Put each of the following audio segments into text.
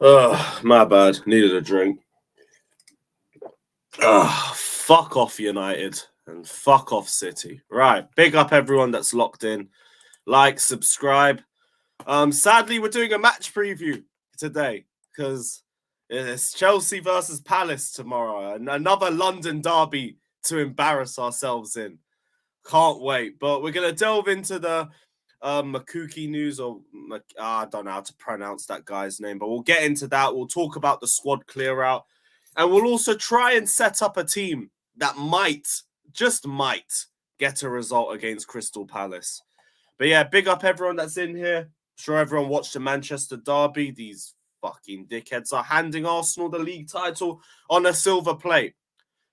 My bad. Needed a drink. Fuck off United and fuck off City. Right. Big up everyone that's locked in. Like, subscribe. Sadly, we're doing a match preview today because it's Chelsea versus Palace tomorrow. And another London derby to embarrass ourselves in. Can't wait. But we're going to delve into the Makuki news, or I don't know how to pronounce that guy's name, but we'll get into that. We'll talk about the squad clear out, and we'll also try and set up a team that might, just might, get a result against Crystal Palace. But yeah, big up everyone that's in here. I'm sure everyone watched the Manchester derby. These fucking dickheads are handing Arsenal the league title on a silver plate.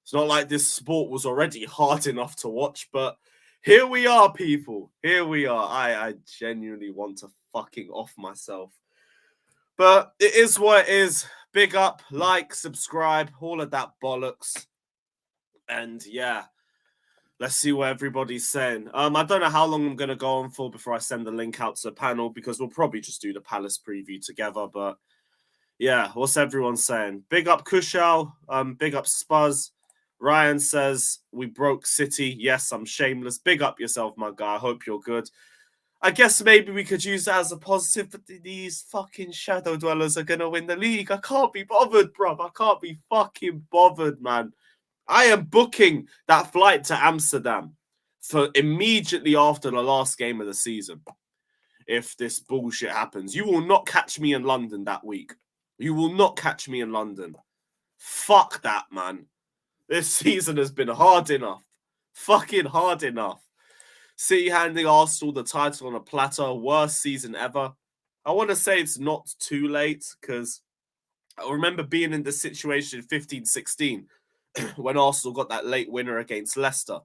It's not like this sport was already hard enough to watch, but here we are, people. Here we are. I genuinely want to fucking off myself. But it is what it is. Big up, like, subscribe, all of that bollocks. And yeah, let's see what everybody's saying. I don't know how long I'm going to go on for before I send the link out to the panel, because we'll probably just do the Palace preview together. But yeah, what's everyone saying? Big up Kushal. Big up Spuzz. Ryan says, we broke City. Yes, I'm shameless. Big up yourself, my guy. I hope you're good. I guess maybe we could use that as a positive, but these fucking shadow dwellers are going to win the league. I can't be bothered, bruv. I can't be fucking bothered, man. I am booking that flight to Amsterdam for immediately after the last game of the season. If this bullshit happens, you will not catch me in London that week. You will not catch me in London. Fuck that, man. This season has been hard enough. Fucking hard enough. City handing Arsenal the title on a platter. Worst season ever. I want to say it's not too late, because I remember being in this situation in 15-16 when Arsenal got that late winner against Leicester.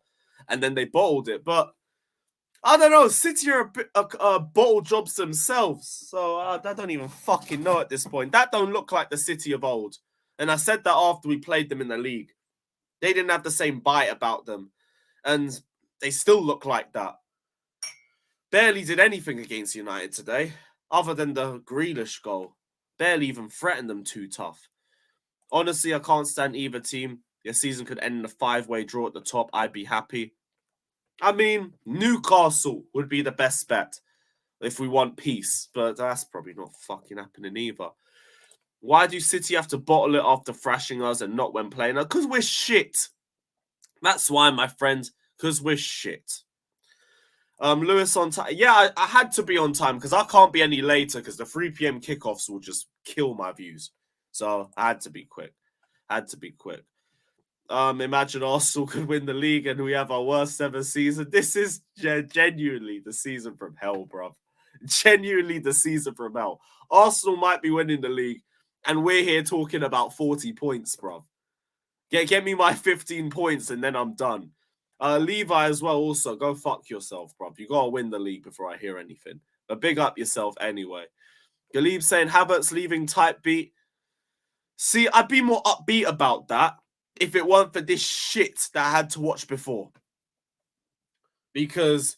And then they bottled it. But I don't know. City are bottle jobs themselves. So I don't even fucking know at this point. That don't look like the City of old. And I said that after we played them in the league. They didn't have the same bite about them. And they still look like that. Barely did anything against United today, other than the Grealish goal. Barely even threatened them too tough. Honestly, I can't stand either team. Your season could end in a 5-way draw at the top. I'd be happy. I mean, Newcastle would be the best bet if we want peace. But that's probably not fucking happening either. Why do City have to bottle it after thrashing us and not when playing us? Because we're shit. That's why, my friend. Because we're shit. Lewis on time. Yeah, I had to be on time because I can't be any later because the 3 p.m. kickoffs will just kill my views. So I had to be quick. Imagine Arsenal could win the league and we have our worst ever season. This is genuinely the season from hell, bruv. Genuinely the season from hell. Arsenal might be winning the league and we're here talking about 40 points, bruv. Get me my 15 points and then I'm done. Levi as well also. Go fuck yourself, bruv. You gotta win the league before I hear anything. But big up yourself anyway. Galib saying Havertz leaving type beat. See, I'd be more upbeat about that if it weren't for this shit that I had to watch before. Because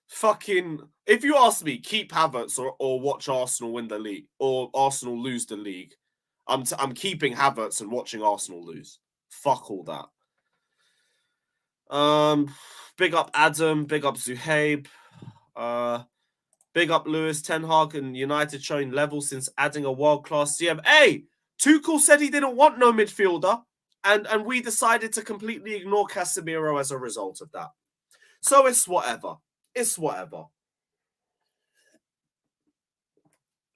fucking, if you ask me, keep Havertz or watch Arsenal win the league or Arsenal lose the league, I'm keeping Havertz and watching Arsenal lose. Fuck all that. Big up Adam, big up Zuhaib, big up Lewis, Ten Hag and United showing level since adding a world-class CM. Hey, Tuchel said he didn't want no midfielder, and we decided to completely ignore Casemiro as a result of that. So it's whatever. It's whatever.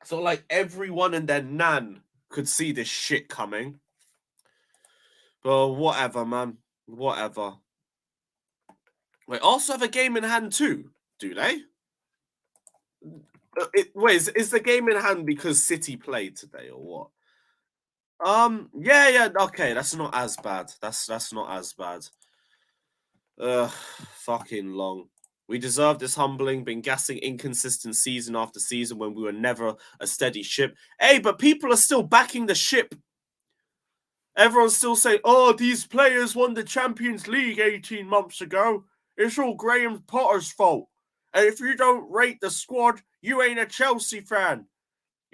So like everyone and their nan could see this shit coming. But whatever, man. Whatever. Wait, also have a game in hand too, do they? Wait, is the game in hand because City played today or what? Yeah, okay, that's not as bad. That's not as bad. Fucking long. We deserve this humbling, been gassing inconsistent season after season when we were never a steady ship. Hey, but people are still backing the ship. Everyone's still saying, oh, these players won the Champions League 18 months ago. It's all Graham Potter's fault. And if you don't rate the squad, you ain't a Chelsea fan.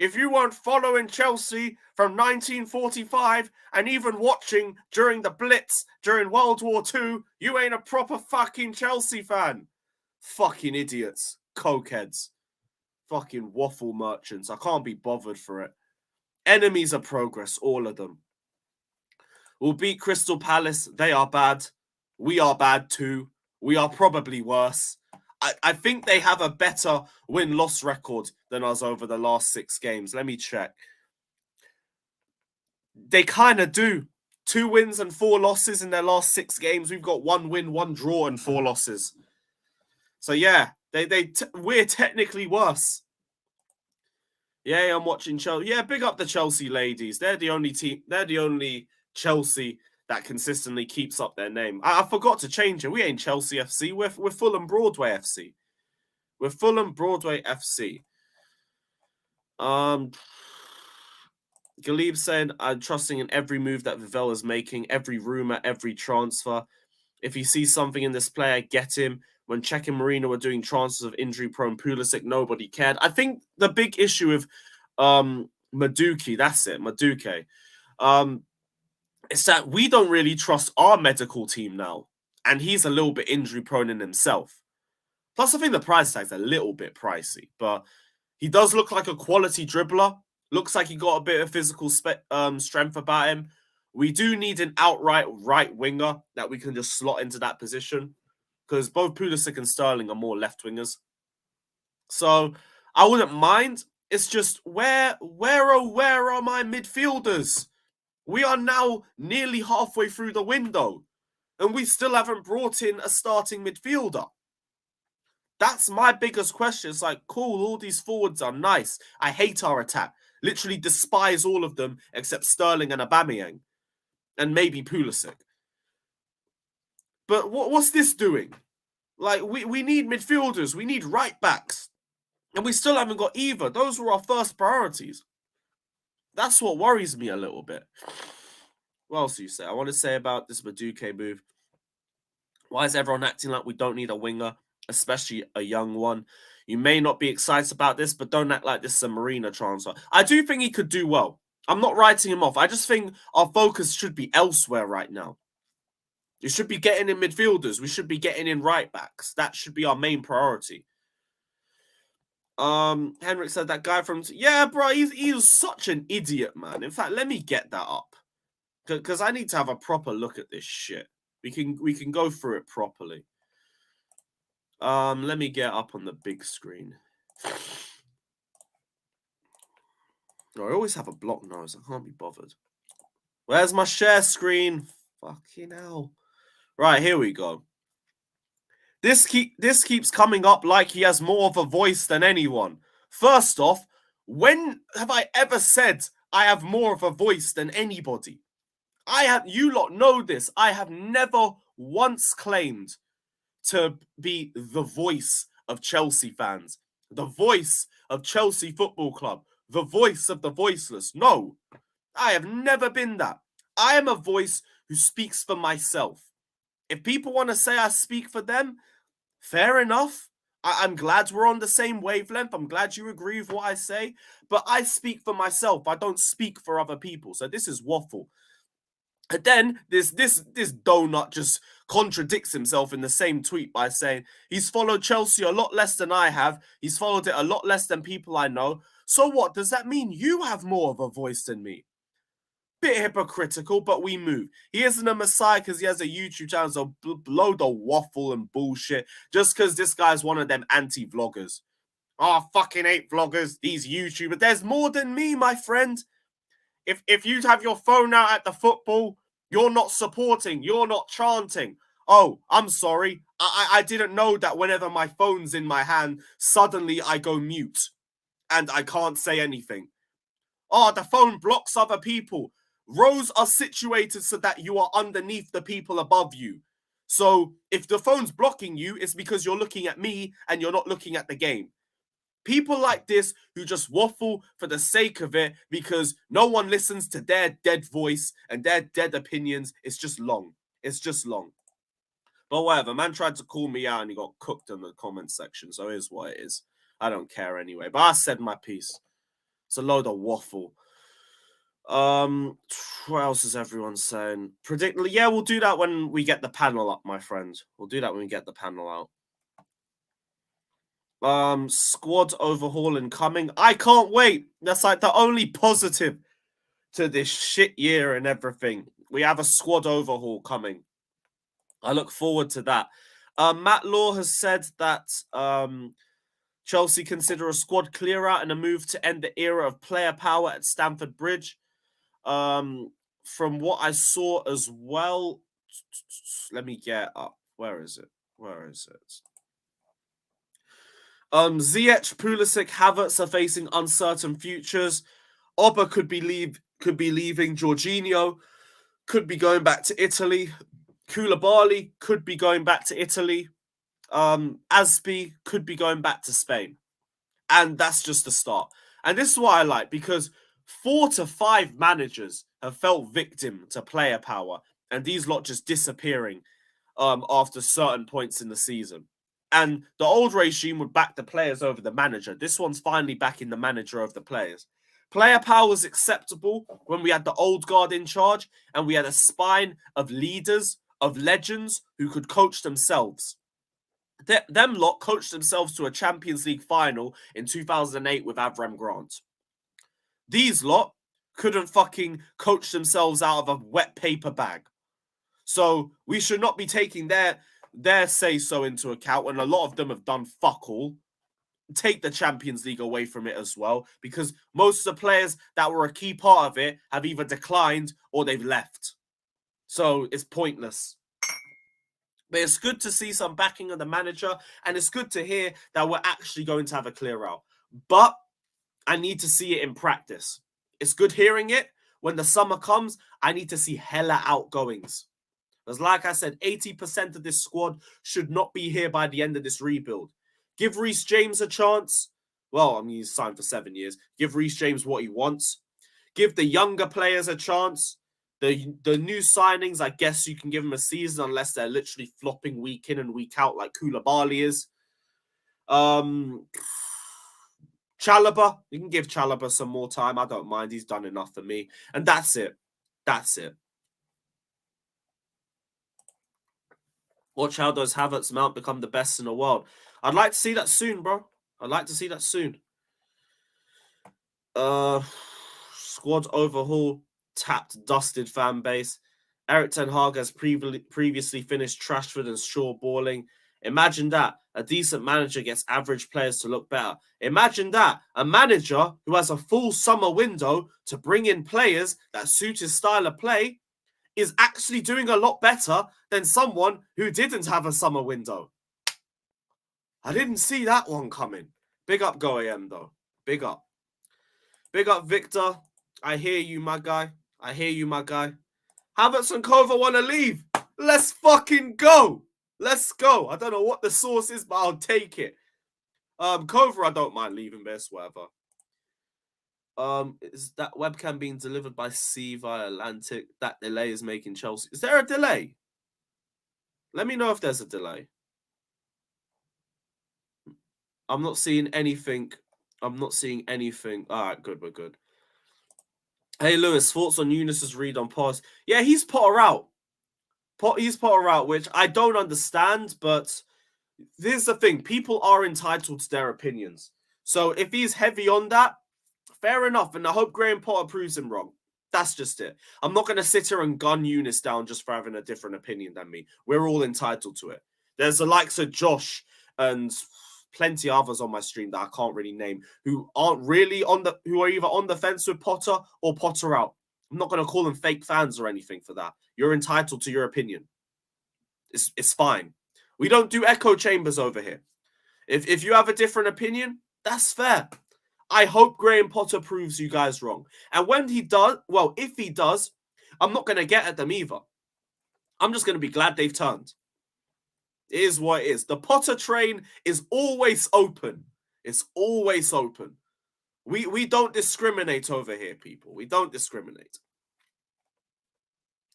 If you weren't following Chelsea from 1945 and even watching during the Blitz during World War II, you ain't a proper fucking Chelsea fan. Fucking idiots. Cokeheads. Fucking waffle merchants. I can't be bothered for it. Enemies of progress, all of them. We'll beat Crystal Palace. They are bad. We are bad too. We are probably worse. I think they have a better win-loss record than us over the last 6 games. Let me check. They kind of do. 2 wins and 4 losses in their last 6 games. We've got 1 win, 1 draw, and 4 losses. So yeah, we're technically worse. Yeah, I'm watching Chelsea. Yeah, big up the Chelsea ladies. They're the only team. They're the only Chelsea that consistently keeps up their name. I forgot to change it. We ain't Chelsea FC. We're Fulham Broadway FC. We're Fulham Broadway FC. Galib saying, I'm trusting in every move that Vivell is making, every rumor, every transfer. If he sees something in this player, get him. When Czech and Marino were doing transfers of injury-prone Pulisic, nobody cared. I think the big issue with MUDRYK, that's it, MUDRYK, is that we don't really trust our medical team now. And he's a little bit injury-prone in himself. Plus, I think the price tag's a little bit pricey. But he does look like a quality dribbler. Looks like he got a bit of physical strength about him. We do need an outright right winger that we can just slot into that position. Because both Pulisic and Sterling are more left wingers. So I wouldn't mind. It's just where are my midfielders? We are now nearly halfway through the window. And we still haven't brought in a starting midfielder. That's my biggest question. It's like, cool, all these forwards are nice. I hate our attack. Literally despise all of them except Sterling and Aubameyang. And maybe Pulisic. But what's this doing? Like, we need midfielders. We need right backs. And we still haven't got either. Those were our first priorities. That's what worries me a little bit. What else do you say? I want to say about this MUDRYK move. Why is everyone acting like we don't need a winger, especially a young one? You may not be excited about this, but don't act like this is a Marino transfer. I do think he could do well. I'm not writing him off. I just think our focus should be elsewhere right now. You should be getting in midfielders. We should be getting in right backs. That should be our main priority. Henrik said that guy from... Yeah, bro, he was such an idiot, man. In fact, let me get that up. Because I need to have a proper look at this shit. We can go through it properly. Let me get up on the big screen. Oh, I always have a blocked nose. I can't be bothered. Where's my share screen? Fucking hell. Right, here we go. This keeps coming up like he has more of a voice than anyone. First off, when have I ever said I have more of a voice than anybody? You lot know this. I have never once claimed to be the voice of Chelsea fans, the voice of Chelsea Football Club, the voice of the voiceless. No, I have never been that. I am a voice who speaks for myself. If people want to say I speak for them, fair enough. I'm glad we're on the same wavelength. I'm glad you agree with what I say. But I speak for myself. I don't speak for other people. So this is waffle. And then this donut just contradicts himself in the same tweet by saying he's followed Chelsea a lot less than I have. He's followed it a lot less than people I know. So what? Does that mean you have more of a voice than me? Bit hypocritical, but we move. He isn't a messiah because he has a YouTube channel, so blow the waffle and bullshit. Just because this guy's one of them anti-vloggers. Oh, fucking hate vloggers, these YouTubers. There's more than me, my friend. If you have your phone out at the football, you're not supporting, you're not chanting. Oh, I'm sorry. I didn't know that whenever my phone's in my hand, suddenly I go mute and I can't say anything. Oh, the phone blocks other people. Rows are situated so that you are underneath the people above you. So if the phone's blocking you, it's because you're looking at me and you're not looking at the game. People like this who just waffle for the sake of it because no one listens to their dead voice and their dead opinions. It's just long. It's just long. But whatever. Man tried to call me out and he got cooked in the comment section. So it is what it is. I don't care anyway. But I said my piece. It's a load of waffle. What else is everyone saying? Yeah, we'll do that when we get the panel up, my friend. We'll do that when we get the panel out. Squad overhaul incoming. I can't wait. That's like the only positive to this shit year and everything. We have a squad overhaul coming. I look forward to that. Matt Law has said that Chelsea consider a squad clear out and a move to end the era of player power at Stamford Bridge. From what I saw as well, let me get up. Where is it? Ziyech, Pulisic, Havertz are facing uncertain futures. Oba could be leaving. Jorginho could be going back to Italy. Koulibaly could be going back to Italy. Aspi could be going back to Spain. And that's just the start. And this is what I like, because 4 to 5 managers have fell victim to player power, and these lot just disappearing after certain points in the season. And the old regime would back the players over the manager. This one's finally backing the manager over the players. Player power was acceptable when we had the old guard in charge and we had a spine of leaders, of legends who could coach themselves. Them lot coached themselves to a Champions League final in 2008 with Avram Grant. These lot couldn't fucking coach themselves out of a wet paper bag. So we should not be taking their say-so into account, and a lot of them have done fuck all. Take the Champions League away from it as well, because most of the players that were a key part of it have either declined or they've left. So it's pointless. But it's good to see some backing of the manager, and it's good to hear that we're actually going to have a clear out. But I need to see it in practice. It's good hearing it. When the summer comes, I need to see hella outgoings. Because like I said, 80% of this squad should not be here by the end of this rebuild. Give Reece James a chance. Well, I mean, he's signed for 7 years. Give Reece James what he wants. Give the younger players a chance. The new signings, I guess you can give them a season unless they're literally flopping week in and week out like Koulibaly is. Chalobah, you can give Chalobah some more time. I don't mind. He's done enough for me. And that's it. That's it. Watch how those Havertz Mount become the best in the world. I'd like to see that soon, bro. I'd like to see that soon. Squad overhaul, tapped, dusted fan base. Eric Ten Hag has previously finished Trashford and Shaw balling. Imagine that. A decent manager gets average players to look better. Imagine that. A manager who has a full summer window to bring in players that suit his style of play is actually doing a lot better than someone who didn't have a summer window. I didn't see that one coming. Big up Go AM, though. Big up. Big up Victor. I hear you, my guy. I hear you, my guy. Havertz and Kova want to leave. Let's fucking go. Let's go. I don't know what the source is, but I'll take it. Kova, I don't mind leaving, but it's whatever. Is that webcam being delivered by sea via Atlantic? That delay is making Chelsea. Is there a delay? Let me know if there's a delay. I'm not seeing anything. I'm not seeing anything. All right, good. We're good. Hey, Lewis, thoughts on Eunice's read on pass? Yeah, he's Potter out. He's Potter out, which I don't understand, but here's the thing. People are entitled to their opinions. So if he's heavy on that, fair enough. And I hope Graham Potter proves him wrong. That's just it. I'm not going to sit here and gun Eunice down just for having a different opinion than me. We're all entitled to it. There's the likes of Josh and plenty of others on my stream that I can't really name who aren't really who are either on the fence with Potter or Potter out. I'm not going to call them fake fans or anything for that. You're entitled to your opinion. It's fine. We don't do echo chambers over here. If you have a different opinion, that's fair. I hope Graham Potter proves you guys wrong. And when he does, well, if he does, I'm not going to get at them either. I'm just going to be glad they've turned. It is what it is. The Potter train is always open. It's always open. We don't discriminate over here, people. We don't discriminate.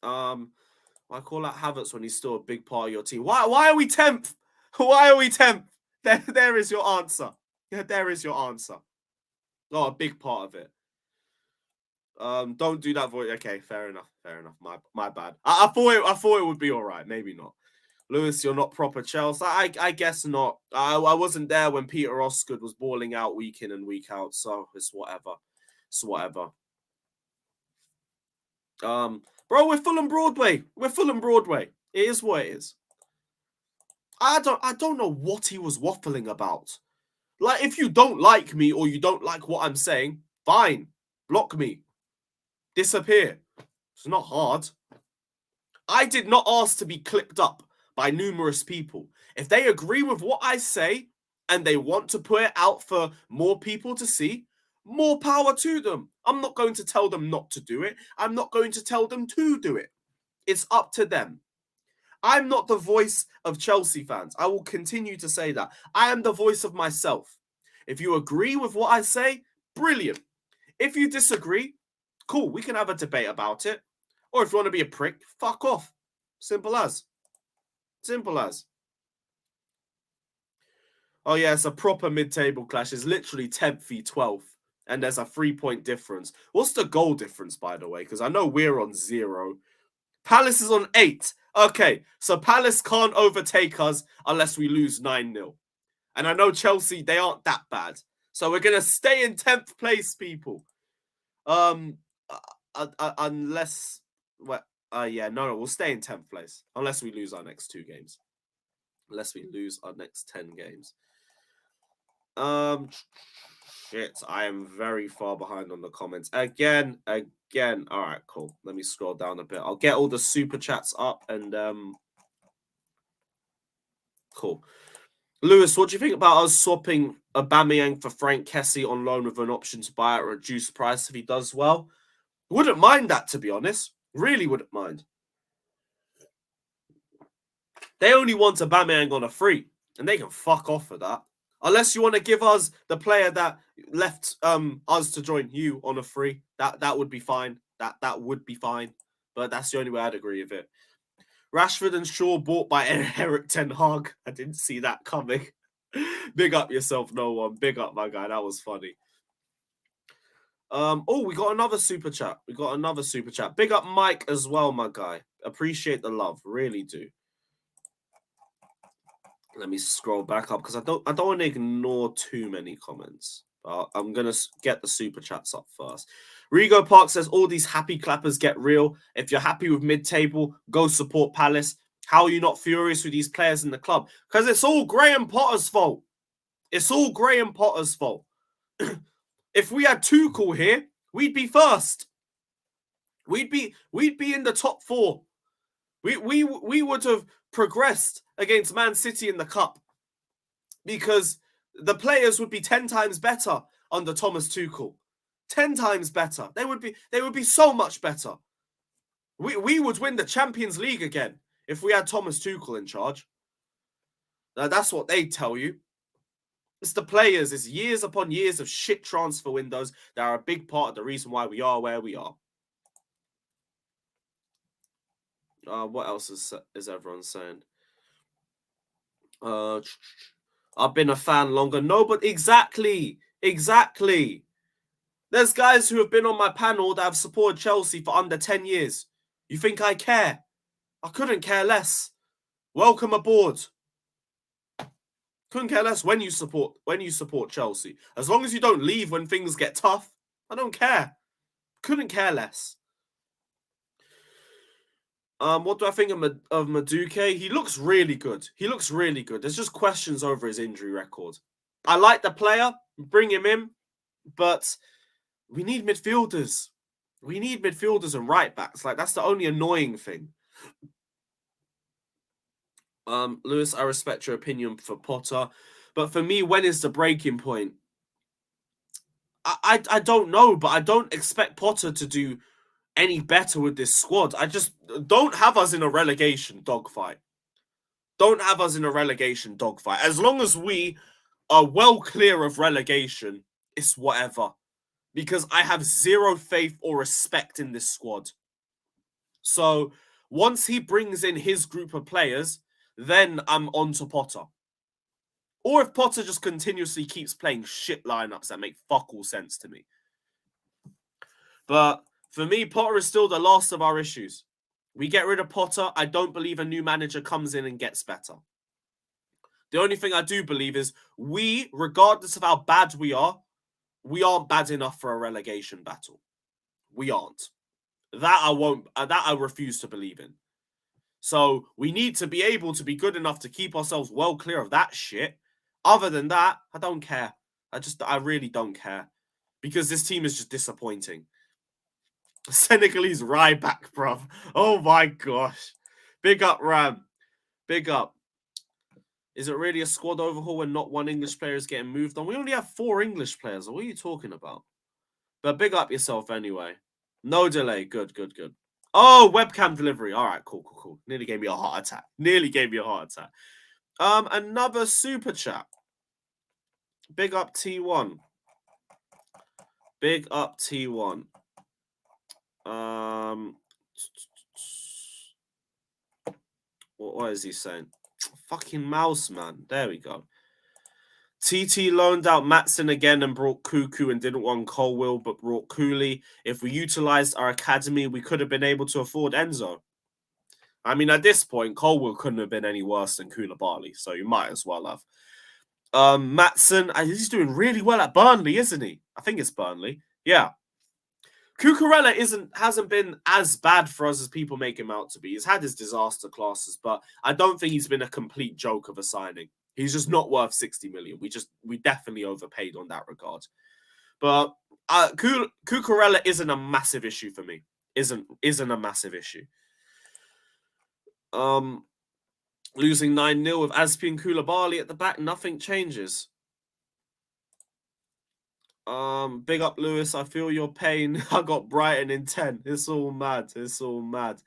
I call out Havertz when he's still a big part of your team. Why are we 10th? Why are we 10th? There is your answer. Yeah, there is your answer. Oh, a big part of it. Don't do that voice. Okay, fair enough. Fair enough. My bad. I thought it would be all right. Maybe not. Lewis, you're not proper Chelsea. I guess not. I wasn't there when Peter Osgood was balling out week in and week out, so it's whatever. It's whatever. Bro, we're Fulham Broadway. We're Fulham Broadway. It is what it is. I don't know what he was waffling about. Like, if you don't like me or you don't like what I'm saying, fine. Block me. Disappear. It's not hard. I did not ask to be clicked up by numerous people. If they agree with what I say and they want to put it out for more people to see, more power to them. I'm not going to tell them not to do it. I'm not going to tell them to do it. It's up to them. I'm not the voice of Chelsea fans. I will continue to say that. I am the voice of myself. If you agree with what I say, brilliant. If you disagree, cool, we can have a debate about it. Or if you want to be a prick, fuck off. Simple as. Simple as. Oh, yeah, it's a proper mid-table clash. It's literally 10th v 12th. And there's a 3-point difference. What's the goal difference, by the way? Because I know we're on 0. Palace is on 8. Okay, so Palace can't overtake us unless we lose 9-0. And I know Chelsea, they aren't that bad. So we're going to stay in 10th place, people. Unless... Well, we'll stay in 10th place. Unless we lose our next 2 games. Unless we lose our next 10 games. Shit, I am very far behind on the comments. Again. All right, cool. Let me scroll down a bit. I'll get all the super chats up and cool. Lewis, what do you think about us swapping Aubameyang for Frank Kessie on loan with an option to buy at a reduced price if he does well? Wouldn't mind that, to be honest. Really wouldn't mind. They only want Aubameyang on a free, and they can fuck off for that. Unless you want to give us the player that left us to join you on a free, that would be fine. That would be fine. But that's the only way I'd agree with it. Rashford and Shaw bought by Eric Ten Hag. I didn't see that coming. Big up yourself, no one. Big up, my guy. That was funny. We got another super chat. Big up Mike as well, my guy. Appreciate the love. Really do. Let me scroll back up because I don't want to ignore too many comments. But I'm gonna get the super chats up first. Rigo Park says all these happy clappers get real. If you're happy with mid-table, go support Palace. How are you not furious with these players in the club? Because it's all Graham Potter's fault. It's all Graham Potter's fault. If we had Tuchel here, we'd be first. We'd be in the top 4. We would have progressed against Man City in the cup because the players would be 10 times better under Thomas Tuchel. 10 times better. They would be so much better. We would win the Champions League again if we had Thomas Tuchel in charge. Now, that's what they tell you. It's the players. It's years upon years of shit transfer windows that are a big part of the reason why we are where we are. What else is everyone saying? I've been a fan longer. No, but exactly. There's guys who have been on my panel that have supported Chelsea for under 10 years. You think I care? I couldn't care less. Welcome aboard. Couldn't care less when you support Chelsea. As long as you don't leave when things get tough, I don't care. Couldn't care less. What do I think of MUDRYK? He looks really good. There's just questions over his injury record. I like the player. Bring him in. But we need midfielders. We need midfielders and right-backs. Like, that's the only annoying thing. Lewis, I respect your opinion for Potter. But for me, when is the breaking point? I don't know, but I don't expect Potter to do any better with this squad. I just don't have us in a relegation dogfight. As long as we are well clear of relegation, it's whatever. Because I have zero faith or respect in this squad. So once he brings in his group of players, then I'm on to Potter. Or if Potter just continuously keeps playing shit lineups that make fuck all sense to me. But For me, Potter is still the last of our issues. We get rid of Potter. I don't believe a new manager comes in and gets better. The only thing I do believe is we, regardless of how bad we aren't bad enough for a relegation battle. We aren't. That I won't. That I refuse to believe in. So we need to be able to be good enough to keep ourselves well clear of that shit. Other than that, I don't care. I really don't care. Because this team is just disappointing. Senegalese Ryback, bruv. Oh my gosh. Big up, Ram. Big up. Is it really a squad overhaul when not one English player is getting moved on? We only have 4 English players. What are you talking about? But big up yourself anyway. No delay. Good, good, good. Oh, webcam delivery. All right, cool, cool, cool. Nearly gave me a heart attack. Nearly gave me a heart attack. Another super chat. Big up T1. Big up T1. What is he saying? Fucking mouse, man. There we go. TT loaned out Matson again and brought Cuckoo and didn't want Colwill but brought Cooley. If we utilised our academy, we could have been able to afford Enzo. I mean, at this point, Colwill couldn't have been any worse than Koulibaly, so you might as well have. Matson, he's doing really well at Burnley, isn't he? I think it's Burnley. Yeah. Cucurella hasn't been as bad for us as people make him out to be. He's had his disaster classes, but I don't think he's been a complete joke of a signing. He's just not worth 60 million. We definitely overpaid on that regard. But Cucurella isn't a massive issue for me. Isn't a massive issue. Losing 9-0 with Aspi and Koulibaly at the back, nothing changes. Big up Lewis. I feel your pain. I got Brighton in 10. It's all mad. It's all mad.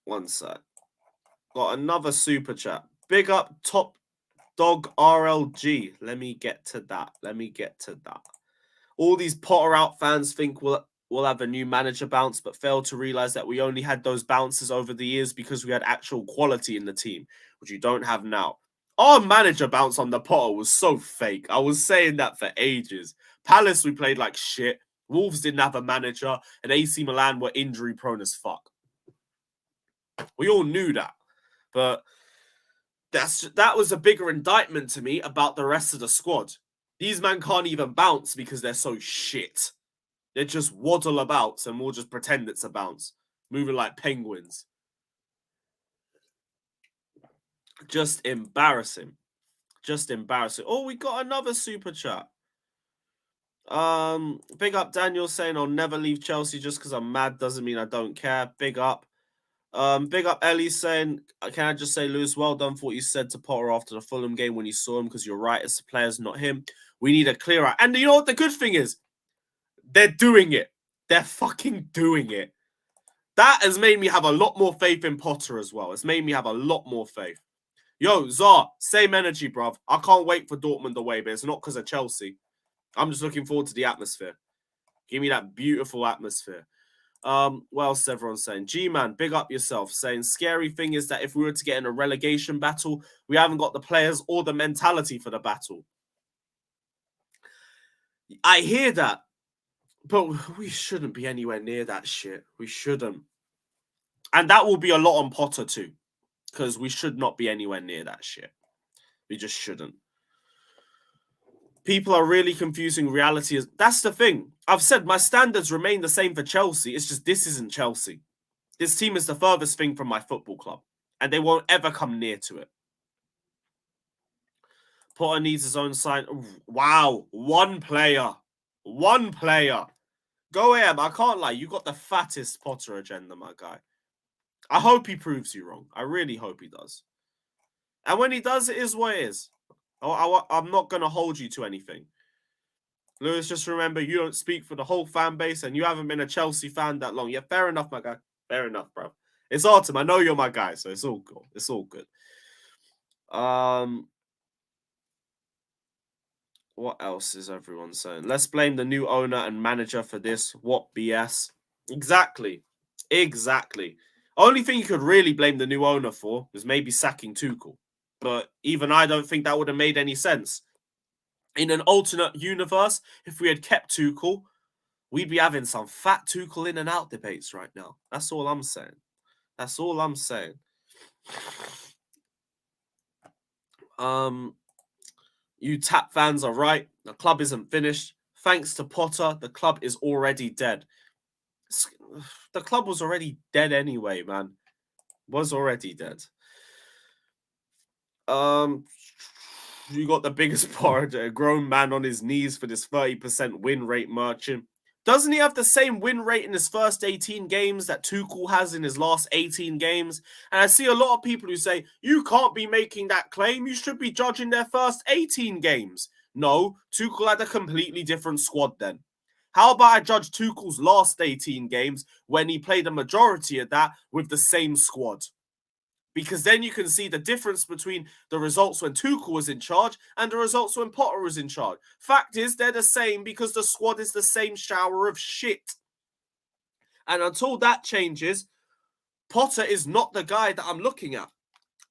One sec. Got another super chat. Big up Top Dog RLG. Let me get to that. All these Potter out fans think we'll have a new manager bounce, but fail to realize that we only had those bounces over the years because we had actual quality in the team, which you don't have now. Our manager bounce on the Potter was so fake. I was saying that for ages. Palace, we played like shit. Wolves didn't have a manager, and AC Milan were injury prone as fuck. We all knew that. But that was a bigger indictment to me about the rest of the squad. These men can't even bounce because they're so shit. They just waddle about and we'll just pretend it's a bounce. Moving like penguins. Just embarrassing. Just embarrassing. Oh, we got another super chat. Big up Daniel saying I'll never leave Chelsea just because I'm mad doesn't mean I don't care. Big up. Big up Ellie saying, can I just say, Lewis, well done for what you said to Potter after the Fulham game when you saw him, because you're right, it's the players, not him. We need a clear out. And you know what the good thing is? They're doing it. They're fucking doing it. That has made me have a lot more faith in Potter as well. It's made me have a lot more faith. Yo, Zar, same energy, bruv. I can't wait for Dortmund away, but it's not because of Chelsea. I'm just looking forward to the atmosphere. Give me that beautiful atmosphere. What else is everyone saying? G-Man, big up yourself. Saying, scary thing is that if we were to get in a relegation battle, we haven't got the players or the mentality for the battle. I hear that, but we shouldn't be anywhere near that shit. We shouldn't. And that will be a lot on Potter too, because we should not be anywhere near that shit. We just shouldn't. People are really confusing reality. That's the thing. I've said my standards remain the same for Chelsea. It's just this isn't Chelsea. This team is the furthest thing from my football club, and they won't ever come near to it. Potter needs his own sign. Wow, one player. One player. Go ahead. I can't lie. You got the fattest Potter agenda, my guy. I hope he proves you wrong. I really hope he does. And when he does, it is what it is. I'm not going to hold you to anything. Lewis, just remember, you don't speak for the whole fan base and you haven't been a Chelsea fan that long. Yeah, fair enough, my guy. Fair enough, bro. It's autumn. I know you're my guy, so it's all good. It's all good. What else is everyone saying? Let's blame the new owner and manager for this. What BS? Exactly. Exactly. Only thing you could really blame the new owner for is maybe sacking Tuchel. But even I don't think that would have made any sense. In an alternate universe, if we had kept Tuchel, we'd be having some fat Tuchel in and out debates right now. That's all I'm saying. That's all I'm saying. You Tap fans are right. The club isn't finished. Thanks to Potter, the club is already dead. The club was already dead anyway, man. Was already dead. You got the biggest part, a grown man on his knees for this 30% win rate merchant. Doesn't he have the same win rate in his first 18 games that Tuchel has in his last 18 games? And I see a lot of people who say, you can't be making that claim. You should be judging their first 18 games. No, Tuchel had a completely different squad then. How about I judge Tuchel's last 18 games when he played a majority of that with the same squad? Because then you can see the difference between the results when Tuchel was in charge and the results when Potter was in charge. Fact is, they're the same because the squad is the same shower of shit. And until that changes, Potter is not the guy that I'm looking at.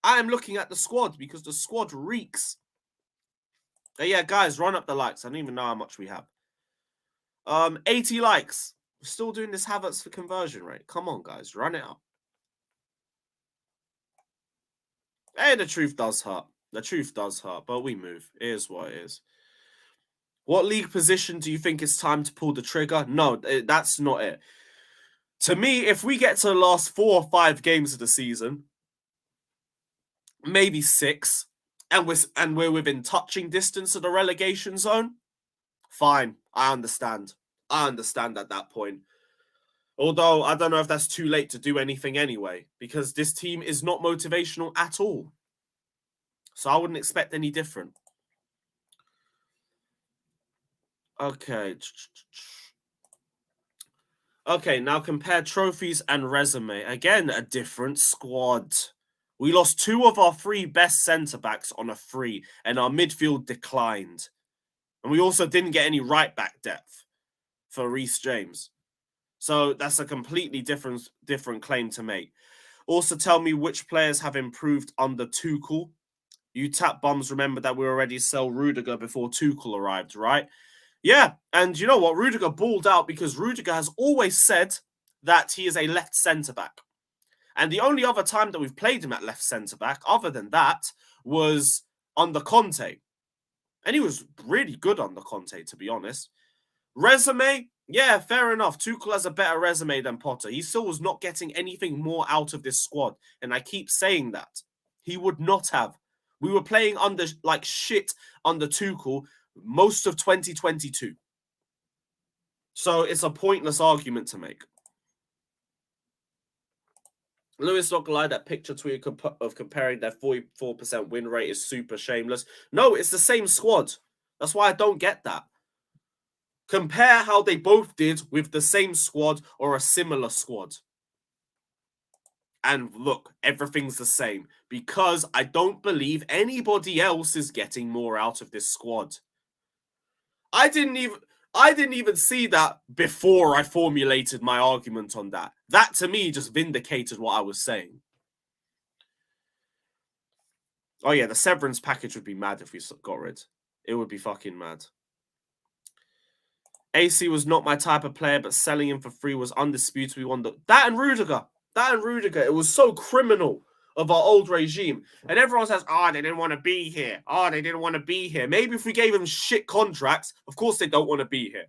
I am looking at the squad because the squad reeks. Yeah, guys, run up the likes. I don't even know how much we have. 80 likes. We're still doing this Havertz for conversion rate. Come on, guys, run it up. Hey, the truth does hurt. The truth does hurt, but we move. It is what it is. What league position do you think it's time to pull the trigger? No, that's not it. To me, if we get to the last 4 or 5 games of the season, maybe 6, and we're within touching distance of the relegation zone, fine. I understand. I understand at that point. Although, I don't know if that's too late to do anything anyway, because this team is not motivational at all. So I wouldn't expect any different. Okay. Okay, now compare trophies and resume. Again, a different squad. We lost 2 of our 3 best centre-backs on a free, and our midfield declined. And we also didn't get any right-back depth for Reece James. So that's a completely different claim to make. Also tell me which players have improved under Tuchel. You Tap bums remember that we already sell Rudiger before Tuchel arrived, right? Yeah, and you know what? Rudiger balled out because Rudiger has always said that he is a left centre-back. And the only other time that we've played him at left centre-back, other than that, was under Conte. And he was really good under Conte, to be honest. Resume, yeah, fair enough. Tuchel has a better resume than Potter. He still was not getting anything more out of this squad. And I keep saying that. He would not have. We were playing under like shit under Tuchel most of 2022. So it's a pointless argument to make. Lewis not gonna lie, that picture tweet of comparing their 44% win rate is super shameless. No, it's the same squad. That's why I don't get that. Compare how they both did with the same squad or a similar squad. And look, everything's the same because I don't believe anybody else is getting more out of this squad. I didn't even see that before I formulated my argument on that. That to me just vindicated what I was saying. Oh yeah, the severance package would be mad if we got rid. It would be fucking mad. AC was not my type of player, but selling him for free was undisputed. We won that and Rudiger. It was so criminal of our old regime. And everyone says, oh, they didn't want to be here. Oh, they didn't want to be here. Maybe if we gave them shit contracts, of course they don't want to be here.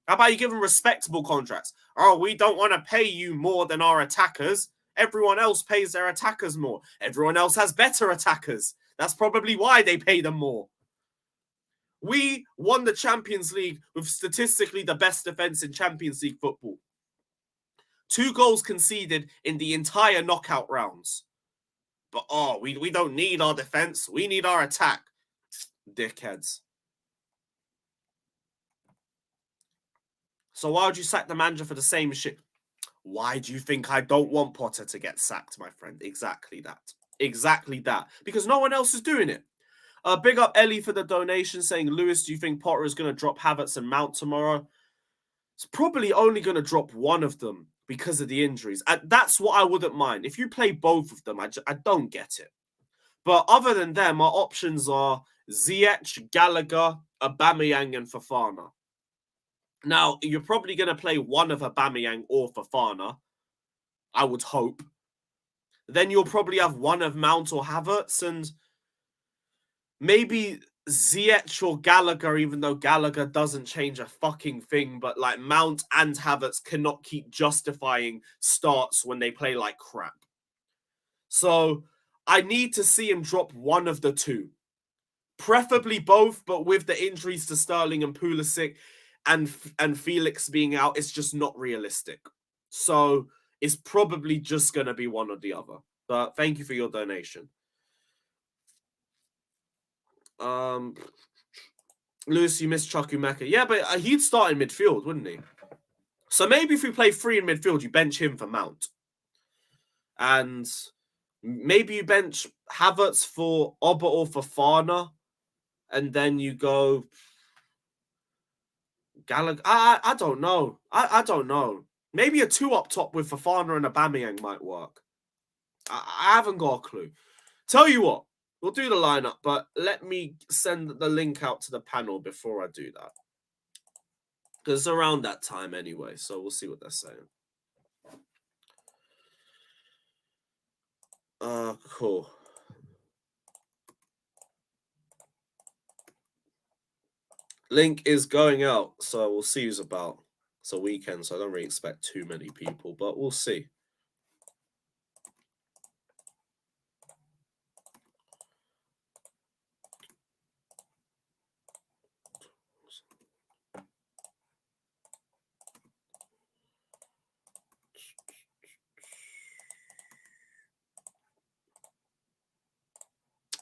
How about you give them respectable contracts? Oh, we don't want to pay you more than our attackers. Everyone else pays their attackers more. Everyone else has better attackers. That's probably why they pay them more. We won the Champions League with statistically the best defense in Champions League football. 2 goals conceded in the entire knockout rounds. But, oh, we don't need our defense. We need our attack. Dickheads. So why would you sack the manager for the same shit? Why do you think I don't want Potter to get sacked, my friend? Exactly that. Exactly that. Because no one else is doing it. Big up Ellie for the donation saying, Lewis, do you think Potter is going to drop Havertz and Mount tomorrow? It's probably only going to drop one of them because of the injuries. And that's what I wouldn't mind. If you play both of them, I don't get it. But other than them, our options are Ziyech, Gallagher, Aubameyang, and Fofana. Now, you're probably going to play one of Aubameyang or Fofana, I would hope. Then you'll probably have one of Mount or Havertz, and maybe Ziyech or Gallagher, even though Gallagher doesn't change a fucking thing, but like Mount and Havertz cannot keep justifying starts when they play like crap. So I need to see him drop one of the two. Preferably both, but with the injuries to Sterling and Pulisic and Felix being out, it's just not realistic. So it's probably just going to be one or the other. But thank you for your donation. Lewis, you missed Chukwuemeka. Yeah, but he'd start in midfield, wouldn't he? So maybe if we play 3 in midfield, you bench him for Mount. And maybe you bench Havertz for Oba or for Fofana. And then you go Gallagher. I don't know. I don't know. Maybe a 2 up top with Fofana and Aubameyang might work. I haven't got a clue. Tell you what, we'll do the lineup, but let me send the link out to the panel before I do that. Because it's around that time anyway, so we'll see what they're saying. Cool. Link is going out, so we'll see who's about. It's a weekend, so I don't really expect too many people, but we'll see.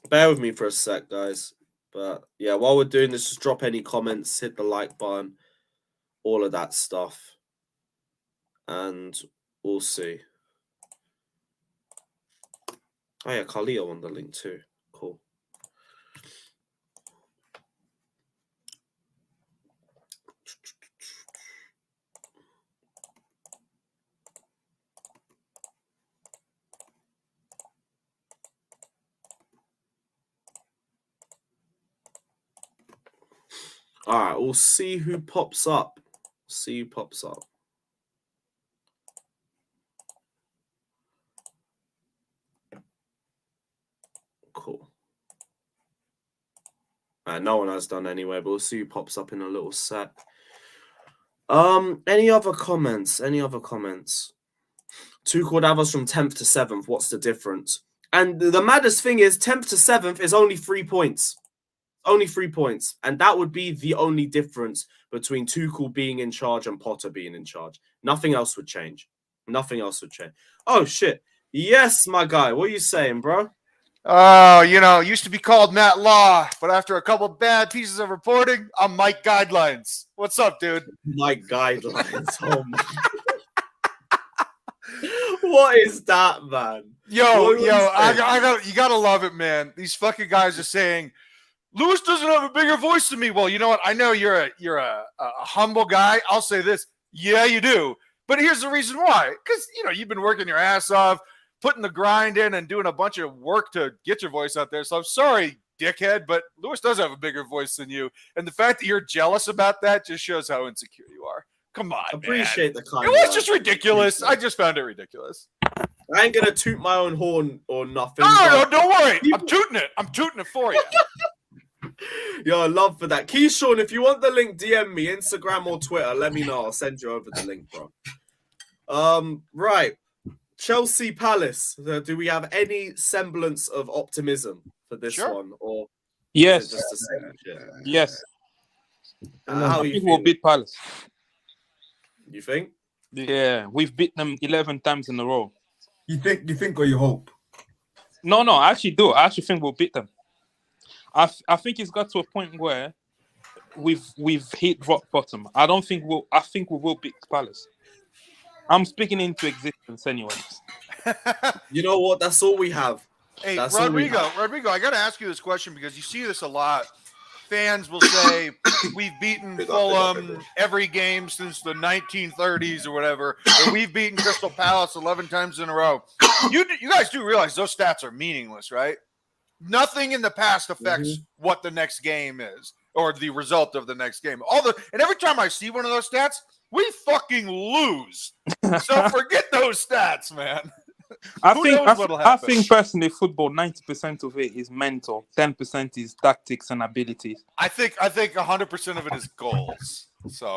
Bear with me for a sec, guys. But yeah, while we're doing this, just drop any comments, hit the like button, all of that stuff. And we'll see. Oh yeah, Carleo on the link too. Cool. All right, we'll see who pops up. See who pops up. Cool. No one has done anyway, but we'll see who pops up in a little sec. Any other comments? Any other comments? Tuchel Davos from 10th to 7th. What's the difference? And the maddest thing is 10th to 7th is only 3 points. Only 3 points. And that would be the only difference between Tuchel being in charge and Potter being in charge. Nothing else would change. Nothing else would change. Oh, shit. Yes, my guy. What are you saying, bro? Oh, you know, it used to be called Matt Law, but after a couple bad pieces of reporting, I'm Mike Guidelines. What's up, dude? Mike Guidelines. Oh, my. What is that, man? You gotta love it, man. These fucking guys are saying Lewis doesn't have a bigger voice than me. Well, you know what? I know you're a humble guy. I'll say this. Yeah, you do. But here's the reason why. Because, you know, you've been working your ass off, putting the grind in and doing a bunch of work to get your voice out there. So I'm sorry, dickhead, but Lewis does have a bigger voice than you. And the fact that you're jealous about that just shows how insecure you are. Come on, Appreciate man. the kind. It was just ridiculous. I just found it ridiculous. I ain't gonna toot my own horn or nothing. No, don't worry. I'm tooting it. I'm tooting it for you. Yo, love for that. Keyshawn, if you want the link, DM me, Instagram or Twitter. Let me know. I'll send you over the link, bro. Right. Chelsea Palace. Do we have any semblance of optimism for this one? Or yes. just the same? Yes. How I think we'll beat Palace. You think? Yeah, we've beat them 11 times in a row. You think or you hope? No, I actually do. I actually think we'll beat them. I think it's got to a point where we've hit rock bottom. I think we will beat Palace. I'm speaking into existence anyways. You know what? That's all we have. Hey, Rodrigo, I got to ask you this question because you see this a lot. Fans will say we've beaten Fulham every game since the 1930s or whatever, or we've beaten Crystal Palace 11 times in a row. You guys do realize those stats are meaningless, right? Nothing in the past affects what the next game is or the result of the next game. And every time I see one of those stats, we fucking lose. So forget those stats, man. I think personally, football 90% of it is mental, 10% is tactics and abilities. I think 100% of it is goals. So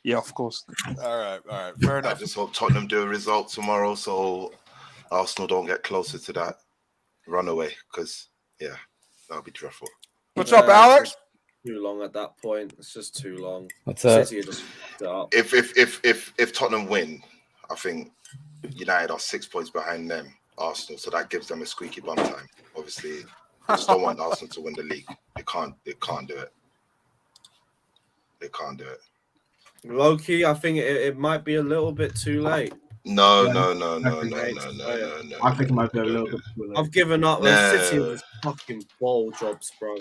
yeah, of course. All right, fair enough. I just hope Tottenham do a result tomorrow, so Arsenal don't get closer to that runaway. Because that'll be dreadful. What's up, Alex? Too long at that point. It's just too long. What's up? City just fucked it up. If Tottenham win, I think United are 6 points behind them, Arsenal, so that gives them a squeaky bum time. Obviously, I just don't want Arsenal to win the league. They can't do it. They can't do it. Low key, I think it might be a little bit too late. No. I think it might be a little bit too late. I've given up. The City of this fucking ball jobs, bro.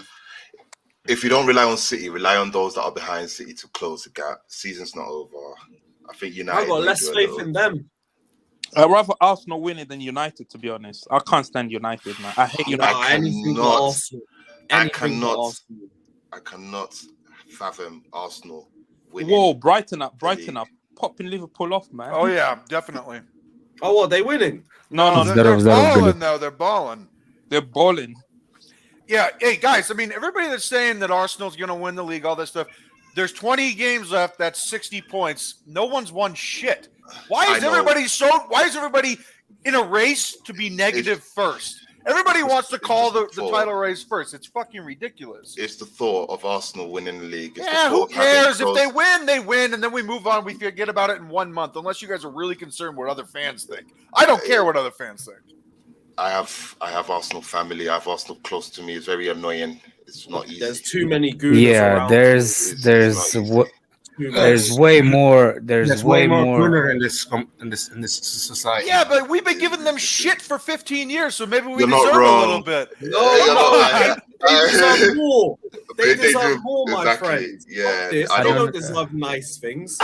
If you don't rely on City, rely on those that are behind City to close the gap. Season's not over. I think United. I've got less faith in them. I'd rather Arsenal win it than United, to be honest. I can't stand United, man. I hate United. I cannot fathom Arsenal winning. Whoa, Brighton up, popping Liverpool off, man. Oh yeah, definitely. Oh, what? They winning? No, they're balling though. They're balling. They're balling. Yeah, hey guys. I mean, everybody that's saying that Arsenal's going to win the league, all that stuff. There's 20 games left. That's 60 points. No one's won shit. Why is everybody in a race to be negative first? Everybody wants to call the title race first. It's fucking ridiculous. It's the thought of Arsenal winning the league. Who cares? If they win, they win, and then we move on. We forget about it in 1 month, unless you guys are really concerned what other fans think. I don't care what other fans think. I have Arsenal family. I have Arsenal close to me. It's very annoying. It's not easy. There's too many goons. Yeah, there's way more. There's way more Gunner in this society. Yeah, but we've been giving them shit for 15 years, so maybe we You're deserve not wrong. a little bit. They deserve more. They They deserve do, more, my exactly. friends. Yeah, They I don't don't- deserve nice things.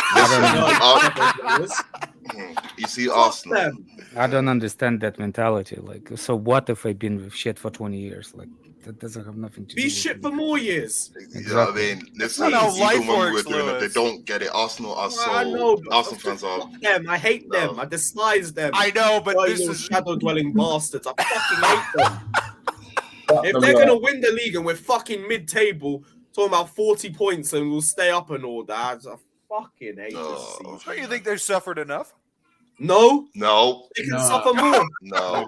You see, Fuck Arsenal. them. I don't understand that mentality. Like, so what if I've been with shit for 20 years? Like, that doesn't have nothing to do Be with shit it. for more years. You know what I mean? Listen, That's not how life even when we were works, doing it, they Lewis. don't get it. Arsenal are so. I know. Arsenal fans are. Fuck them. I hate them. I despise them. I know, but Oh, this you is shadow-dwelling bastards. I fucking hate them. If they're gonna win the league and we're fucking mid-table, talking about 40 points and we'll stay up and all that, I fucking hate this season. Don't you think they've suffered enough? No, No, they can suffer more. no,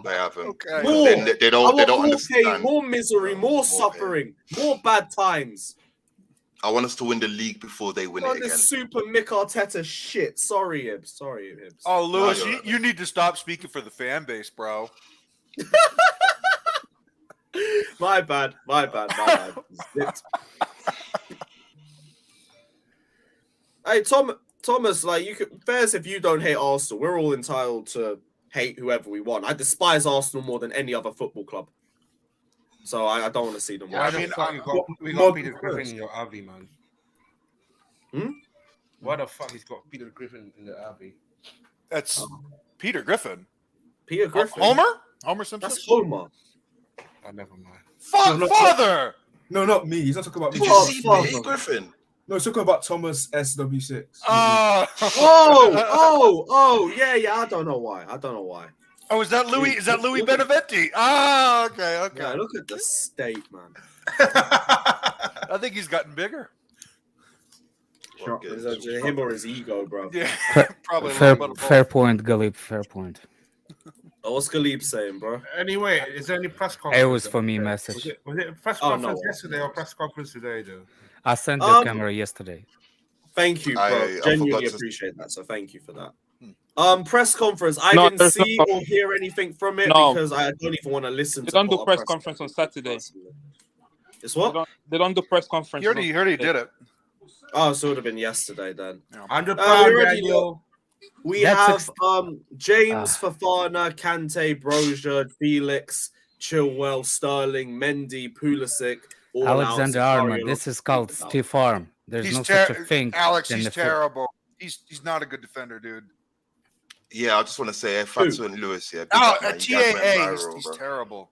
they haven't. Okay. More. They don't. They don't more understand. pain, more misery, more suffering, more bad times. I want us to win the league before they win Oh, it again. this super Mick Arteta shit. Sorry, Ibs. Sorry, Ibs. Oh, Lewis, No, you're right. you need to stop speaking for the fan base, bro. My bad. Zipped. Hey, Thomas, like you could fair if you don't hate Arsenal. We're all entitled to hate whoever we want. I despise Arsenal more than any other football club. So I don't want to see them. Yeah, win. we got Peter Griffin in your RV, man. Hmm? Why the fuck he's got Peter Griffin in the RV? That's Peter Griffin. Peter Griffin. Homer Simpson. That's Homer. Oh, never mind. Fuck, No, father. No, not me. He's not talking about me. Did Oh, you see fuck. Peter Griffin? No, he's talking about Thomas SW6. Oh, yeah. I don't know why. Oh, is that Louis? Is that Louis Benedetti? Ah, okay. Yeah, look at the state, man. I think he's gotten bigger. Well, good. Is it him or his ego, bro? Yeah, probably. a Fair, little bit of both. fair point, Galip. Fair point. Oh, what's Galib saying, bro? Anyway, is there any press conference? It was for me message. Was it a press Oh, conference no. yesterday or press conference today, though? I sent the camera yesterday. Thank you, bro. I Genuinely forgot to- appreciate that. So thank you for that. Press conference. I No, didn't there's see no- or hear anything from it No. because I don't even want to listen They to don't do Potter press conference on Saturday. It's what? They don't do press conference. You heard he did it. Oh, so it would have been yesterday then. £100, we already Daniel. We That's have James, Fafana, Kante, Brozier, Felix, Chilwell, Sterling, Mendy, Pulisic, all Alexander out. Arnold. This is called Steve Farm. There's He's no such a thing. Alex, than he's the foot. terrible. He's not a good defender, dude. Yeah, I just want to say, Fatu and Lewis, yeah. Big Oh, up, man. at You guys went TAA, viral, he's bro. terrible.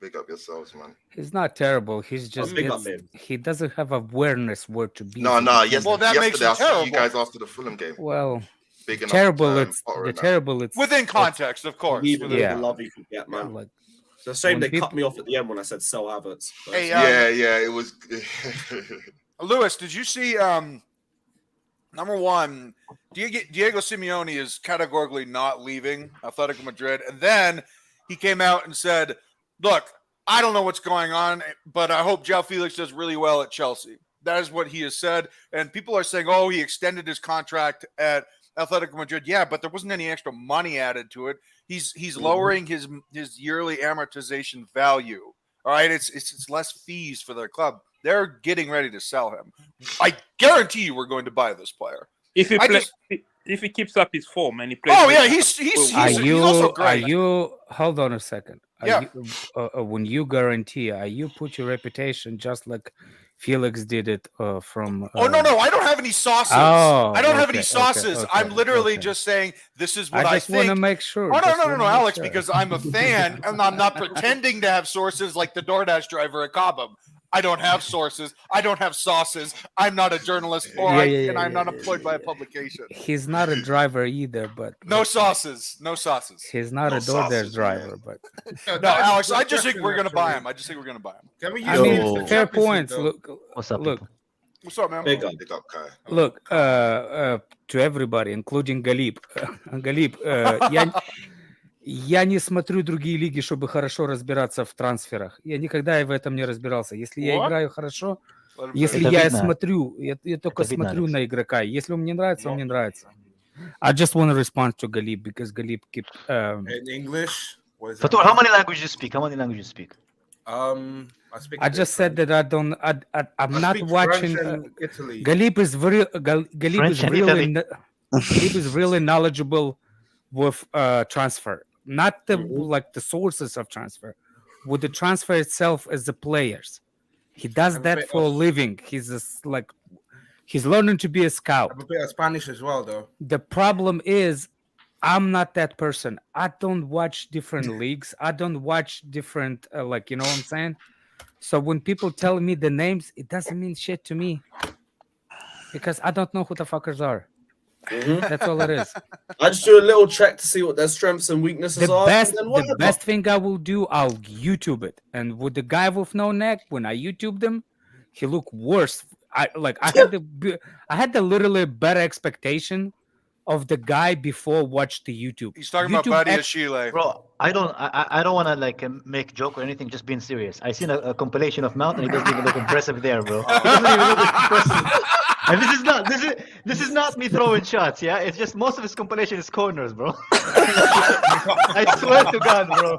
Big up yourselves, man. He's not terrible. He's just big up gets, him. he doesn't have awareness where to be. No, so yes. Well, that makes Yesterday, him I saw you terrible. guys after the Fulham game. Well, Big enough. terrible. It's Potter the and that. terrible. It's Within context, of course. Even Within- Yeah. the love you could get, man. Like, It's a shame when they people- cut me off at the end when I said sell Havertz. But Hey, Yeah, it was. Lewis, did you see? Number one, Diego Simeone is categorically not leaving Atletico Madrid, and then he came out and said, "Look, I don't know what's going on, but I hope João Felix does really well at Chelsea." That is what he has said, and people are saying, "Oh, he extended his contract at Atletico Madrid." Yeah, but there wasn't any extra money added to it. He's lowering his yearly amortization value. All right, it's less fees for their club. They're getting ready to sell him. I guarantee you, we're going to buy this player. If he I play, just- if he keeps up his form and he plays, Oh well, yeah, he's also great. Are you? Hold on a second. Are Yeah. you, when you guarantee, are you put your reputation just like Felix did it from? Oh no, I don't have any sauces. Oh, I don't have okay, any sauces. okay, I'm literally okay. just saying this is what I I just want to think. make sure. Oh just no, wanna make Alex, sure. because I'm a fan and I'm not pretending to have sources like the DoorDash driver at Cobham. I don't have sources. I don't have sauces. I'm not a journalist, and I'm not employed by a publication. He's not a driver either, but No sauces. No sauces. he's not No a DoorDash sauces, driver. But No, Alex, I just think we're gonna buy him. I just think we're gonna buy him. Can we use I him mean, for the fair Champions League, points. though? Look, What's up, look, people? What's up, man? big up. Big up, Kai. look. To everybody, including Галиб. Галиб, я не смотрю другие лиги, чтобы хорошо разбираться в трансферах. Я никогда в этом не разбирался. Если я What? играю хорошо, Let him если Это я видно. смотрю, я только Это видно, смотрю Алекс. на игрока. Если он мне нравится, он мне нравится. I just want to respond to Galib because Galib keep. In English, what is that? Fatur, how many languages you speak? How many languages you speak? I speak. I just said that I don't. I'm I not speak watching. French and Italy. Galib is very. Galib French is and really. Italy. Galib is really knowledgeable with transfer, not the like the sources of transfer, with the transfer itself as the players. He does I'm a that bit for a off. living. He's just like. He's learning to be a scout. I'm a bit of Spanish as well, though. The problem is I'm not that person. I don't watch different leagues. I don't watch different like, you know what I'm saying? So when people tell me the names, it doesn't mean shit to me because I don't know who the fuckers are. That's all it is. I just do a little check to see what their strengths and weaknesses The are. best, and then the whatever. best thing I will do, I'll YouTube it. And with the guy with no neck, when I YouTube them, he looked worse. I had the literally better expectation of the guy before watch the YouTube. He's talking YouTube about Badia act- Chile. Bro, I don't want to like make joke or anything. Just being serious. I seen a compilation of Mount, and it doesn't even look impressive there, bro. It doesn't even look impressive. And this is not me throwing shots. Yeah, it's just most of his compilation is corners, bro. I swear to God, bro.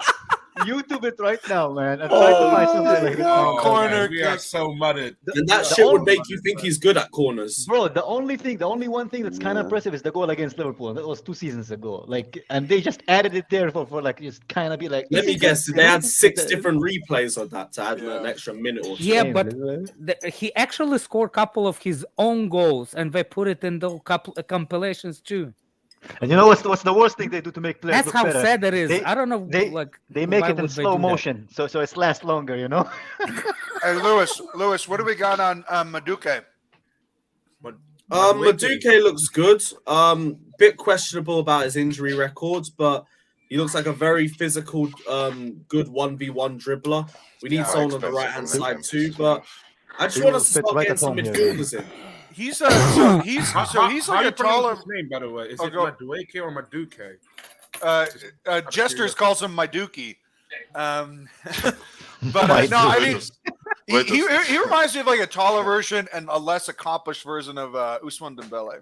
YouTube it right now, man. And try to find something like Oh, this. corner man, we are kick. so mudded. And that the shit would only- make you think he's good at corners. Bro, the only one thing that's kind of impressive is the goal against Liverpool. That was 2 seasons ago. Like, and they just added it there for like just kind of be like. Let this me is guess, just- they had 6 the- different replays of that to add an Yeah. extra minute or two. Yeah, Shame, but isn't it? he actually scored a couple of his own goals, and they put it in the couple compilations too. And you know what's the worst thing they do to make players That's look how better? sad it is. They- I don't know, like They make why it in would they slow do that? motion, so it lasts longer. You know. Hey, Lewis, what do we got on MUDRYK? Madueke looks good. Bit questionable about his injury records, but he looks like a very physical, good 1v1 dribbler. We need Yeah, someone on the expensive right hand from side them. too, but I just He want will us to fit start right getting at some home here. midfielders in. He's How like you a taller. pronounce his name, by the way? Is Oh, it go- Madueke or Maduke? Jesters calls him Myduki. But My no, I goodness. mean, he reminds me of like a taller version and a less accomplished version of Ousmane Dembele.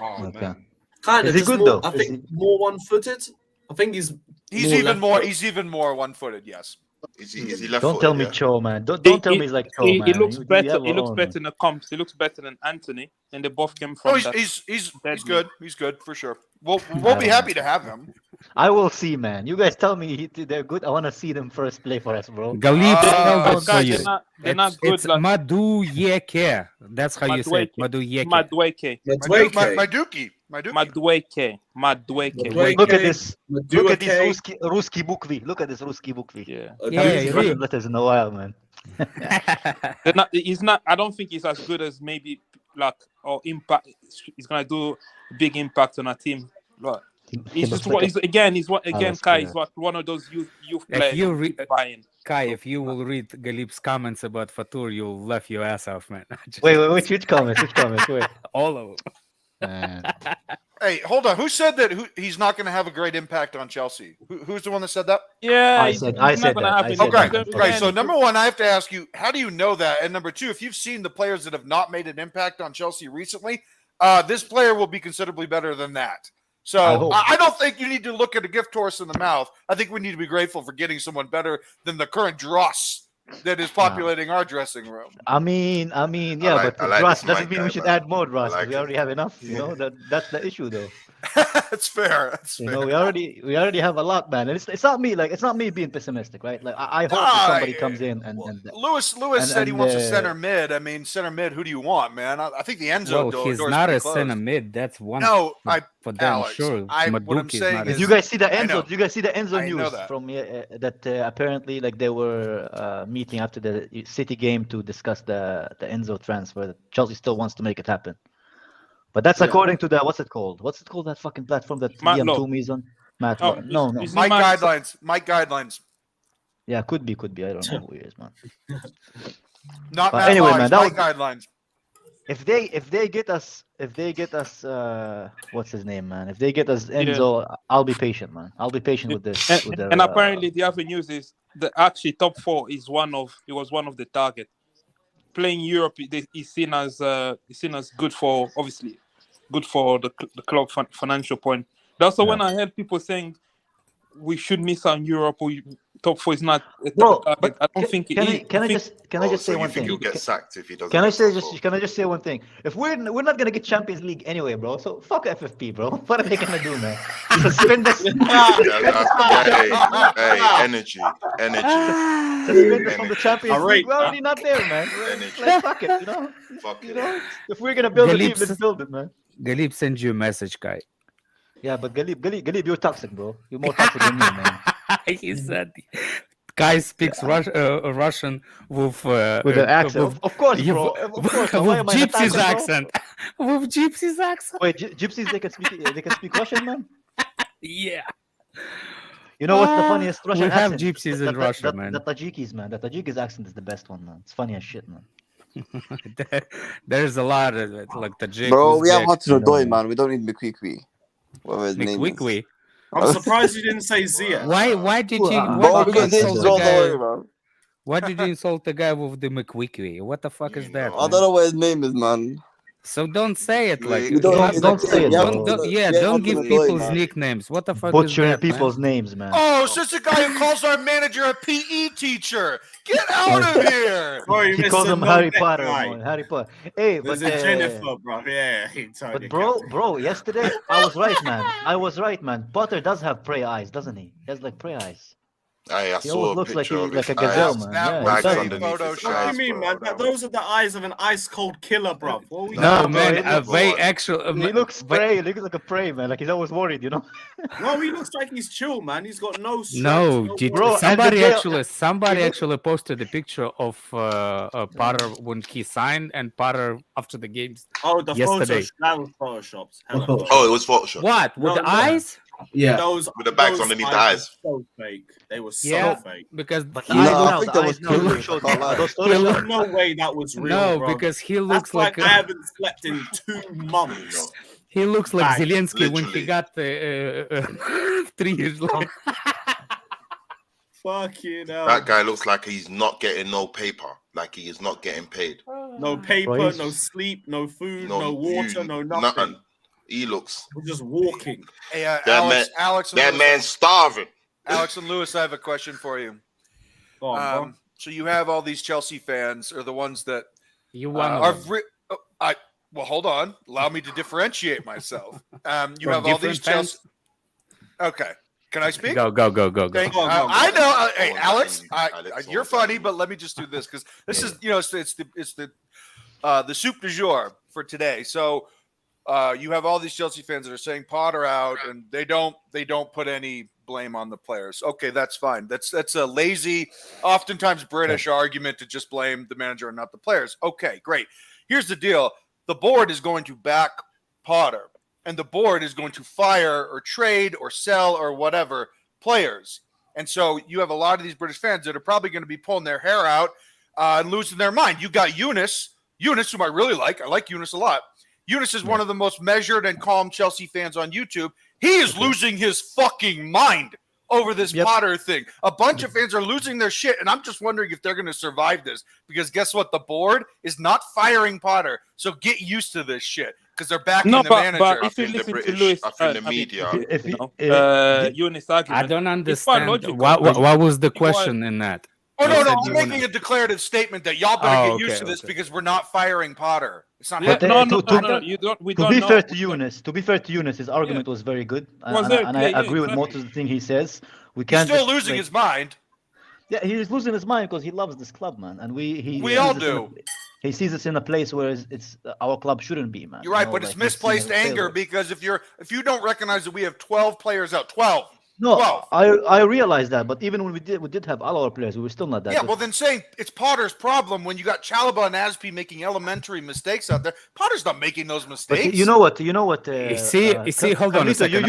Oh Okay. man. Kind Is of he just good, more, though? I Is think more one-footed. I think he's He's even more one-footed. Yes. Is he left Don't tell me yeah? Cho, man. Don't tell me he's like Cho, man. He looks You better. have He looks own. better in the comps. He looks better than Anthony, and they both came from. Oh, that. he's deadly. good. He's good for sure. We'll don't be know. happy to have him. I will see, man. You guys tell me they're good. I want to see them first play for us, bro. Galib spelled Oh, it for guys, you. they're not good. It's Like Madueke. That's how you say it. Madueke. Madueke. Madueke. Madueke. Myduki. MUDRYK. Look at this. Look at this MUDRYK. Ruski bukvi. Look at this Ruski bukvi. Yeah. Yeah, Haven't seen really. Russian letters in a while, man. He's not. I don't think he's as good as maybe like or impact. He's gonna do big impact on our team. Like, He he's looks just like what a- he's again. He's what again, that's Kai. good. He's what one of those youth If players. you you re- keep buying. Kai, if you will read Galib's comments about Fatur, you'll laugh your ass off, man. Just Wait, which comments? Which comments? Wait. all of them. Man. Hey, hold on. Who said that he's not going to have a great impact on Chelsea? Who's the one that said that? Yeah, I he's said not that. gonna I happen. said Okay. that. Okay. So number one, I have to ask you, how do you know that? And number two, if you've seen the players that have not made an impact on Chelsea recently, this player will be considerably better than that. I So hope. I don't think you need to look at a gift horse in the mouth. I think we need to be grateful for getting someone better than the current dross that is populating our dressing room. I mean, yeah, like- but I like Ross this doesn't Mike mean guy, we should man. add more Ross. like We it. already have enough. You know that's the issue, though. That's fair. That's You fair. know, we already have a lot, man. And it's not me. Like, it's not me being pessimistic, right? Like, I hope that somebody comes in and Lewis and- said he wants a and, center mid. I mean, center mid. Who do you want, man? I think the Enzo. Well, he's door's not pretty a closed. center mid. That's one No, for damn Alex, sure. what I'm Maduki is saying not a is- Did you guys see the I know. Enzo? Did you guys see the Enzo I know news that. from that apparently like they were meeting after the City game to discuss the Enzo transfer. That Chelsea still wants to make it happen, but that's according to the what's it called? What's it called? That fucking platform that Matlock. Liam Toomey is on. Matlock. Oh, No. is- Mike Man- guidelines. Mike guidelines. Yeah, could be. I don't know who he is, man. Not But Matt anyway, Lyons, man, that Mike guidelines. If they get us what's his name, man? If they get us Enzo, I'll be patient, man. I'll be patient with this. with their, And apparently the other news is that actually top four is one of the target. Playing Europe is seen as good for obviously good for the club financial point. That's also when I heard people saying we should miss out on Europe or top four is not a Bro, target. but I don't think it can is. I just say so one you think thing? he'll get sacked if he doesn't? Can I get say top four? can I just say one thing? If we're not gonna get Champions League anyway, bro. So fuck FFP, bro. What are they gonna do, man? Suspend us. Hey, energy. Suspend us from the Champions I rate League. We're already not there, man. Energy. Like, fuck it, you know. Fuck You it. know, if we're gonna build a team, Galib's- let's build it, man. Galib sends you a message, Kai. Yeah, but Galib, you're toxic, bro. You're more toxic than me, man. He said, Kai speaks Russian with With the accent, of course, yeah, bro. with- Of course. with Why am I an Gypsy's attacker, bro? accent. With Gypsy's accent. Wait, gypsies they can speak Russian, man. Yeah. You know what's the funniest Russian we have accent? gypsies in Russia, man. The Tajikis, man. The Tajikis accent is the best one, man. It's funny as shit, man. There's a lot of it, like the Jake. Bro, we have Uzbek, Hotrodoi, man. We don't need McQuickwe. Whatever his name is. McQuickly. I'm surprised you didn't say Zia. Why did you Bro, we got this insult all the the way, guy? bro. Why did you insult the guy with the McQuickie? What the fuck is that? I man? don't know what his name is, man. So don't say it like We don't say it, Don't, bro. don't give Hotrodoi, people's man. nicknames. What the fuck is Butchering that, man? people's names, man. Oh, it's just a guy who calls our manager a PE teacher. Get out of here. Sorry, He Mr. calls him No Harry Neck Potter, Guy. man. Harry Potter. Hey, but There's a Jennifer, bro. Yeah, he told but you, bro, Captain. yesterday I was right, man. I was right, man. Potter does have prey eyes, doesn't he? He has like prey eyes. Hey, I He saw always a looks like picture he's of like a his gazelle, eyes. man. That Yeah, was he Bags does. a underneath his Photoshop. What do eyes, you mean, bro. man? That Those are the eyes of an ice cold killer, bro. What are we No, No, talking man, bro, a very boy. actual. He looks prey. He looks like a prey, man. Like he's always worried, you know. No, he looks like he's chill, man. He's got no stress. No, Bro, and somebody the actually, you know- posted a picture of Potter when he signed and Potter after the games. Oh, the yesterday. Photoshop. That was Photoshopped. Hella Photoshop. Oh, it was Photoshop. What with No, the no. eyes? Yeah. Those, With the bags those underneath the were eyes. So fake. They were so Yeah. fake. Because But he the eyes No, I now, think the that eyes was now true. look short. Can't lie. Those photos There's no way that was real. no, bro. because he That's looks like I haven't slept in 2 months. he looks like Like, Zelensky when he literally. got 3 years long. Fucking hell. That guy looks like he's not getting no paper. Like he is not getting paid. No paper, Bro, he's- no sleep, no food, no water, you- no nothing. He looks. We're just walking. Hey, That Alex, and That Lewis, man's starving. Alex and Lewis, I have a question for you. Go on, bro. So you have all these Chelsea fans, or the ones that You uh, one are. of them. Well, hold on. Allow me to differentiate myself. You From have all these different Chelsea. Okay, can I speak? Go. Thank Go you. on, go on, I go know. on. Hey, Go on, Alex, Alex, you're go on. funny, but let me just do this because this is, it's the soup du jour for today. So you have all these Chelsea fans that are saying Potter out, and they don't put any blame on the players. Okay, that's fine. That's a lazy, oftentimes British argument to just blame the manager and not the players. Okay, great. Here's the deal. The board is going to back Potter, and the board is going to fire or trade or sell or whatever players. And so you have a lot of these British fans that are probably going to be pulling their hair out and losing their mind. You got Eunice, whom I really like. I like Eunice a lot. Eunice is one of the most measured and calm Chelsea fans on YouTube. He is losing his fucking mind over this Potter thing. A bunch of fans are losing their shit, and I'm just wondering if they're going to survive this. Because guess what? The board is not firing Potter. So get used to this shit because they're backing the manager. But if you listen to Lewis, I think the media. Eunice argument, I don't understand. What was the question in that? Oh, no, I'm making a declarative statement that y'all better get used to this because we're not firing Potter. It's not happening. No, you don't. We don't To be know. fair to Eunice, his argument was very good, and I agree with most of the thing he says. We He's can't still just, losing his mind. Yeah, he's losing his mind because he loves this club, man, and We all do. He sees us in a place where it's our club shouldn't be, man. You're right, but it's misplaced anger because if you don't recognize that we have 12 players out, 12. No, 12. I realize that, but even when we did have all our players, we were still not that. Yeah, good. well then saying it's Potter's problem when you got Chalobah and Aspi making elementary mistakes out there. Potter's not making those mistakes. But you know what? You see, hold on a second.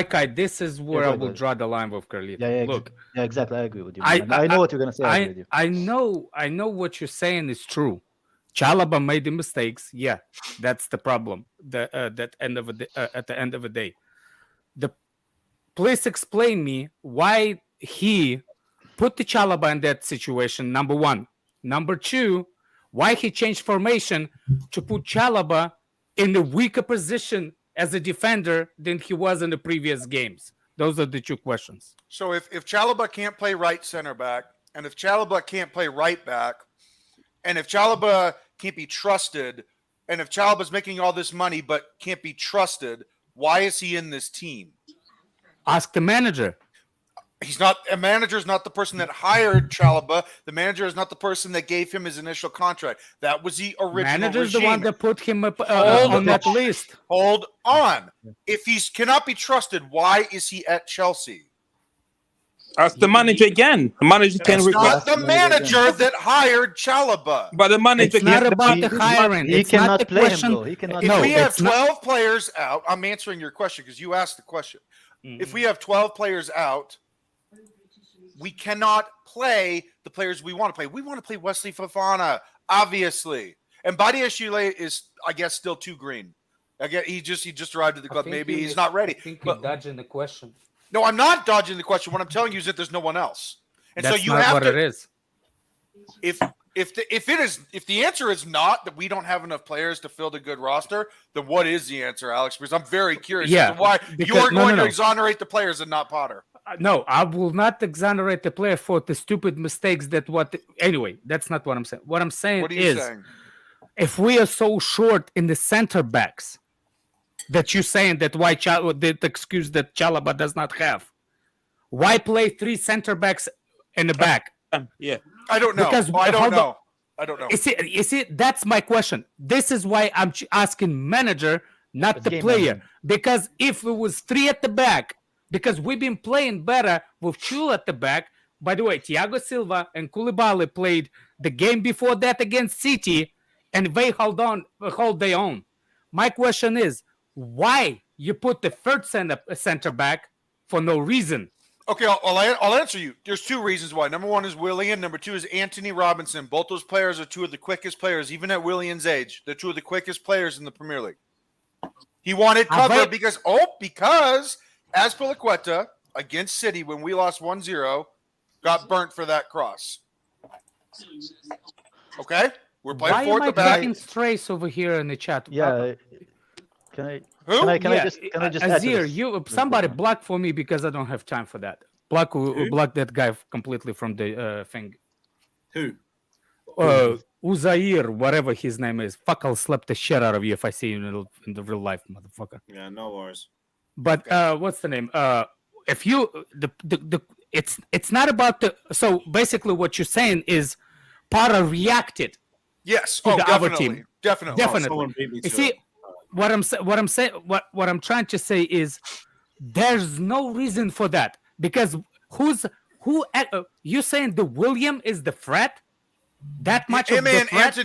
Kai, this is where I will draw the line with Carlito. Yeah, Look, yeah, exactly. I agree with you. I know what you're gonna say. I agree with you. I know what you're saying is true. Chalobah made the mistakes. Yeah, that's the problem. At the end of the day, please explain me why he put the Chalobah in that situation. Number one. Number two, why he changed formation to put Chalobah in a weaker position as a defender than he was in the previous games. Those are the two questions. So if Chalobah can't play right center back, and if Chalobah can't play right back, and if Chalobah can't be trusted, and if Chalobah's making all this money but can't be trusted, why is he in this team? Ask the manager. He's not a manager. Is not the person that hired Chalobah. The manager is not the person that gave him his initial contract. That was the original Manager's regime. the one that put him up, on that list. Hold on. If he cannot be trusted, why is he at Chelsea? Ask the manager again. The manager can It's request. not the manager that hired Chalobah. But the manager It's not about the hiring. He It's not cannot the play him, question. though. He cannot. If No, we have it's not- 12 players out, I'm answering your question because you asked the question. If we have 12 players out, we cannot play the players we want to play. We want to play Wesley Fofana, obviously. And Badiashile is, I guess, still too green. I guess he just arrived at the club. Maybe he's not ready. I think But- you're dodging the question. No, I'm not dodging the question. What I'm telling you is that there's no one else. And That's so you not have what to. it is. If the answer is not that we don't have enough players to fill the good roster, then what is the answer, Alex? Because I'm very curious as to why you're going to exonerate the players and not Potter. No, I will not exonerate the player for the stupid mistakes anyway, that's not what I'm saying. What I'm saying What are you is, saying? if we are so short in the center backs that you're saying that why the excuse that Chalobah does not have, why play 3 center backs in the back? Yeah. I don't know. Because- I don't hold know. on. I don't know. You see, that's my question. This is why I'm asking manager, not But the game player. manager. Because if it was 3 at the back, because we've been playing better with Chul at the back. By the way, Thiago Silva and Koulibaly played the game before that against City, and they hold their own. My question is, why you put the third center back for no reason? Okay, I'll answer you. There's 2 reasons why. Number 1 is Willian. Number 2 is Anthony Robinson. Both those players are 2 of the quickest players, even at Willian's age. They're 2 of the quickest players in the Premier League. He wanted cover because Azpilicueta against City when we lost 1-0 got burnt for that cross. Okay? We're playing Why fourth am I the back. getting strays over here in the chat? Yeah. Can I? Who? Can I just add to Azir, this? somebody block for me because I don't have time for that. Block that guy completely from the thing. Who? Uzair, whatever his name is. Fuck, I'll slap the shit out of you if I see you in the real life, motherfucker. Yeah, no worries. But what's the name? If you it's not about the. So basically, what you're saying is, Potter reacted. Yes. To the other definitely. team. Definitely. Definitely. Someone beat me to You see, it. what I'm trying to say is there's no reason for that because you saying the William is the threat? That much Him of the and threat?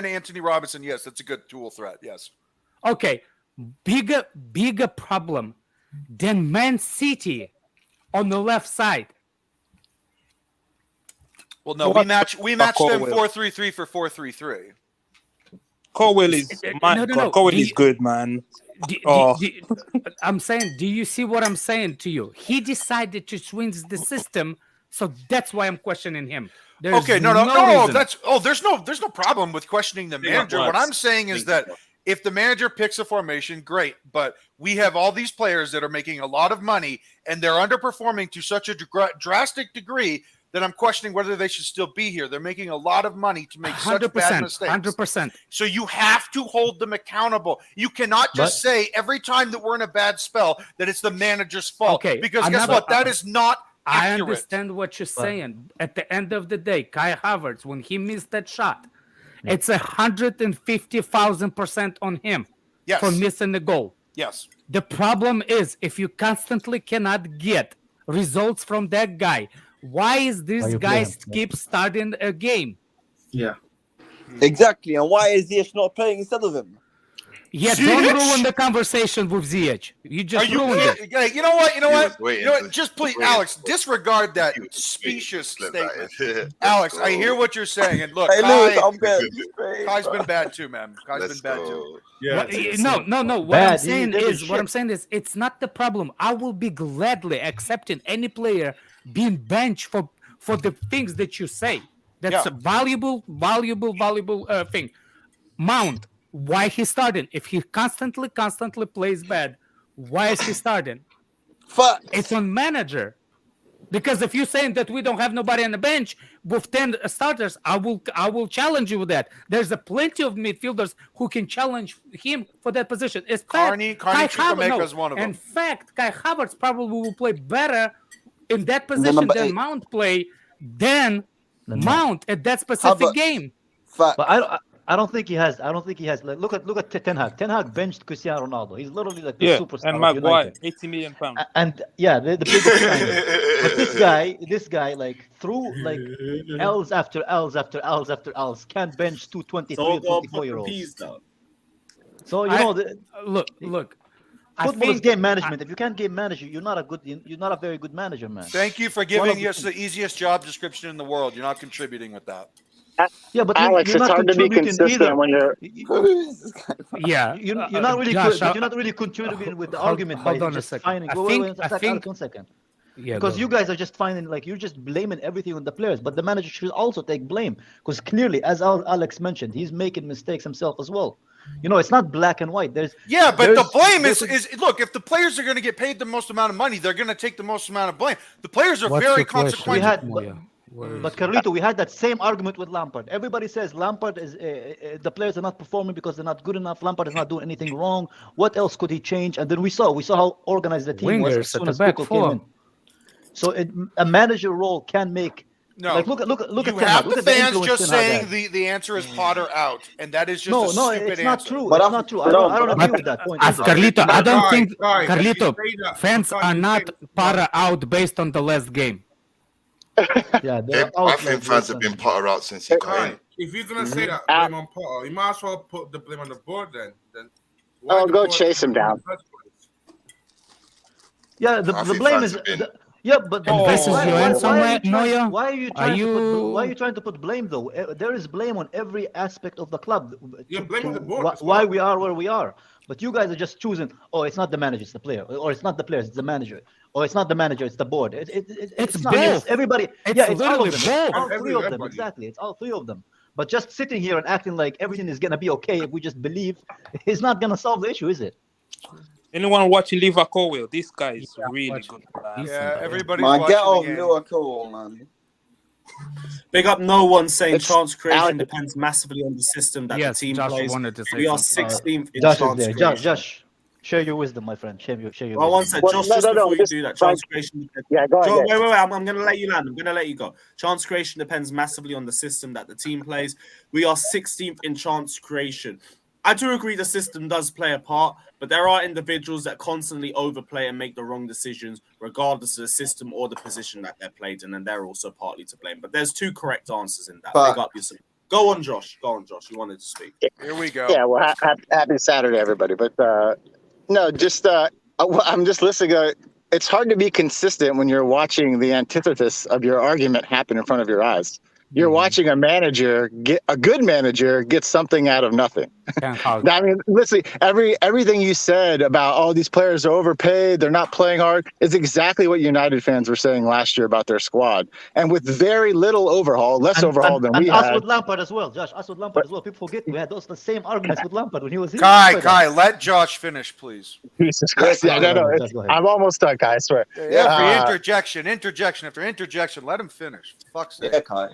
Anthony Robinson. Yes, that's a good dual threat. Yes. Okay, bigger problem than Man City on the left side. Well, no, What we matched them 4-3-3 for 4-3-3. Colwell is my God. Colwell is good, man. I'm saying, do you see what I'm saying to you? He decided to swing the system, so that's why I'm questioning him. There's Okay, no. reason. There's no problem with questioning the manager. What I'm saying is that if the manager picks a formation, great. But we have all these players that are making a lot of money and they're underperforming to such a drastic degree that I'm questioning whether they should still be here. They're making a lot of money to make such bad mistakes. 100%. So you have to hold them accountable. You cannot just say every time that we're in a bad spell that it's the manager's fault. Okay, because guess what? That is not I accurate. understand what you're saying. At the end of the day, Kai Havertz, when he missed that shot, it's 150,000% on him for missing the goal. Yes. The problem is if you constantly cannot get results from that guy, why is this guy keep starting a game? Yeah. Exactly. And why is Ziyech not playing instead of him? Yeah, don't ruin the conversation with Ziyech. You just ruined it. Yeah, you know what? waiting for- Just please, waiting Alex, for- disregard that He was specious waiting. statement. Alex, I hear what you're saying, and look, Hey, Lewis, I'm bad. Kai's been bad too, man. Kai's Let's been bad go. too. Yeah. No. What Bad. I'm saying He did is, it's not the problem. I will be gladly accepting any player being benched for the things that you say. That's a valuable thing. Mount, why he starting? If he constantly plays bad, why is he starting? Fuck. It's on manager. Because if you're saying that we don't have nobody on the bench with 10 starters, I will challenge you with that. There's plenty of midfielders who can challenge him for that position. Carney Chukwuemeka is one of them. In fact, Kai Havertz probably will play better in that position than Mount play than Mount at that specific game. Fuck. But I don't think he has. Like, look at Ten Hag. Ten Hag benched Cristiano Ronaldo. He's literally like the superstar. And of Maguire, United. 80 million pounds. And the biggest signing. But this guy, like through like L's after L's after L's after L's, can't bench 23 or 24-year-olds. So look. Football is game management. If you can't game manage, you're not a very good manager, man. Thank you for giving us the easiest job description in the world. You're not contributing with that. Yeah, but Alex, you're it's not hard to be contributing consistent either. when you're. Yeah, You're not really Josh, you're not really contributing with the argument hold by on a just second. finding. I Wait, think- 1 second. Yeah, Because go you on. guys are just finding like you're just blaming everything on the players, but the manager should also take blame because clearly, as Alex mentioned, he's making mistakes himself as well. It's not black and white. But the blame is look, if the players are going to get paid the most amount of money, they're going to take the most amount of blame. The players are What's very the question? consequential. But Carlito, we had that same argument with Lampard. Everybody says Lampard is the players are not performing because they're not good enough. Lampard is not doing anything wrong. What else could he change? And then we saw how organized the team was as Wingers soon at as the back Tuchel came four. in. So a manager role can make. No, Like look at you Ten Hag. have Look the at the fans influence just Ten Hag saying has. the answer is Potter out, and that is just No, a stupid it's not answer. true. But It's I'm- not true. I don't agree with that point. either. Carlito, I don't think Guy, Carlito, you say that, fans you are can't not say that. para out based on the last game. Yeah, I think fans have been Potter out since he got in. Right. If you're gonna say that blame on Potter, you might as well put the blame on the board then. why Oh, the go board chase him in the down. first place? Yeah, I the think blame fans is have been- yeah, but And this is your answer, Moya? why are you Are trying to put blame though? There is blame on every aspect of the club. Yeah, blame on the board as Why well. we are where we are. But you guys are just choosing. Oh, it's not the manager, it's the player, or it's not the players, it's the manager, or it's not the manager, it's the board. It's not. both. Everybody. It's Yeah, it's all literally of them. both. All three of them. Everybody. Exactly. It's all three of them. But just sitting here and acting like everything is gonna be okay if we just believe, it's not gonna solve the issue, is it? Anyone watching Liverpool? This guy is really watching. good. Man. Yeah, everybody's Man, watching get off the game. Liverpool, man. Big up no one saying It's chance creation Alex. depends massively on the system that Yes, the team Josh plays. wanted to say We are something. 16th in Josh is chance there. creation. Josh, share your wisdom, my friend. Share your Well, one wisdom. sec, Well, Josh, no, just no, no, before you just do that, like- chance creation depends. Yeah, go Joe, ahead. wait. I'm going to let you land. I'm going to let you go. Chance creation depends massively on the system that the team plays. We are 16th in chance creation. I do agree the system does play a part, but there are individuals that constantly overplay and make the wrong decisions, regardless of the system or the position that they're played in, and they're also partly to blame. But there's 2 correct answers in that. Big up yourself. Go on, Josh. Go on, Josh. You wanted to speak. Here we go. Yeah, well, happy Saturday, everybody. But no, just I'm just listening. It's hard to be consistent when you're watching the antithesis of your argument happen in front of your eyes. You're watching a good manager get something out of nothing. I mean, listen, everything you said about all these players are overpaid, they're not playing hard, is exactly what United fans were saying last year about their squad. And with very little overhaul, less overhaul than we had. Us with Lampard as well, Josh. Us with Lampard as well. People forget we had the same arguments with Lampard when he was here. Kai, let Josh finish, please. Jesus Christ. Yeah, no, I'm almost done, Kai, I swear. Yeah, interjection after interjection. Let him finish. Fuck's sake. Yeah, Kai.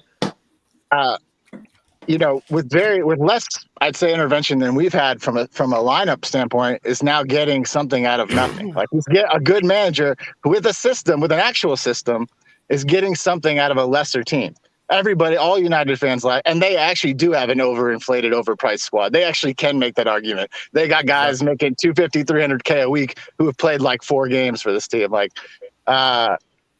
You know, with less, I'd say, intervention than we've had from a lineup standpoint, is now getting something out of nothing. Like, he's a good manager with a system, with an actual system, is getting something out of a lesser team. Everybody, all United fans and they actually do have an overinflated, overpriced squad. They actually can make that argument. They got guys making $250,000, $300K a week who have played like 4 games for this team. Like,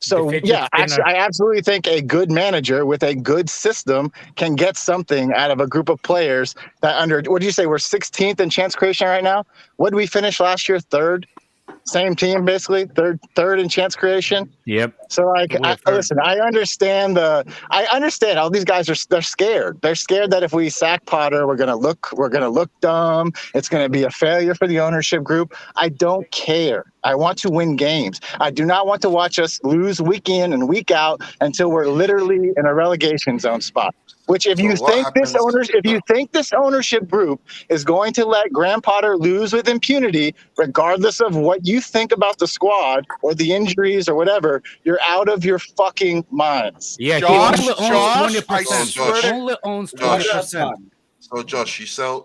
so, yeah, actually, I absolutely think a good manager with a good system can get something out of a group of players that what did you say, we're 16th in chance creation right now? What did we finish last year? 3rd? Same team, basically. Third in chance creation. Yep. So, like, listen, I understand all these guys they're scared. They're scared that if we sack Potter, we're gonna look dumb. It's gonna be a failure for the ownership group. I don't care. I want to win games. I do not want to watch us lose week in and week out until we're literally in a relegation zone spot. Which, if you think this ownership group is going to let Graham Potter lose with impunity, regardless of what you think about the squad or the injuries or whatever, you're out of your fucking minds. Yeah, Josh, he only owns 20%. So, Josh,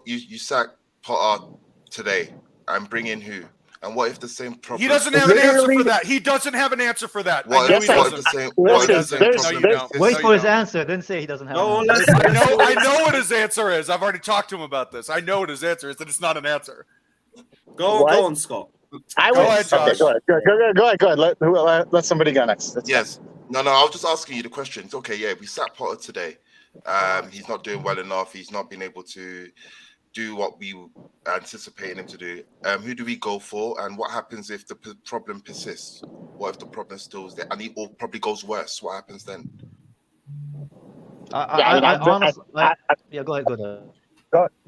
you sack Potter today and bring in who? And what if the same problem? He doesn't have an answer for that. He doesn't have an answer for that. What if the same problem? Wait for his answer. Then say he doesn't have an answer. I know what his answer is. I've already talked to him about this. I know what his answer is, and it's not an answer. Go on, Scott. Go ahead, Josh. Okay, go ahead. Let somebody go next. Yes. No, I was just asking you the question. It's okay, yeah, we sacked Potter today. He's not doing well enough. He's not been able to do what we anticipated him to do. Who do we go for? And what happens if the problem persists? What if the problem still is there? And or probably goes worse. What happens then? Yeah, go ahead.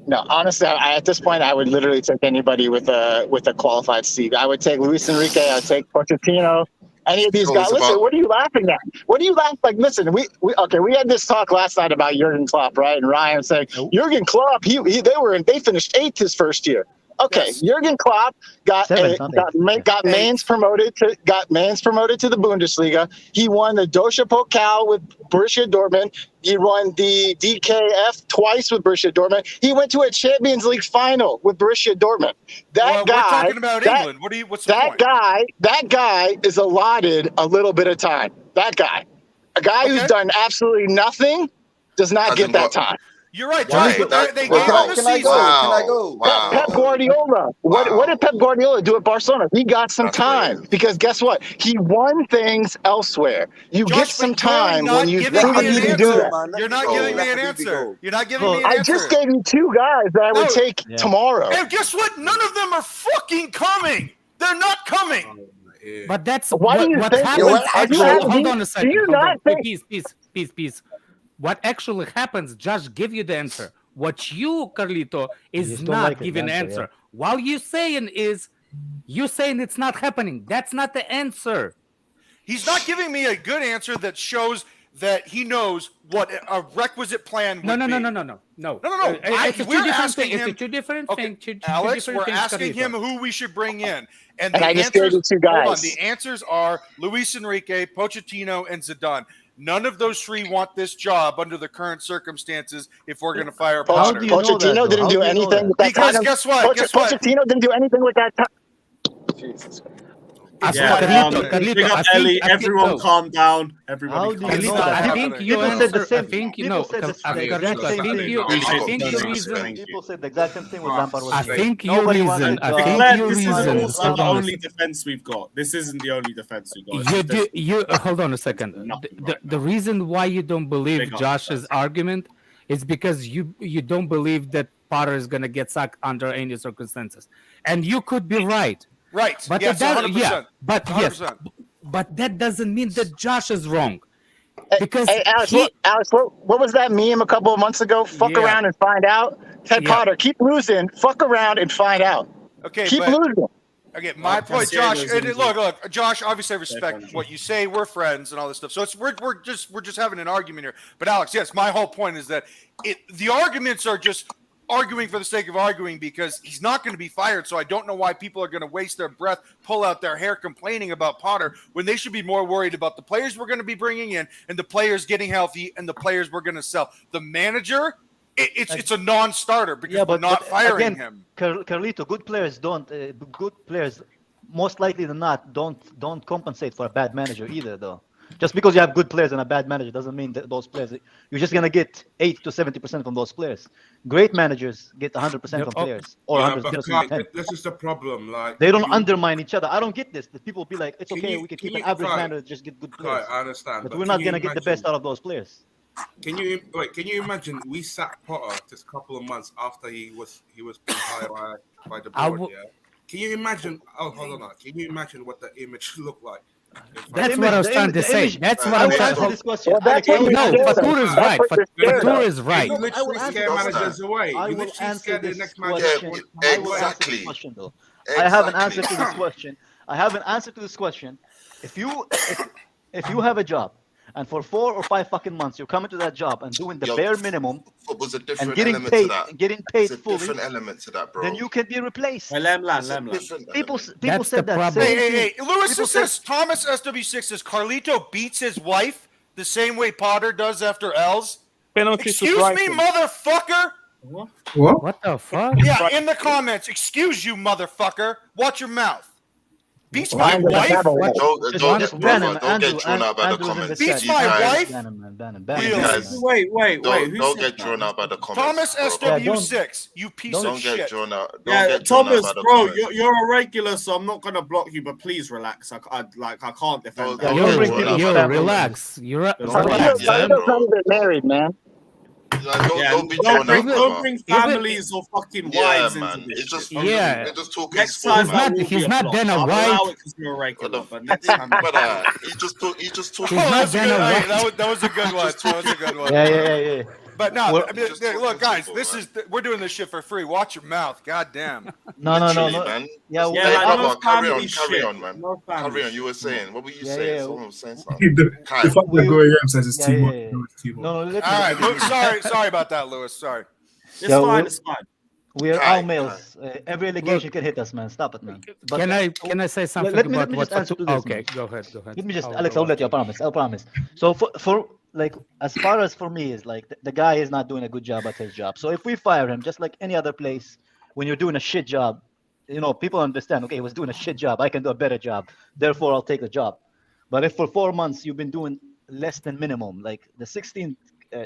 No, honestly, at this point, I would literally take anybody with a qualified seat. I would take Luis Enrique. I would take Pochettino. Any of these guys. Listen, what are you laughing at? What are you laughing? Like, listen, we had this talk last night about Jurgen Klopp, right? And Ryan saying Jurgen Klopp, they finished 8th his first year. Okay, yes. Jurgen Klopp got Mainz promoted to the Bundesliga. He won the Deutsche Pokal with Borussia Dortmund. He won the DKF twice with Borussia Dortmund. He went to a Champions League final with Borussia Dortmund. We're talking about England. What's the point? That guy is allotted a little bit of time. That guy, a guy who's done absolutely nothing, does not get that time. You're right, Josh. They gave him the season. Can I go? Wow. Pep Guardiola. What did Pep Guardiola do at Barcelona? He got some time because guess what? He won things elsewhere. You get some time when you think you can do that. You're not giving me an answer. You're not giving me an answer. I just gave you 2 guys that I would take tomorrow. And guess what? None of them are fucking coming. They're not coming. But that's what happens. Hold on a second. Do you not think? Peace. What actually happens, Josh give you the answer. What you, Carlito, is not giving the answer. Yeah. While you're saying it's not happening. That's not the answer. He's not giving me a good answer that shows that he knows what a requisite plan would be. No. It's a two different things. Alex, we're asking him who we should bring in. And I just gave you 2 guys. Hold on, the answers are Luis Enrique, Pochettino, and Zidane. None of those 3 want this job under the current circumstances if we're going to fire Potter. Pochettino didn't do anything with that. Because guess what? Pochettino didn't do anything with that. Jesus Christ. Carlito, Big up I think- Ellie. I think Everyone no. calm down. How Everybody do calm you know down. that? I think you People said the answer. I same. think you People know. said the I exact think same you. thing. I think your reason. Thank you. People said the exact same thing when Lampard was I there. think your Nobody wants reason. the I job. think Declare, your this isn't reason. also Hold the on a only second. defense we've got. This isn't the only defense we've got. You There's- do. You hold on a second. nothing The, right the now. reason why you don't believe Big up, Josh's guys. argument is because you don't believe that Potter is gonna get sacked under any circumstances, and you could be right. Right. But Yes, that, 100%. yeah, but yes, 100%. but that doesn't mean that Josh is wrong, because Hey, Alex, he, what was that meme a couple of months ago? Fuck Yeah. around and find out. Ted Yeah. Potter, keep losing. Fuck around and find out. Okay, Keep but losing. okay, my point, Cancelo Josh. is And injured. look, Josh. Obviously, I respect Definitely. what you say. We're friends and all this stuff. So it's we're just having an argument here. But Alex, yes, my whole point is that the arguments are just arguing for the sake of arguing because he's not going to be fired. So I don't know why people are going to waste their breath, pull out their hair, complaining about Potter when they should be more worried about the players we're going to be bringing in and the players getting healthy and the players we're going to sell. The manager, it's a non-starter because we're not firing again, him. Carlito, good players don't. Good players, most likely than not, don't compensate for a bad manager either, though. Just because you have good players and a bad manager doesn't mean that those players you're just gonna get 80 to 70% from those players. Great managers get 100% from players, or Yeah, but 100%. Clark, this is the problem. Like They don't you- undermine each other. I don't get this. That people be like, it's Can okay, you- we can can keep an you- average Clark, manager, just get good Clark, players. I understand, But but we're can not you gonna get the best imagine- out of those players. Can you imagine we sacked Potter just a couple of months after he was being hired by the I board? will- Yeah. Can you imagine? Oh, hold on. Now. Can you imagine what the image looked like? that's The what I was image- trying to the say. image- That's what I I'm will trying answer to. this question. Well, that's Alex, I what will you're No, answer this scared of. Fatur is That's right. what you're scared Fatur of. is right. You literally I will answer scare this managers away. I You will literally answer scare the this next question. manager. I will answer Exactly. this question, though. I have an answer Exactly. to this question. I have an answer to this question. If you have a job and for 4 or 5 fucking months you're coming to that job and doing the Yo, bare minimum Football's a and different getting element paid to that. and getting paid It's a fully, different element to that, bro. then you can be replaced. Hey, let him land, It's let a him land. different People element. people That's said the that. problem. same Hey, thing. Lewis People says Thomas SW6 says Carlito beats his wife the same way Potter does after L's. Penalty to Excuse me, Brighton. motherfucker. What the fuck? Yeah, in the comments. Excuse you, motherfucker. Watch your mouth. Beats my Mind the wife. vocabulary. Just ban him. Don't get drawn out by the Andrew's in comments. Beats You my guys- wife? Ban him, man. Ban him. Really? Ban him. Guys, Wait. Don't Who said get that? drawn out by the comments. Thomas bro. SW6, you piece Don't of get shit. drawn out. Don't Yeah, get drawn out Thomas, by the bro, comments. you're a regular, so I'm not gonna block you. But please relax. I can't defend Don't that. get bring drawn people out to by the family. Relax. You're Don't relax. relax, yeah, Carlito's bro. not even married, man. Like, Yeah, don't be don't drawn bring, out, don't brother. bring families or fucking Yeah, wives man. into this. It's just shit. Yeah. they're just talking Next sport, time, He's man. not- that will he's be a not block. then a I'll wife. allow it because you're a regular, but next time, Brother, he just talking. He's Oh, not that's then good. a Hey, wife. that was a good one. That was a good one. Yeah. But no, Well- I mean, Just look, talking guys, football, this man. is we're doing this shit for free. Watch your mouth. God damn. No, Literally, no. man. Yeah, Yeah, Hey, like, brother, no carry family on, carry shit. on, man. No family Carry on. You shit. were saying. What were you Yeah, saying? yeah. Someone was saying something. The Kai, fact that We- Goyam says it's Yeah, too yeah, much. yeah. No, it's too much. No, let me. All right, look, sorry about that, Lewis. Sorry. It's Yeah, fine. we'll- It's fine. We are Kai, all males. Every allegation can hit us, man. Stop it, man. But Can I say something let me about just what? answer to this, Okay, man. go ahead. Let me just, I'll Alex, go I'll let you. I after. promise. I promise. So for like, as far as for me is like the guy is not doing a good job at his job. So if we fire him, just like any other place, when you're doing a shit job, people understand. Okay, he was doing a shit job. I can do a better job. Therefore, I'll take the job. But if for 4 months you've been doing less than minimum, like the 16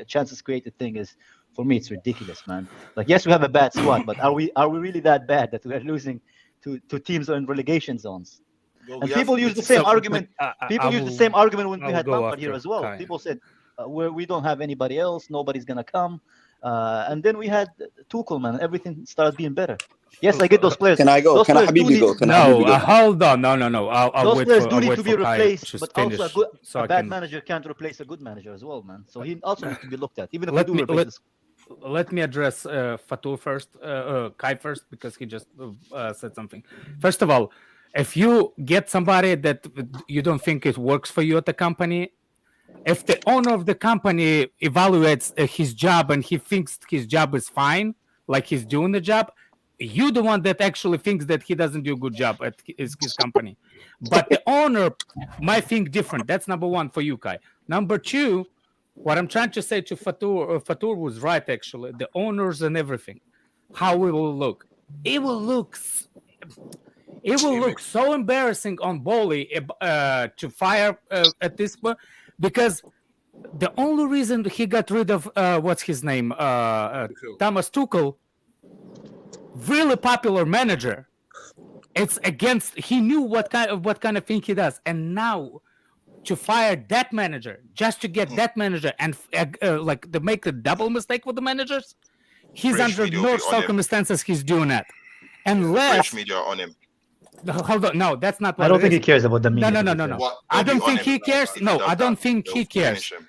chances created thing is, for me, it's ridiculous, man. Like, yes, we have a bad squad, but are we really that bad that we are losing to teams in relegation zones? Well, And we people have- use the same So, argument. I People use the will- same argument when we I'll had go Lampard here after as well. Kai. People said we don't have anybody else, nobody's gonna come, and then we had Tuchel, man. Everything started being better. Yes, I get those players. Can I go? Those Can I players do Habibi go? need- Can I No, Habibi go? hold on. No. I'll Those wait players for, do I'll need wait to be for Kai replaced, to but also finish, a I bad can- manager can't replace a good manager as well, man. So he also needs to be looked at, even if Let we me- do replace. Let me address Fatou first, Kai first, because he just said something. First of all, if you get somebody that you don't think it works for you at the company, if the owner of the company evaluates his job and he thinks his job is fine, like he's doing the job, you the one that actually thinks that he doesn't do a good job at his company. But the owner might think different. That's number one for you, Kai. Number two, what I'm trying to say to Fatur was right, actually. The owners and everything, how it will look. It will look. It will look so embarrassing on Boli to fire at this point, because the only reason he got rid of what's his name, Thomas Tuchel, really popular manager. It's against. He knew what kind of thing he does, and now to fire that manager just to get that manager and like to make a double mistake with the managers, he's British under media will no be on him. circumstances he's doing that. Unless British media are on him. hold on, no, that's not what I don't it think he is. cares about the media. No. What? I They'll be don't on think him he cares. if he No, does I don't that. think They'll he cares. finish him.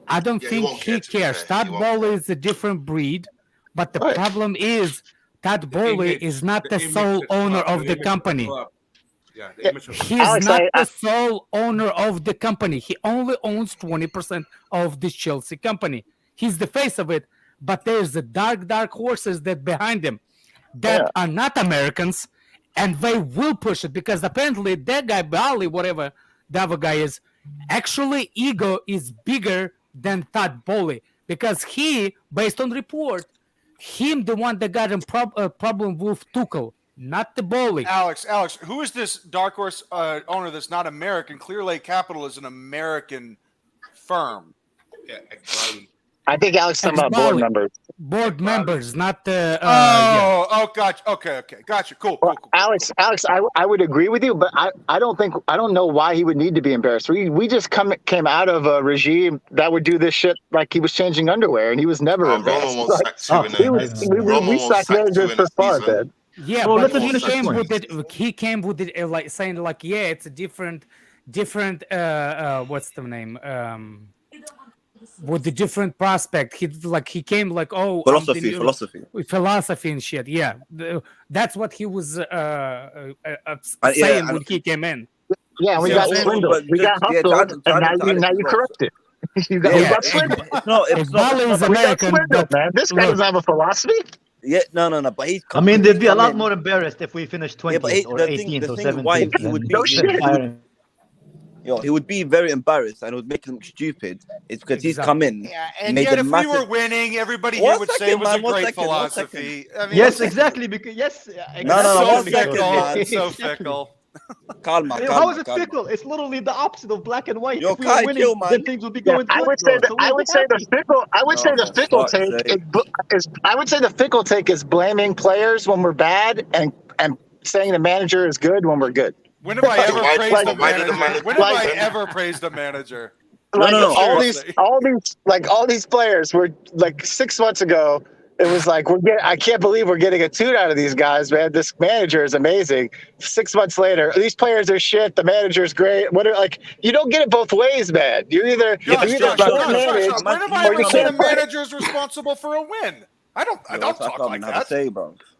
I don't Yeah, he think won't he care, to be cares. fair. Todd He won't Bowley is a different breed, but the problem is Todd Bowley is not the sole owner of the company. Yeah, the image of the He's Alex, not the sole owner of the company. He only owns 20% of the Chelsea company. He's the face of it, but there's the dark horses that behind him that are not Americans, and they will push it because apparently that guy, Bali, whatever the other guy is, actually ego is bigger than Todd Bowley, because he, based on report, him the one that got in problem with Tuchel, not the Bowley. Alex, who is this dark horse owner that's not American? Clear Lake Capital is an American firm. yeah, exactly. I think Alex talking about board members. Board members, not the. Gotcha. Okay, gotcha. Cool. Alex, I would agree with you, but I don't know why he would need to be embarrassed. We just came out of a regime that would do this shit like he was changing underwear, and he was never embarrassed. Roman won't sack two We sacked managers for fun, man. Yeah, Well, but let us he finish came this with it. He came with it like saying like, yeah, it's a different. What's the name? With the different prospect, he came like, oh, philosophy and shit. Yeah, that's what he was saying when he came in. Yeah, we got swindled. We got hustled, and now you correct it. We got swindled. It's Bali is American, but man, this guy doesn't have a philosophy. Yeah, no. But he's. I mean, they'd be a lot more embarrassed if we finished 20th or 18th or 17th. Why he would be. He would be very embarrassed, and it would make him stupid. It's because he's come in. Yeah, and yet if we were winning, everybody here would say it was a great philosophy. I mean, yes, exactly. Because No, so fickle. Calma. How is it fickle? It's literally the opposite of black and white. Yo, if we were winning, then things would be going. I would say the fickle take is blaming players when we're bad and saying the manager is good when we're good. When have I ever praised a manager? When have I ever praised a manager? All these players were like 6 months ago. It was like I can't believe we're getting a toot out of these guys, man. This manager is amazing. 6 months later, these players are shit. The manager's great. You don't get it both ways, man. You're either Josh, when have I ever said a manager is responsible for a win? I don't talk like that.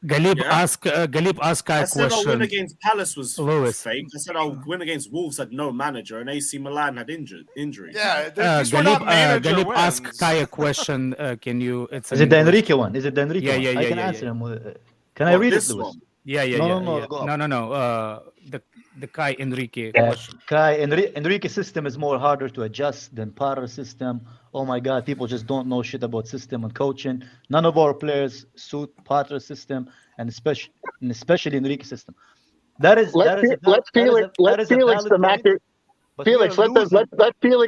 Galib asked a I said our win question. against Palace was Lewis. fake. I said our win against Wolves had no manager, and AC Milan had injuries. Yeah, these were not manager Galib wins. asked Kai a question. Can you? Is it the Enrique one? Is it the Enrique one? Yeah, I can yeah, answer him. Can I read it, This Lewis? one. Yeah. No, go up. No. The Kai Enrique Yeah, question. Kai, Enrique's system is more harder to adjust than Parra's system. Oh my God, people just don't know shit about system and coaching. None of our players suit Parra's system, and especially Enrique's system. Let Felix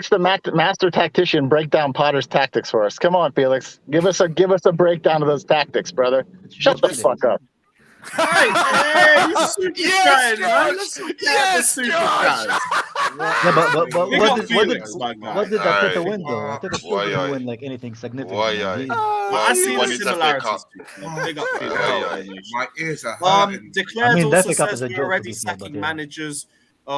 the master tactician break down Potter's tactics for us. Come on, Felix, give us a breakdown of those tactics, brother. Shut the fuck up. Hey, super Yes, guy, man. Josh. Let's Yes, super Josh. guys. Yeah, but We what got did Felix, my guy. Arteta win though? Arteta still Why, didn't aye. win like anything significant. Why, man. aye. He- Well, I see When the is that similarities. pick Big up Felix. My ears are hurting. Declared I mean, also that pick up says is a we're joke already to people, but sacking yeah. managers. We're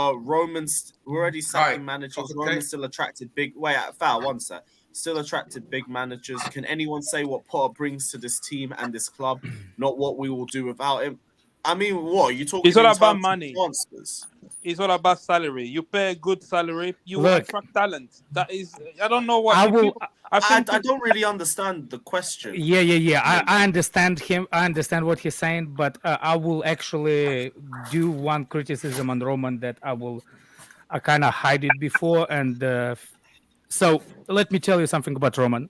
already sacking Right. managers. Okay. Roman still attracted big. Wait, foul. One sec. Still attracted big managers. Can anyone say what Potter brings to this team and this club? Not what we will do without him. I mean, what are you talking? It's all in about terms of money. transfers? It's all about salary. You pay a good salary, you will Look. attract talent. That is, I don't know what. I you will- people- I think I don't really understand the question. Yeah. I understand him. I understand what he's saying, but I will actually do one criticism on Roman that I kind of hide it before. And so let me tell you something about Roman.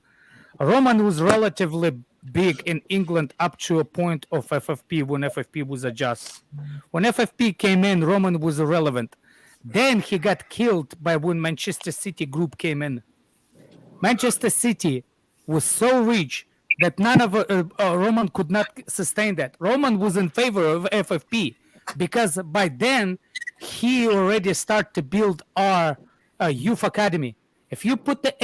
Roman was relatively big in England up to a point of FFP when FFP was adjusted. When FFP came in, Roman was irrelevant. Then he got killed by when Manchester City group came in. Manchester City was so rich that none of Roman could not sustain that. Roman was in favor of FFP because by then he already started to build our youth academy. If you put the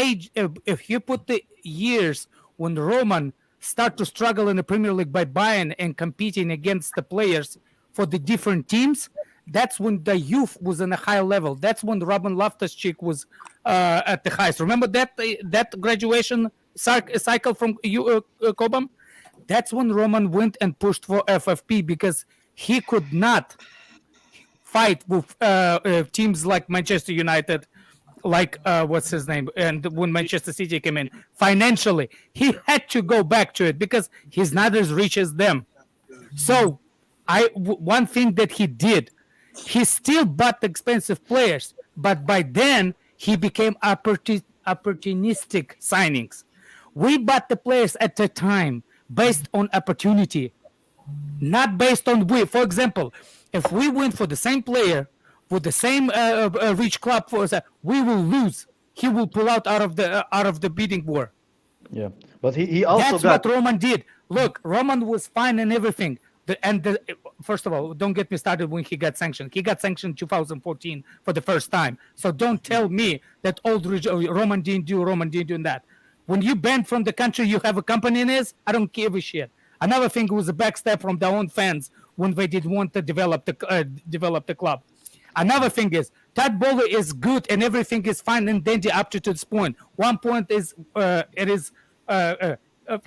years when Roman start to struggle in the Premier League by buying and competing against the players for the different teams, that's when the youth was on a high level. That's when Robin Loftus-Cheek was at the highest. Remember that graduation cycle from Cobham? That's when Roman went and pushed for FFP because he could not fight with teams like Manchester United, like what's his name, and when Manchester City came in. Financially, he had to go back to it because he's not as rich as them. So one thing that he did, he still bought expensive players, but by then he became opportunistic signings. We bought the players at the time based on opportunity, not based on we. For example, if we went for the same player with the same rich club, we will lose. He will pull out of the bidding war. Yeah, but he also That's got what Roman did. Look, Roman was fine and everything. First of all, don't get me started when he got sanctioned. He got sanctioned 2014 for the first time. So don't tell me that Roman didn't do that. When you banned from the country, you have a company in this. I don't give a shit. Another thing was a backstab from their own fans when they did want to develop the club. Another thing is Todd Bowley is good and everything is fine and dandy up to this point. One point is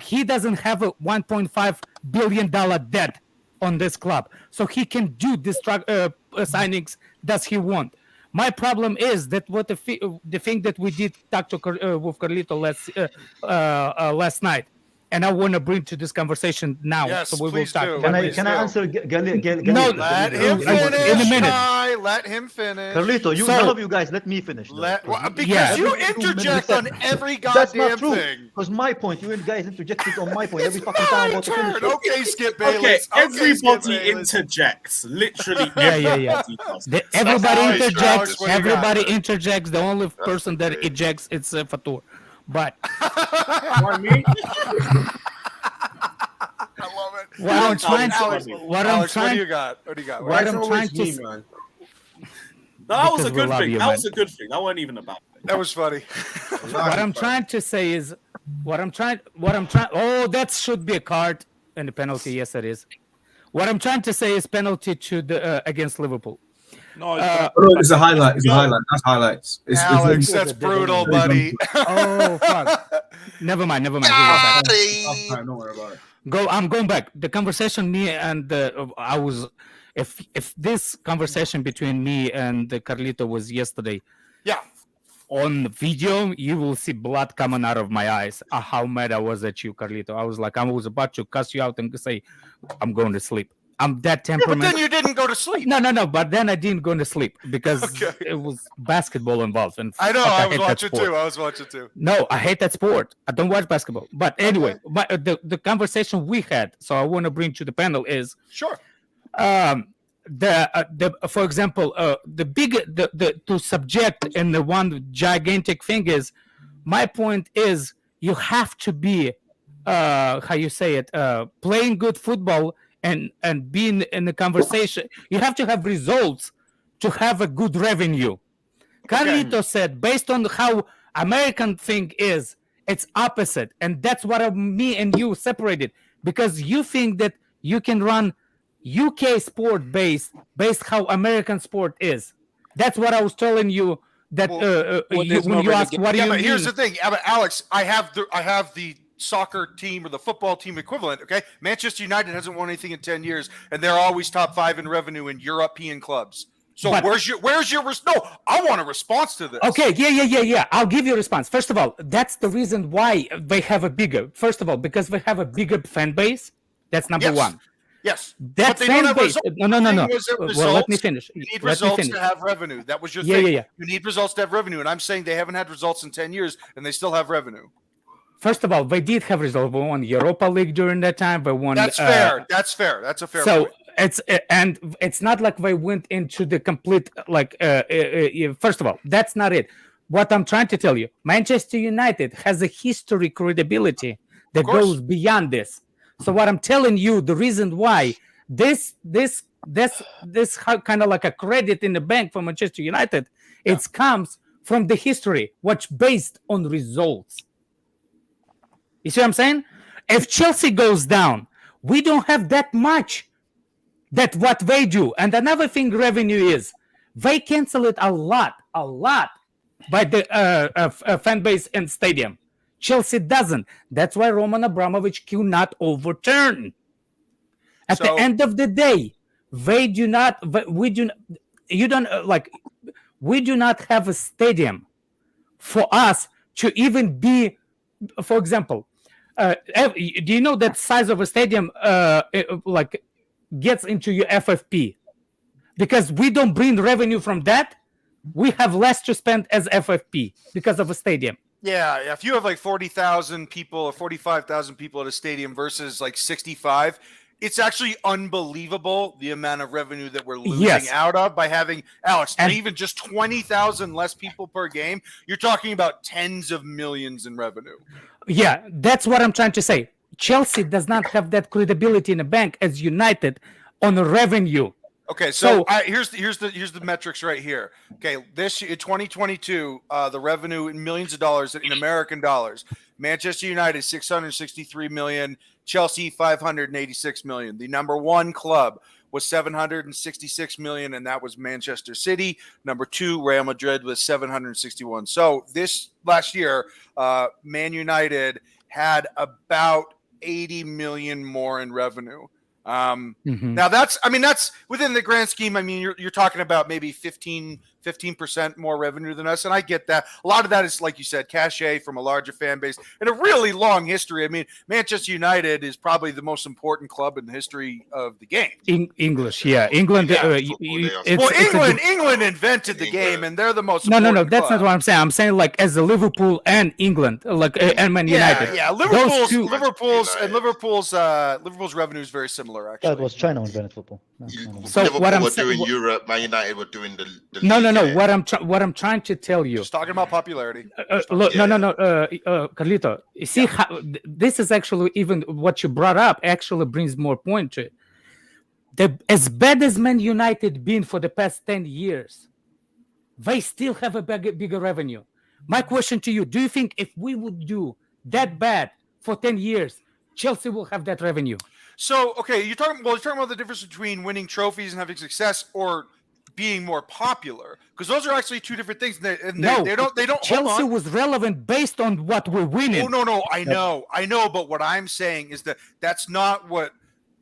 he doesn't have a $1.5 billion debt on this club, so he can do this signings does he want. My problem is that what the thing that we did talk to with Carlito last night, and I want to bring to this conversation now. Yes, so we will please talk. do. Can I answer? No, Let him finish. in a minute. Guy. Let him finish. Carlito, none of you guys let me finish. Because you interject on every That's not goddamn true. thing. Because my point, you guys interjected on my point every fucking time about the finish. Okay, Skip Bayless. Okay, everybody interjects. Literally, Yeah. Everybody interjects. What do you Everybody got? interjects. The only person that ejects it's Fatur. But Why me? I love it. what I'm trying Alex, to, what do you got? What do you got? What Why I'm it's trying always to, me, man? That was a Because we good love thing. you, That man. was a good thing. That wasn't even about it. That was funny. what I'm trying to say is, oh, that should be a card and a penalty. Yes, it is. What I'm trying to say is penalty to the against Liverpool. No, It's a highlight. It's a highlight. That's highlights. Alex, that's brutal, buddy. Oh fuck! Never mind. Don't worry about it. I'm going back. The conversation me and I was, if this conversation between me and Carlito was yesterday, Yeah. on video, you will see blood coming out of my eyes. How mad I was at you, Carlito. I was like, I was about to cuss you out and say, I'm going to sleep. I'm that Yeah, but temperament. then you didn't go to sleep. No. But then I didn't go to sleep because it was basketball involved. And I know. fuck, I was hate that watching sport. too. I was watching too. No, I hate that sport. I don't watch basketball. But anyway, but the conversation we had, so I want to bring to the panel is, Sure. for example, the to subject and the one gigantic thing is, my point is you have to be how you say it, playing good football and being in the conversation. You have to have results to have a good revenue. Carlito said, based on how American thing is, it's opposite, and that's what me and you separated, because you think that you can run UK sport based how American sport is. That's what I was telling you. That when you ask, what do you but mean? here's the thing, Alex. I have the soccer team or the football team equivalent. Okay, Manchester United hasn't won anything in 10 years, and they're always top 5 in revenue in European clubs. So But- where's your no? I want a response to this. Okay, yeah. I'll give you a response. First of all, that's the reason why they have a bigger. First of all, because they have a bigger fan base. That's number Yes. one. Yes, That but they don't fan have base. results. No. The thing was that Well, let me results- finish. You need Let me results finish. to have revenue. That was your Yeah, thing. yeah. You need results to have revenue, and I'm saying they haven't had results in 10 years, and they still have revenue. first of all, they did have results. They won Europa League during that time. They won. That's fair. That's fair. That's a fair So point. it's not like they went into the complete like. First of all, that's not it. What I'm trying to tell you, Manchester United has a history credibility that goes beyond this. So what I'm telling you, the reason why this kind of like a credit in the bank for Manchester United, it comes from the history, what's based on results. You see what I'm saying? If Chelsea goes down, we don't have that much that what they do. And another thing revenue is, they cancel it a lot by the fan base and stadium. Chelsea doesn't. That's why Roman Abramovich cannot overturn. At the end of the day, we do not have a stadium for us to even be, for example, do you know that size of a stadium gets into your FFP? Because we don't bring revenue from that, we have less to spend as FFP because of a stadium. Yeah, if you have like 40,000 people or 45,000 people at a stadium versus like 65, it's actually unbelievable the amount of revenue that we're losing out of by having, Alex, even just 20,000 less people per game. You're talking about tens of millions in revenue. Yeah, that's what I'm trying to say. Chelsea does not have that credibility in the bank as United on the revenue. Okay, so here's the metrics right here. Okay, this year, 2022, the revenue in millions of dollars in American dollars. Manchester United 663 million, Chelsea 586 million. The number one club was 766 million, and that was Manchester City. Number two, Real Madrid, was 761. So this last year, Man United had about 80 million more in revenue. Now that's within the grand scheme. I mean, you're talking about maybe 15% more revenue than us. And I get that. A lot of that is, like you said, cachet from a larger fan base and a really long history. I mean, Manchester United is probably the most important club in the history of the game. England. England invented the game, and they're the most No, important that's club. not what I'm saying. I'm saying like as a Liverpool and England, and Man United. Yeah, Liverpool's revenue is very similar. Actually, that was China invented football. So Liverpool what I'm were saying, doing Europe, Man United were doing the no. league, What I'm trying to tell you. Just talking about popularity. Look, no. Carlito, you see how this is actually even what you brought up actually brings more point to it. As bad as Man United been for the past 10 years, they still have a bigger revenue. My question to you: do you think if we would do that bad for 10 years, Chelsea will have that revenue? So, okay, you're talking about the difference between winning trophies and having success or being more popular, because those are actually two different things. They don't. Chelsea was relevant based on what we're winning. Oh no, I know. But what I'm saying is that that's not what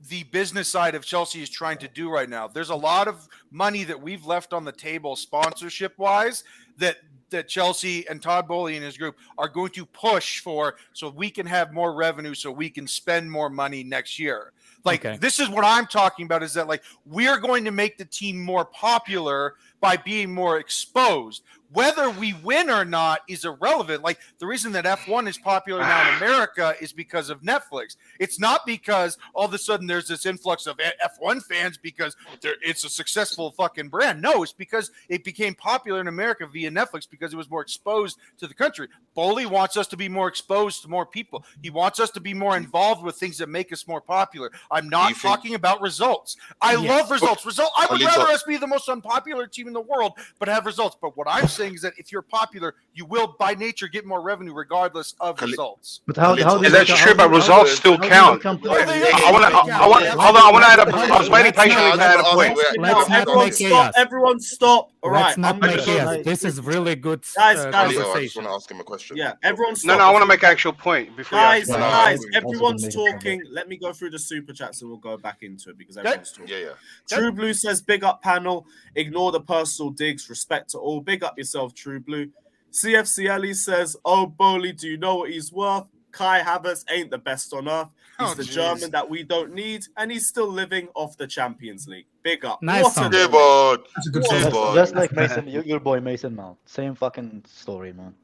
the business side of Chelsea is trying to do right now. There's a lot of money that we've left on the table, sponsorship wise, that Chelsea and Todd Boehly and his group are going to push for, so we can have more revenue, so we can spend more money next year. This is what I'm talking about, is that like we're going to make the team more popular by being more exposed. Whether we win or not is irrelevant. Like the reason that F1 is popular now in America is because of Netflix. It's not because all of a sudden there's this influx of F1 fans because it's a successful fucking brand. No, it's because it became popular in America via Netflix because it was more exposed to the country. Boehly wants us to be more exposed to more people. He wants us to be more involved with things that make us more popular. I'm not talking about results. I love results. I would rather us be the most unpopular team in the world, but have results. But what I'm saying is that if you're popular, you will by nature get more revenue regardless of results. But how that's true, but results still count. I want to add up. I was waiting patiently to add a point. Everyone stop. All right. This is really good. I just want to ask him a question. Yeah, everyone stop. No, I want to make an actual point before guys, everyone's talking. Let me go through the super chats and we'll go back into it because everyone's talking. Yeah. True Blue says, big up panel. Ignore the personal digs. Respect to all. Big up yourself, True Blue. CFCLE says, oh, Boehly, do you know what he's worth? Kai Havertz ain't the best on earth. He's the German that we don't need, and he's still living off the Champions League. Big up. Nice. That's a good just like Mason, your boy Mason Mount. Same fucking story, man.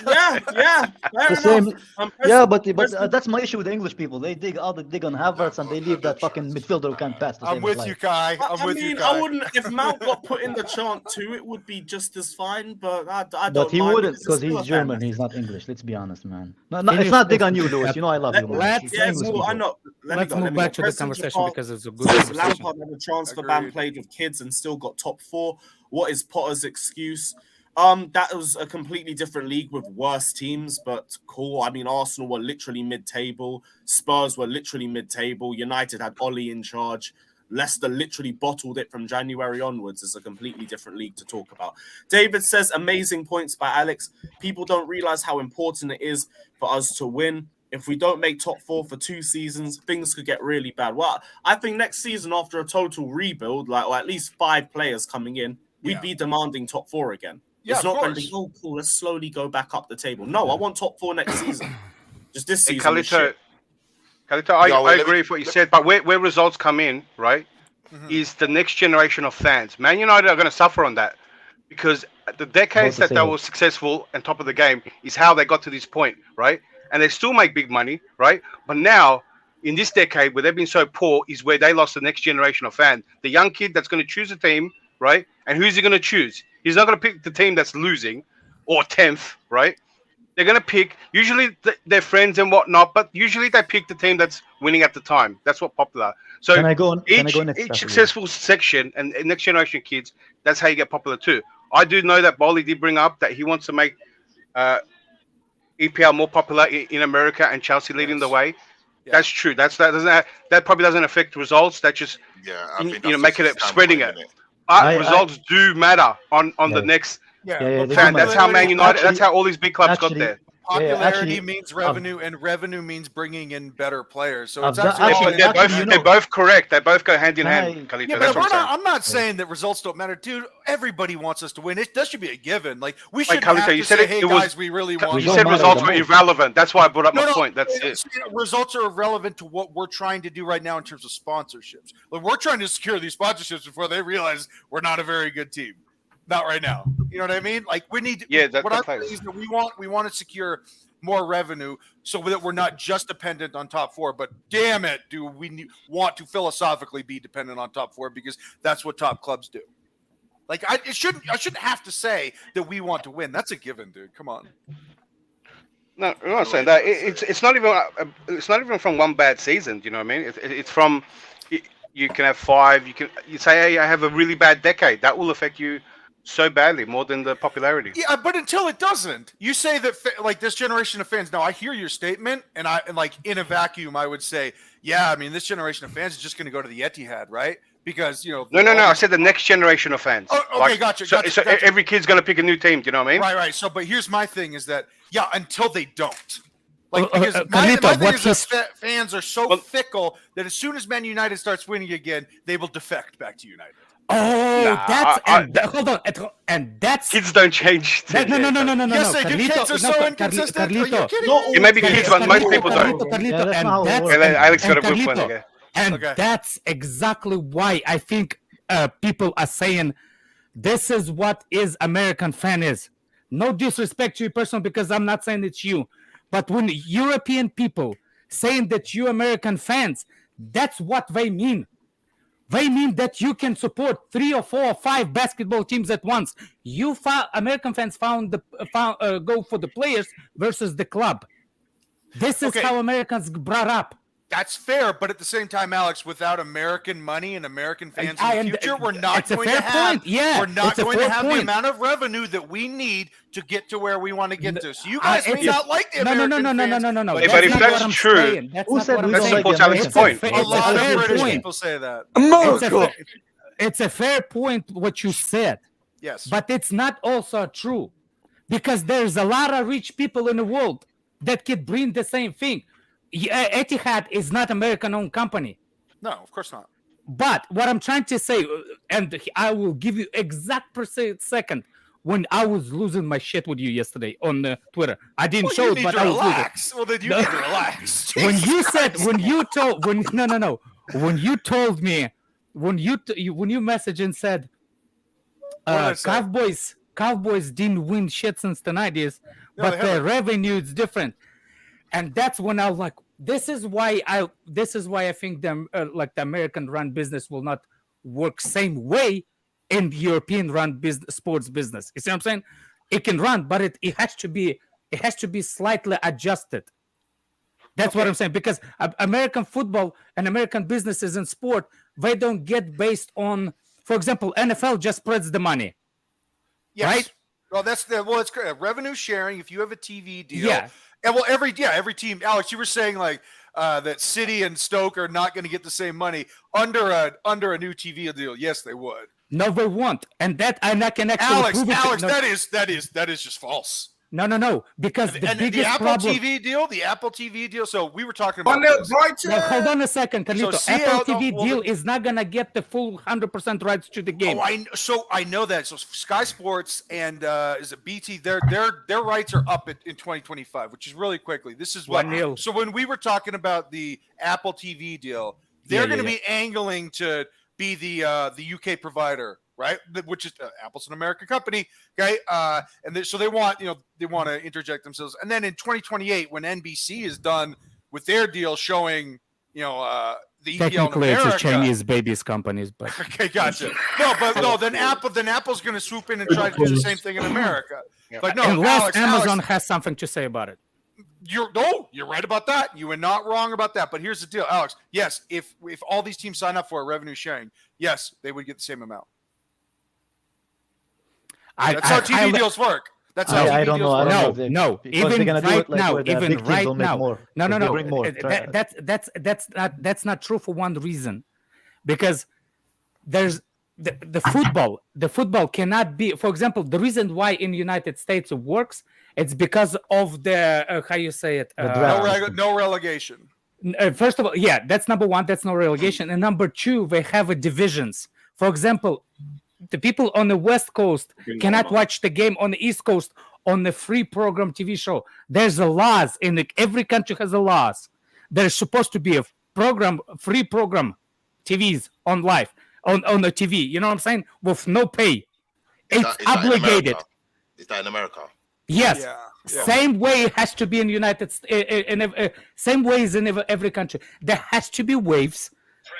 Yeah, fair The enough. same. Yeah, but that's my issue with the English people. They dig on Havertz and they leave that fucking midfielder who can't pass. I'm with you, Kai. I mean, I wouldn't. If Mount got put in the chant too, it would be just as fine. But I don't. But he mind wouldn't because he's German. He's not English. Let's be honest, man. No, it's not dig on you, Lewis. You know I love you, man. Let's move back to the conversation because it's a good says conversation. Lampard had a transfer ban, played with kids, and still got top 4. What is Potter's excuse? That was a completely different league with worse teams, but cool. I mean, Arsenal were literally mid-table. Spurs were literally mid-table. United had Ollie in charge. Leicester literally bottled it from January onwards. It's a completely different league to talk about. David says, amazing points by Alex. People don't realize how important it is for us to win. If we don't make top 4 for 2 seasons, things could get really bad. Well, I think next season, after a total rebuild, or at least 5 players coming in, we'd be demanding top 4 again. It's not going to be, oh, cool, let's slowly go back up the table. No, I want top 4 next season. Just this season. Kalito, I agree with what you said, but where results come in, right, is the next generation of fans. Man United are going to suffer on that because the decades that they were successful and top of the game is how they got to this point, right? And they still make big money, right? But now, in this decade, where they've been so poor, is where they lost the next generation of fans. The young kid that's going to choose a team, right? And who's he going to choose? He's not going to pick the team that's losing or 10th, right? They're going to pick, usually their friends and whatnot, but usually they pick the team that's winning at the time. That's what popular. So each successful section and next generation kids, that's how you get popular too. I do know that Bolly did bring up that he wants to make EPL more popular in America and Chelsea leading the way. Yeah. That's true. That probably doesn't affect results. That just making it spreading it. Results do matter on the next fan. That's how Man United. That's how all these big clubs got there. Popularity means revenue, and revenue means bringing in better players. So it's they're both correct. They both go hand in hand. Kalito, yeah, but I'm not saying that results don't matter, dude. Everybody wants us to win. That should be a given. Like we should have to say, hey guys, we really want. You said results were irrelevant. That's why I brought up my point. That's it. Results are irrelevant to what we're trying to do right now in terms of sponsorships. Like we're trying to secure these sponsorships before they realize we're not a very good team. Not right now. You know what I mean? Like we need. What I'm saying is that we want to secure more revenue so that we're not just dependent on top 4. But damn it, do we want to philosophically be dependent on top 4 because that's what top clubs do. Like I shouldn't have to say that we want to win. That's a given, dude. Come on. No, I'm not saying that. It's not even from one bad season. You know what I mean? It's from you can have 5. You say, hey, I have a really bad decade. That will affect you so badly, more than the popularity. Yeah, but until it doesn't, you say that like this generation of fans. Now I hear your statement, and like in a vacuum, I would say, yeah, I mean this generation of fans is just going to go to the Etihad, right? Because No. I said the next generation of fans. Oh, okay, gotcha. So every kid's going to pick a new team. Do you know what I mean? Right. So, but here's my thing: is that until they don't. Like because my thing is that fans are so fickle that as soon as Man United starts winning again, they will defect back to United. Oh, hold on, and that's kids don't change. No. Yes, they do. Kids are so inconsistent. Are you kidding me? Maybe kids, but most people don't. Alex got a good point again. And that's exactly why I think people are saying this is what is American fan is. No disrespect to you person because I'm not saying it's you, but when European people saying that you American fans, that's what they mean. They mean that you can support 3 or 4 or 5 basketball teams at once. American fans go for the players versus the club. This is how Americans brought up. That's fair, but at the same time, Alex, without American money and American fans in the future, we're not going to have the amount of revenue that we need to get to where we want to get to. So you guys may not like the American fans. No. But if that's true, who said we don't like the American point? A lot of British people say that. It's a fair point what you said. Yes. But it's not also true because there's a lot of rich people in the world that could bring the same thing. Etihad is not American-owned company. No, of course not. But what I'm trying to say, and I will give you exact second when I was losing my shit with you yesterday on Twitter. I didn't show it, but I was losing. Well, then you need to relax. When you told me, when you messaged and said, Cowboys didn't win shit since the 90s. but the revenue is different. And that's when I was like, this is why I think the American run business will not work same way in European run sports business. You see what I'm saying? It can run, but it has to be slightly adjusted. That's what I'm saying, because American football and American businesses in sport, they don't get based on, for example, NFL just spreads the money. Yes. Right? Well, it's revenue sharing. If you have a TV deal, Yeah. And well, every team. Alex, you were saying like that City and Stoke are not going to get the same money under a new TV deal. Yes, they would. No, they won't, and I can actually prove it. Alex, that is just false. No, because the biggest Apple problem. the Apple TV deal. So we were talking about. Now, hold on a second, Carlito. So Apple TV deal is not gonna get the full 100% rights to the game. I know that. So Sky Sports and is it BT? Their rights are up in 2025, which is really quickly. This is what. 1-0. So when we were talking about the Apple TV deal, they're going to be angling to be the UK provider, right? Which is Apple's an American company, okay? So they want to interject themselves. And then in 2028, when NBC is done with their deal showing, the EPL Technically, in America, it's a Chinese babies companies, but okay, gotcha. Then Apple's going to swoop in and try to do the same thing in America. But no, unless Amazon has something to say about it. You're right about that. You are not wrong about that. But here's the deal, Alex. Yes, if all these teams sign up for a revenue sharing, yes, they would get the same amount. That's how TV deals work. That's how TV deals work. No. Even right now, that's not true for one reason, because there's the football. The football cannot be. For example, the reason why in the United States it works, it's because of the how you say it. No relegation. First of all, yeah, that's number one. That's no relegation, and number two, they have divisions. For example, the people on the West Coast cannot watch the game on the East Coast on the free program TV show. There's a laws every country has a laws. There's supposed to be a free program TVs on live on the TV. You know what I'm saying? With no pay. It's obligated. Is that in America? Yes. Yeah. Same way it has to be in the United States. Same ways in every country. There has to be waves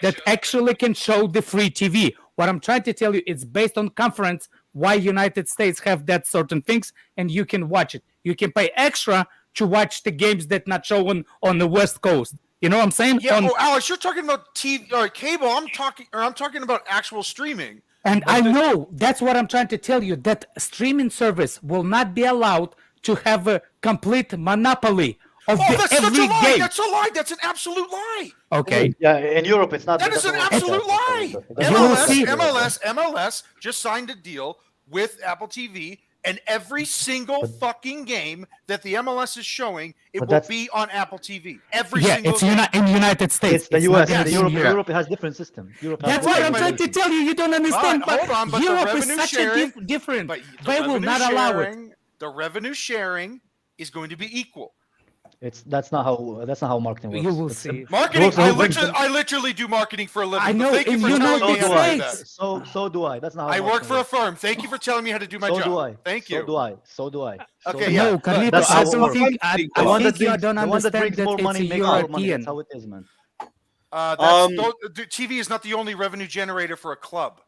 that actually can show the free TV. What I'm trying to tell you, it's based on conference why United States have that certain things, and you can watch it. You can pay extra to watch the games that not shown on the West Coast. You know what I'm saying? Yeah, Alex, you're talking about TV or cable. I'm talking about actual streaming. And I know that's what I'm trying to tell you, that streaming service will not be allowed to have a complete monopoly of every game. That's a lie. That's an absolute lie. Okay. Yeah, in Europe it's not. That is an absolute lie. MLS just signed a deal with Apple TV, and every single fucking game that the MLS is showing, it will be on Apple TV. Every single it's in the United States. It's the US. Europe has different system. That's what I'm trying to tell you. You don't understand. Hold on, but Europe the is such sharing, a different. They will not allow it. The revenue sharing is going to be equal. That's not how marketing works. You will see. Marketing. I literally do marketing for a living. I know. Thank you for telling me how to do that. So do I. That's not. I work for a firm. Thank you for telling me how to do my job. So do I. Thank you. So do I. Okay. No, Carlito, I don't think. I think you don't understand that more money, it's a make more money. European. That's how it is, man. TV is not the only revenue generator for a club.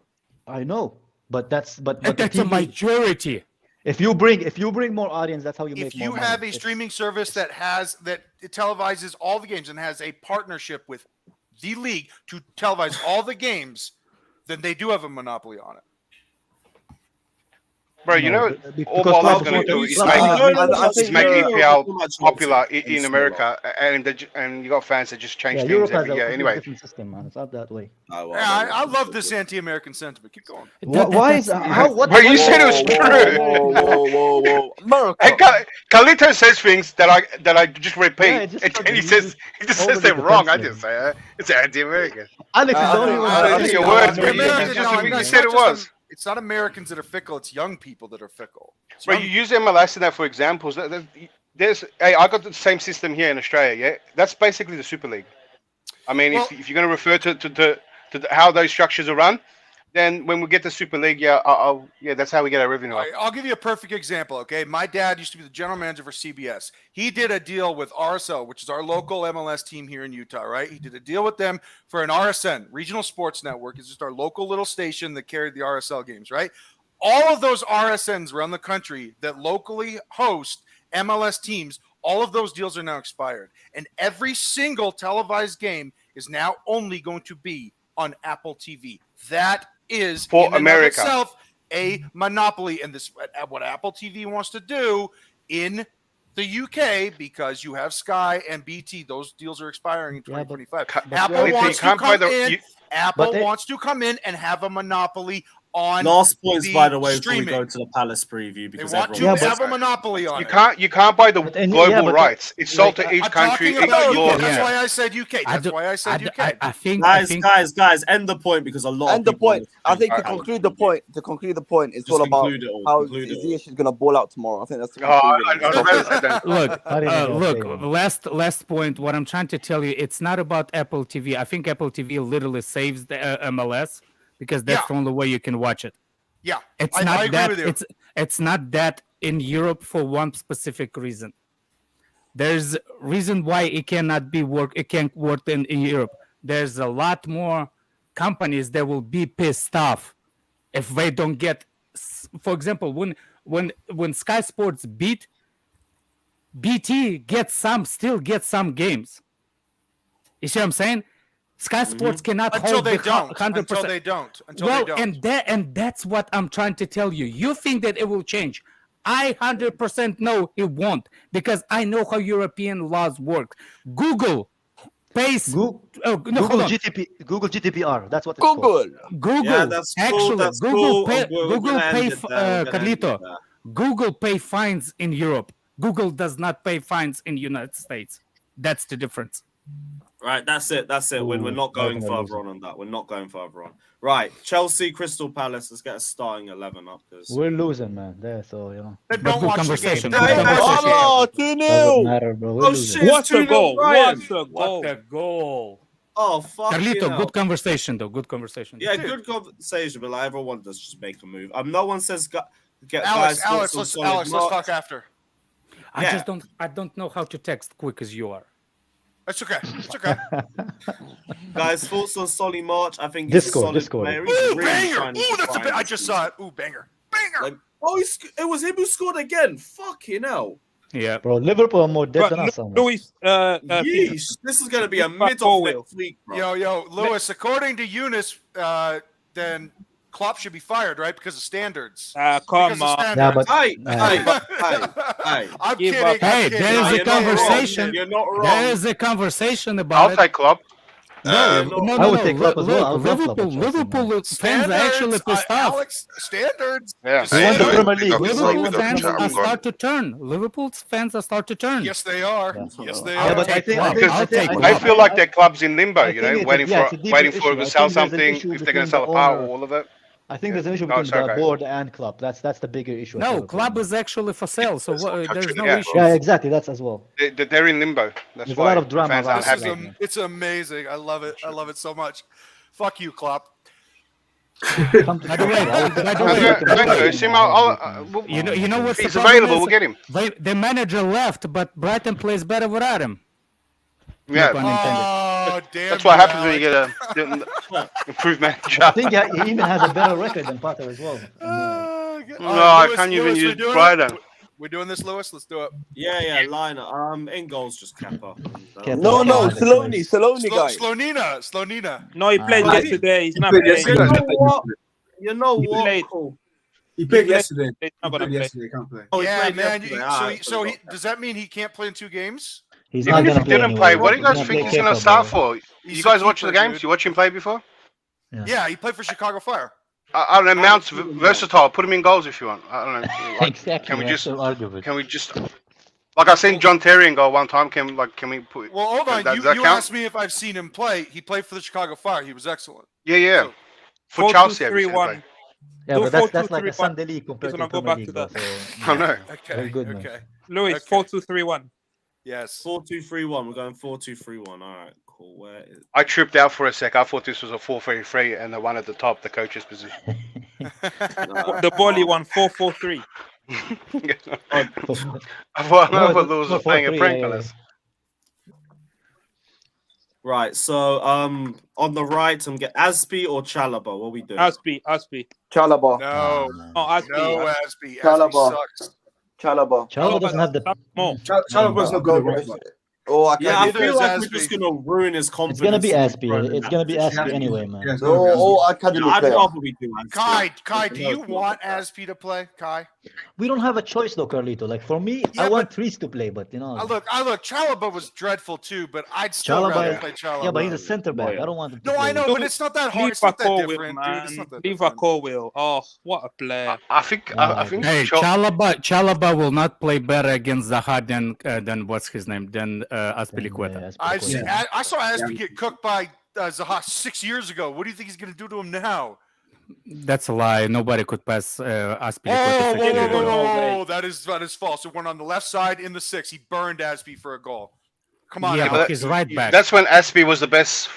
I know, but that's a majority. If you bring more audience, that's how you make more money. If you have a streaming service that it televises all the games and has a partnership with the league to televise all the games, then they do have a monopoly on it. Bro, you know, all Bob is going to do is make EPL popular in America, and you got fans that just change teams Europe every has year. a Anyway, different system, man. It's not that way. I love this anti-American sentiment. Keep going. Why is how? What? But you said it was true. Whoa. Hey, Carlito says things that I just repeat, and he says they're wrong. I just say it's anti-American. Alex is the only one. I think your words, but you said it was. It's not Americans that are fickle. It's young people that are fickle. But you use MLS in that for examples. I got the same system here in Australia. Yeah, that's basically the Super League. I mean, if you're going to refer to how those structures are run, then when we get to Super League, yeah, that's how we get our revenue. All right, I'll give you a perfect example, okay? My dad used to be the general manager for CBS. He did a deal with RSL, which is our local MLS team here in Utah, right? He did a deal with them for an RSN, Regional Sports Network. It's just our local little station that carried the RSL games, right? All of those RSNs around the country that locally host MLS teams, all of those deals are now expired. And every single televised game is now only going to be on Apple TV. That is For in and America. of itself a monopoly, and this what Apple TV wants to do in the UK, because you have Sky and BT. Those deals are expiring in 2025. Apple wants to come in. Apple wants to come in and have a monopoly on last points, by the way, streaming. before we go to the Palace preview, because they want to have a monopoly on it. You can't buy the global rights. It's sold to each country. That's why I said UK. That's why I said UK. I think, guys, end the point, because a lot. End the point. I think to conclude the point, it's Just all about conclude it all, how conclude it all. Ziyech is gonna ball out tomorrow. I think that's the look. Last point. What I'm trying to tell you, it's not about Apple TV. I think Apple TV literally saves the MLS. Because that's the only way you can watch it. Yeah, I agree with you. It's not that in Europe for one specific reason. There's reason why it cannot be work. It can't work in Europe. There's a lot more companies that will be pissed off if they don't get. For example, when Sky Sports beat BT, still get some games. You see what I'm saying? Sky Sports cannot hold the 100%. Until they don't. And that's what I'm trying to tell you. You think that it will change? I 100% know it won't, because I know how European laws work. Google pays. Google GDPR. That's what it's Google. called. Google. Yeah, that's cool, that's Google cool. pay. We're Google gonna end pay. it there, we're gonna end it Carlito. there. Google pay fines in Europe. Google does not pay fines in the United States. That's the difference. Right, that's it. We're not going further on that. We're not going further on. Right, Chelsea, Crystal Palace. Let's get a starting 11 up. We're losing, man. There, so you know. Don't watch the game. Oh, 2-0. Doesn't matter, bro. We're losing. What a goal! What a goal! Oh, fuck. Carlito, good conversation though. Good conversation. Yeah, good conversation, but like, everyone does just make a move. No one says get Alex, guys. let's talk after. I don't know how to text quick as you are. It's okay. It's okay. Guys, thoughts on Solly March? I think Discord. Player. Ooh, banger! Ooh, that's a bit. I just saw it. Ooh, banger! Like, it was him who scored again. Fucking hell. Yeah, bro. Liverpool are more dead than us. Louis, Yeesh, this is gonna be a mid-off next week, bro. Yo, Lewis. According to Eunice, then Klopp should be fired, right? Because of standards. Come on. Yeah, but Hey. I'm kidding. Hey, there is a conversation. You're not wrong. There is a conversation about I'll take Klopp. No, I would take Klopp as well. I would love Klopp at Chelsea, Liverpool fans are actually pissed off. Alex, standards. Yeah. We won the Premier League. Liverpool fans are start to turn. Liverpool's fans are start to turn. Yes, they are. Yes, they Yeah, are. but I think I feel like their club's in limbo. I You know, think waiting it's for a deeper waiting issue. for I it to think sell there's an something. issue If they're going between to sell the a part owner- or all of it. I think there's an issue No, between it's the okay. board and club. That's the bigger issue. I No, think. club is actually for sale, so there's no Yeah. issue. Yeah, exactly. That's as well. They're in limbo. That's There's a why lot of drama fans aren't about happy. it. It's amazing. I love it. I love it so much. Fuck you, Klopp. Come to By the way, you know what's If the he's problem available, is? we'll get him. The manager left, but Brighton plays better without him. Yeah. No pun intended. Oh, damn. That's what happens when you get a improved manager. I think he even has a better record than Potter as well. No, I can't even use Brighton. We're doing this, Lewis. Let's do it. Yeah, liner. In goals, just Kepa. No, Saloni guy. Slonina. No, he played yesterday. He's not played playing. yesterday. You know He what? played. Cool. He played yesterday. He's not gonna play. He can't play. Oh, he Yeah, played man. yesterday. So, Alright, so he, does that mean he can't play in 2 games? He's Even not if gonna he didn't anyway. play, what do you guys He's think gonna he's going play to start Kepa, for? He's You a guys watch keeper, the games? dude. You watch him play before? Yeah, he played for Chicago Fire. I don't know. Mount's versatile. Put him in goals if you want. I don't know. Like, Exactly. Can we that's just? so arguable. Can we just? Like I seen John Terry in goal one time. Can we put? Well, hold on. Does You that count? asked me if I've seen him play. He played for the Chicago Fire. He was excellent. Yeah. So- For Chelsea, I've seen him 4-2-3-1. play. Yeah, Do but that's like 4-2-3-1. a Sunday league compared He's to gonna go Premier back League. to though, that. so, I know. Okay. Very good, man. Okay. Louis, Okay. 4-2-3-1. Yes. 4-2-3-1. We're going 4-2-3-1. All right, cool. Cool. Where is... I tripped out for a sec. I thought this was a 4-3-3 and the one at the top, the coach's position. The Bolly one 4-4-3. I thought Lewis was playing a prank on us. Right, so on the right, I'm getting Aspie or Chalaba. What are we doing? Aspie. Chalaba. No, Aspie. no, Aspie. Chalaba. Aspie sucks. Chalaba doesn't have the. Chalaba's not good at right back. Oh, I Yeah, I Neither feel is like we're Aspie. just gonna ruin his confidence. It's gonna be if we Aspie. throw him It's out. gonna be Aspie anyway, man. Yeah, it's No, gonna be all Yeah, academy I'd player. rather we do Aspie. Kai, do you want Aspie to play? Kai? We don't have a choice though, Carlito. Like for me, Yeah, I want Trees to play, but you know. I look. Chalaba was dreadful too, but I'd still rather play Chalaba. Yeah, but he's a center back. I don't want him to No, play. I know, but it's not that hard. It's not that different, dude. It's not that Leave a Corwell. Oh, what a player. I think Hey, Chalaba will not play better against Zaha than what's his name than Azpilicueta. I saw Aspie get cooked by Zaha 6 years ago. What do you think he's going to do to him now? That's a lie. Nobody could pass Azpilicueta. Whoa. That is false. It went on the left side in the 6. He burned Aspie for a goal. Come on, Yeah, now. but he's right back. That's when Aspie was the best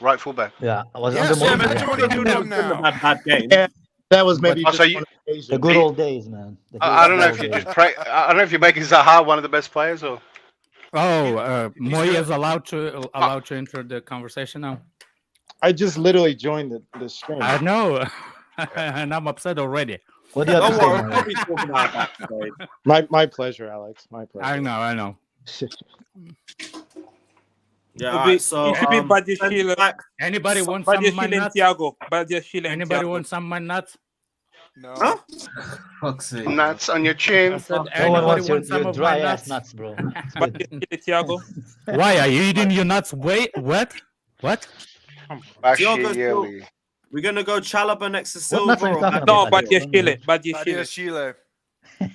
right fullback. Yeah, I was Yes, under imagine what he do to him now. Bad game. Yeah, that was maybe Also, just you- one occasion. the good old days, man. The I don't know good if you old just pray. I don't know if you're making Zaha one of the best players or. Oh, Moy is allowed to enter the conversation now. I just literally joined the stream. I know, and I'm upset already. What do you have to Don't say, worry, man? we'll be talking about that today. My pleasure, Alex. My pleasure. I know. Yeah, It alright, so should be Badiashile. Anybody want some Badiashile man and nuts? Thiago. Badiashile and Anybody Thiago. want some man nuts? No. Huh? Fuck's sake. Nuts on your chin. I said, No one anybody wants want some your of my dry ass nuts? nuts, bro. It's good. Badiashile, Thiago. Why are you eating your nuts? Wait, what? What? Bashir. We're gonna go Chalaba next to What Silva. nuts are you Or talking No, about? Badiashile. Badiashile.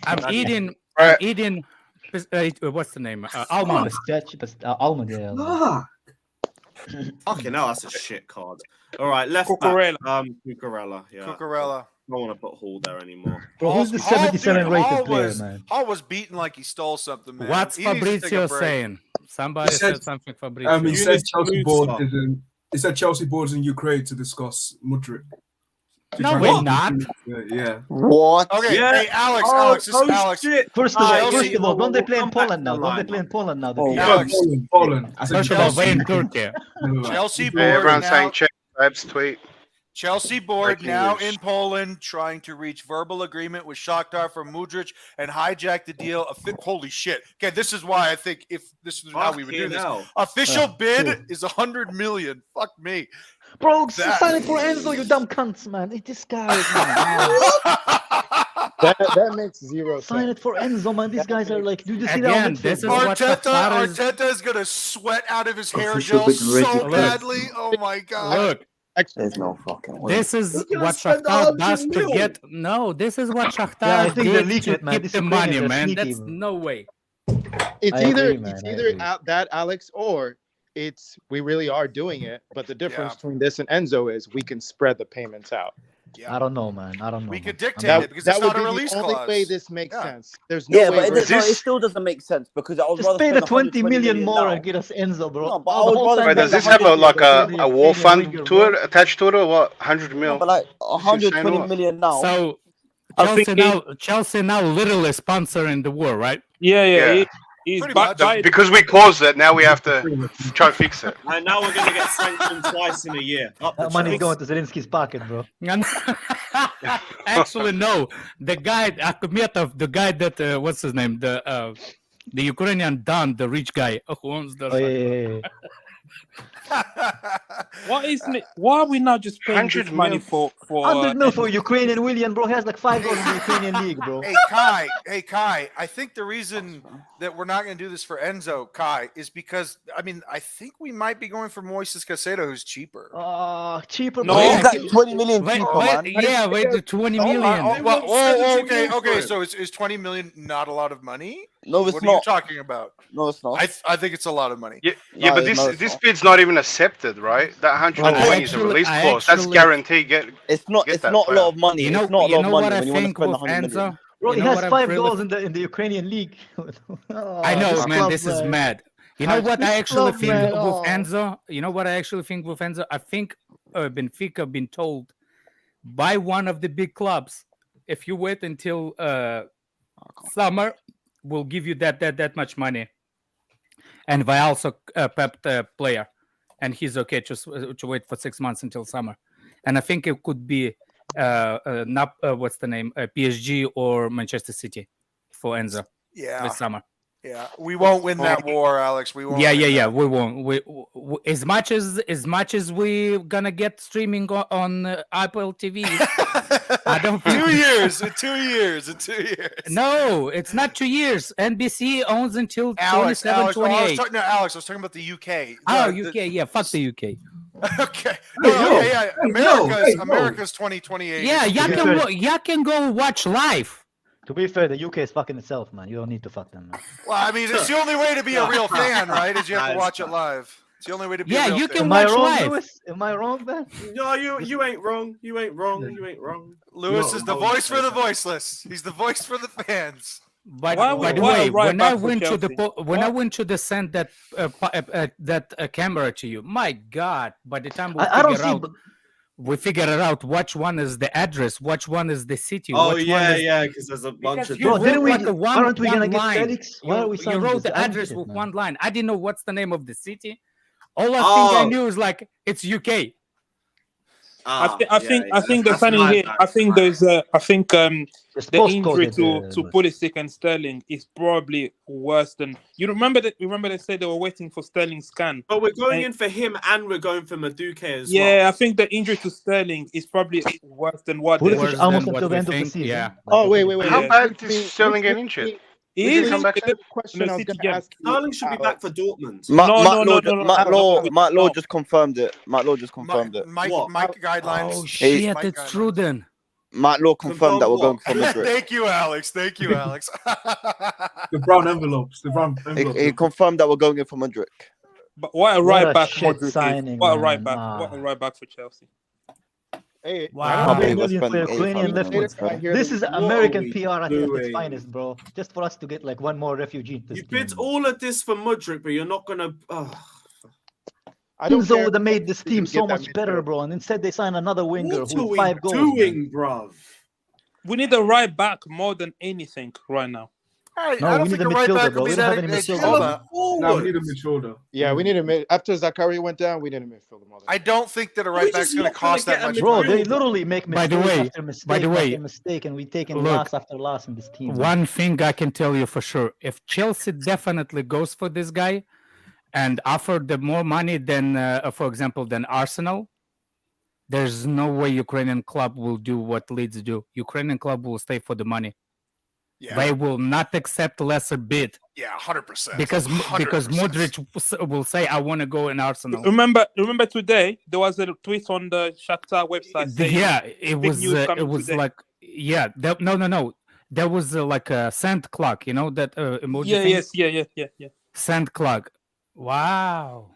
I'm eating. Alright. I'm eating. What's the name? Almond. Almond, yeah. Okay, now that's a shit card. All right, left Cucurella. back. Cucurella. Yeah. Cucurella. I don't want to put Hall there anymore. Bro, who's the 77 rated player, man? Hall was beaten like he stole something, man. What's He needs to take a Fabrizio break. saying? Somebody He said- said something. Fabrizio. He You said need to Chelsea lose board stuff. is he said Chelsea boards in Ukraine to discuss MUDRYK. No, we're not. Yeah. What? Okay, Yeah. hey, Alex, Oh, Alex, this is oh, Alex. shit. First Chelsea- of all, don't they play in Come back Poland now? to the Don't they line. play in Poland now? Oh, Alex, Poland. I said First of all, Chelsea. we're in Turkey. Chelsea Yeah, board everyone's now. saying check Babs tweet. Chelsea board Breaking now news. in Poland, trying to reach verbal agreement with Shakhtar for MUDRYK and hijack the deal. Holy shit! Okay, this is why I think if this is how we would do Fucking this. hell. Official bid cool. is 100 million. Fuck me. Bro, That- sign it for Enzo, you dumb cunts, man. This guy, man. That makes zero Sign sense. it for Enzo, man. These guys are like, do you see that? Again, on this is midfield? what Shakhtar is. Arteta is gonna sweat out of his hair Official gel bid so rated. badly. Oh my god. Look, There's no fucking way. this is Look at what us spend Shakhtar 100 does to mil. get. No, this is what Shakhtar Yeah, I think they're did leaking to it, man. keep These the Ukrainians money, are man. sneaky, That's bro. no way. It's I either agree, man, I agree. that Alex, or it's we really are doing it. But the difference Yeah. between this and Enzo is we can spread the payments out. I don't know, man. I don't know. We man. could dictate I'm it because that it's would not a be release the only clause. way this makes Yeah. sense. There's no Yeah, way. but we're- it still doesn't make sense because I would Just rather pay the spend 20 million million more now. and get us Enzo, bro. No, but Oh, I the would whole rather time Wait, spend does they're this have a, 100 like million, a war fund winger, to bro. it attached to it or what? 100 No, mil. but like insane 120 or million now. So I Chelsea think now literally sponsoring the war, right? Yeah. He's Pretty backed much. by Because we caused it, now we have to try to fix it. And now we're gonna get sanctioned twice in a year. Up the That money's charts. going to Zelensky's pocket, bro. Actually, no. The guy Akhmetov, the guy that what's his name, the Ukrainian Don, the rich guy who owns the. Oh, yeah. Why are we not just paying 100 this money mil. for 100 mil for Ukrainian William, bro. He has like 5 goals in the Ukrainian league, bro. Hey Kai, I think the reason that we're not going to do this for Enzo, Kai, is because I think we might be going for Moises Caicedo, who's cheaper. Cheaper. No, bro. Is that 20 million Wait, cheaper, man? yeah, wait, the 20 million. Okay. So is 20 million not a lot of money? No, it's What are you not. talking about? No, it's not. I think it's a lot of money. Yeah, No, but no, this it's this not. bid's not even accepted, right? That 120 is a Actually- release I clause. That's actually- guaranteed. It's not. Get It's that not a player. lot of money. You know, It's not a you lot know of what money I when you want to think spend with 100 million. Enzo? Bro, You he know has what I 5 really- goals in the Ukrainian league. I know, this man. club, This is mad. You know what I actually Club, think man. with Oh. Enzo? You know what I actually think with Enzo? I think Benfica been told by one of the big clubs, if you wait until summer, we'll give you that much money. And they also pepped the player, and he's okay to wait for 6 months until summer. And I think it could be what's the name? PSG or Manchester City for Enzo this summer. Yeah, we won't win that war, Alex. We won't. Yeah. We won't. We as much as we gonna get streaming on Apple TV. I don't think 2 years. In 2 years. No, it's not 2 years. NBC owns until Alex, 27, 28. Alex, I was talking about the UK. Oh, UK. Yeah, fuck the UK. Okay. Yeah. America's 2028. Yeah, y'all can go watch live. To be fair, the UK is fucking itself, man. You don't need to fuck them, man. Well, I mean, it's the only way to be a real fan, right? Is you have to watch it live. It's the only way to be a real you fan. can Am I watch wrong, live. Lewis? Am I wrong, man? No, you ain't wrong. You ain't wrong. Lewis is the voice for the voiceless. He's the voice for the fans. By the way, when I went to the send that camera to you, my God! By the time we figured it out, which one is the address, which one is the city. Oh yeah, because there's a bunch of. Bro, aren't we gonna get line. Felix? Why are we You signing wrote this? the I don't address get it, with man. one line. I didn't know what's the name of the city. All I knew is like it's UK. I think the signing here. I think there's the injury to Pulisic and Sterling is probably worse than you remember that. Remember they said they were waiting for Sterling's scan. But we're going in for him and we're going for MUDRYK as well. Yeah, I think the injury to Sterling is probably worse than what. Pulisic almost until the end of the season. Yeah. Oh wait. How bad is Sterling getting injured? He is. come back The question I was going to ask you, Sterling should be back for Dortmund. Matt Law just confirmed it. Matt Law just confirmed it. Mike guidelines. Oh shit, it's true then. Matt Law confirmed that we're going for MUDRYK. Thank you, Alex. The brown envelopes. He confirmed that we're going in for MUDRYK. But what a right back shit MUDRYK is. signing, What a man. right back. Nah. What a right back for Chelsea. Hey, Wow. $100 believe I million spent for Ukrainian 85 left million. foot. Here, This is what American are we PR at its doing? finest, bro. Just for us to get like one more refugee. To this You bid team. all of this for MUDRYK, but you're not gonna. I don't Enzo care would have made this if you team get so that much better, midfield. bro. And instead they sign another winger What are with we 5 goals. doing, bruv? We need a right back more than anything right now. I No, don't we think need a a right midfielder, back bro. would We be don't have that. any it's midfielder. all that. No, we need a midfielder. Yeah, we need a after Zachary went down, we need a midfielder. I don't think that a right We back's just going to not gonna cost that get a much. Bro, midfielder. they literally make By the mistake way- after mistake by the way, after mistake, and we taking look, loss after loss in this team. man. One thing I can tell you for sure: if Chelsea definitely goes for this guy and offer them more money than, for example, than Arsenal, there's no way Ukrainian club will do what Leeds do. Ukrainian club will stay for the money. Yeah, They will not accept lesser bid 100%. because 100%. Modric will say, "I want to go in Arsenal." Remember today there was a tweet on the Shakhtar website. saying Yeah, it big was. news coming It was today. like, yeah, no. There was like a sand clock. You know that emoji. Yeah, thing? yeah. Sand clock. Wow.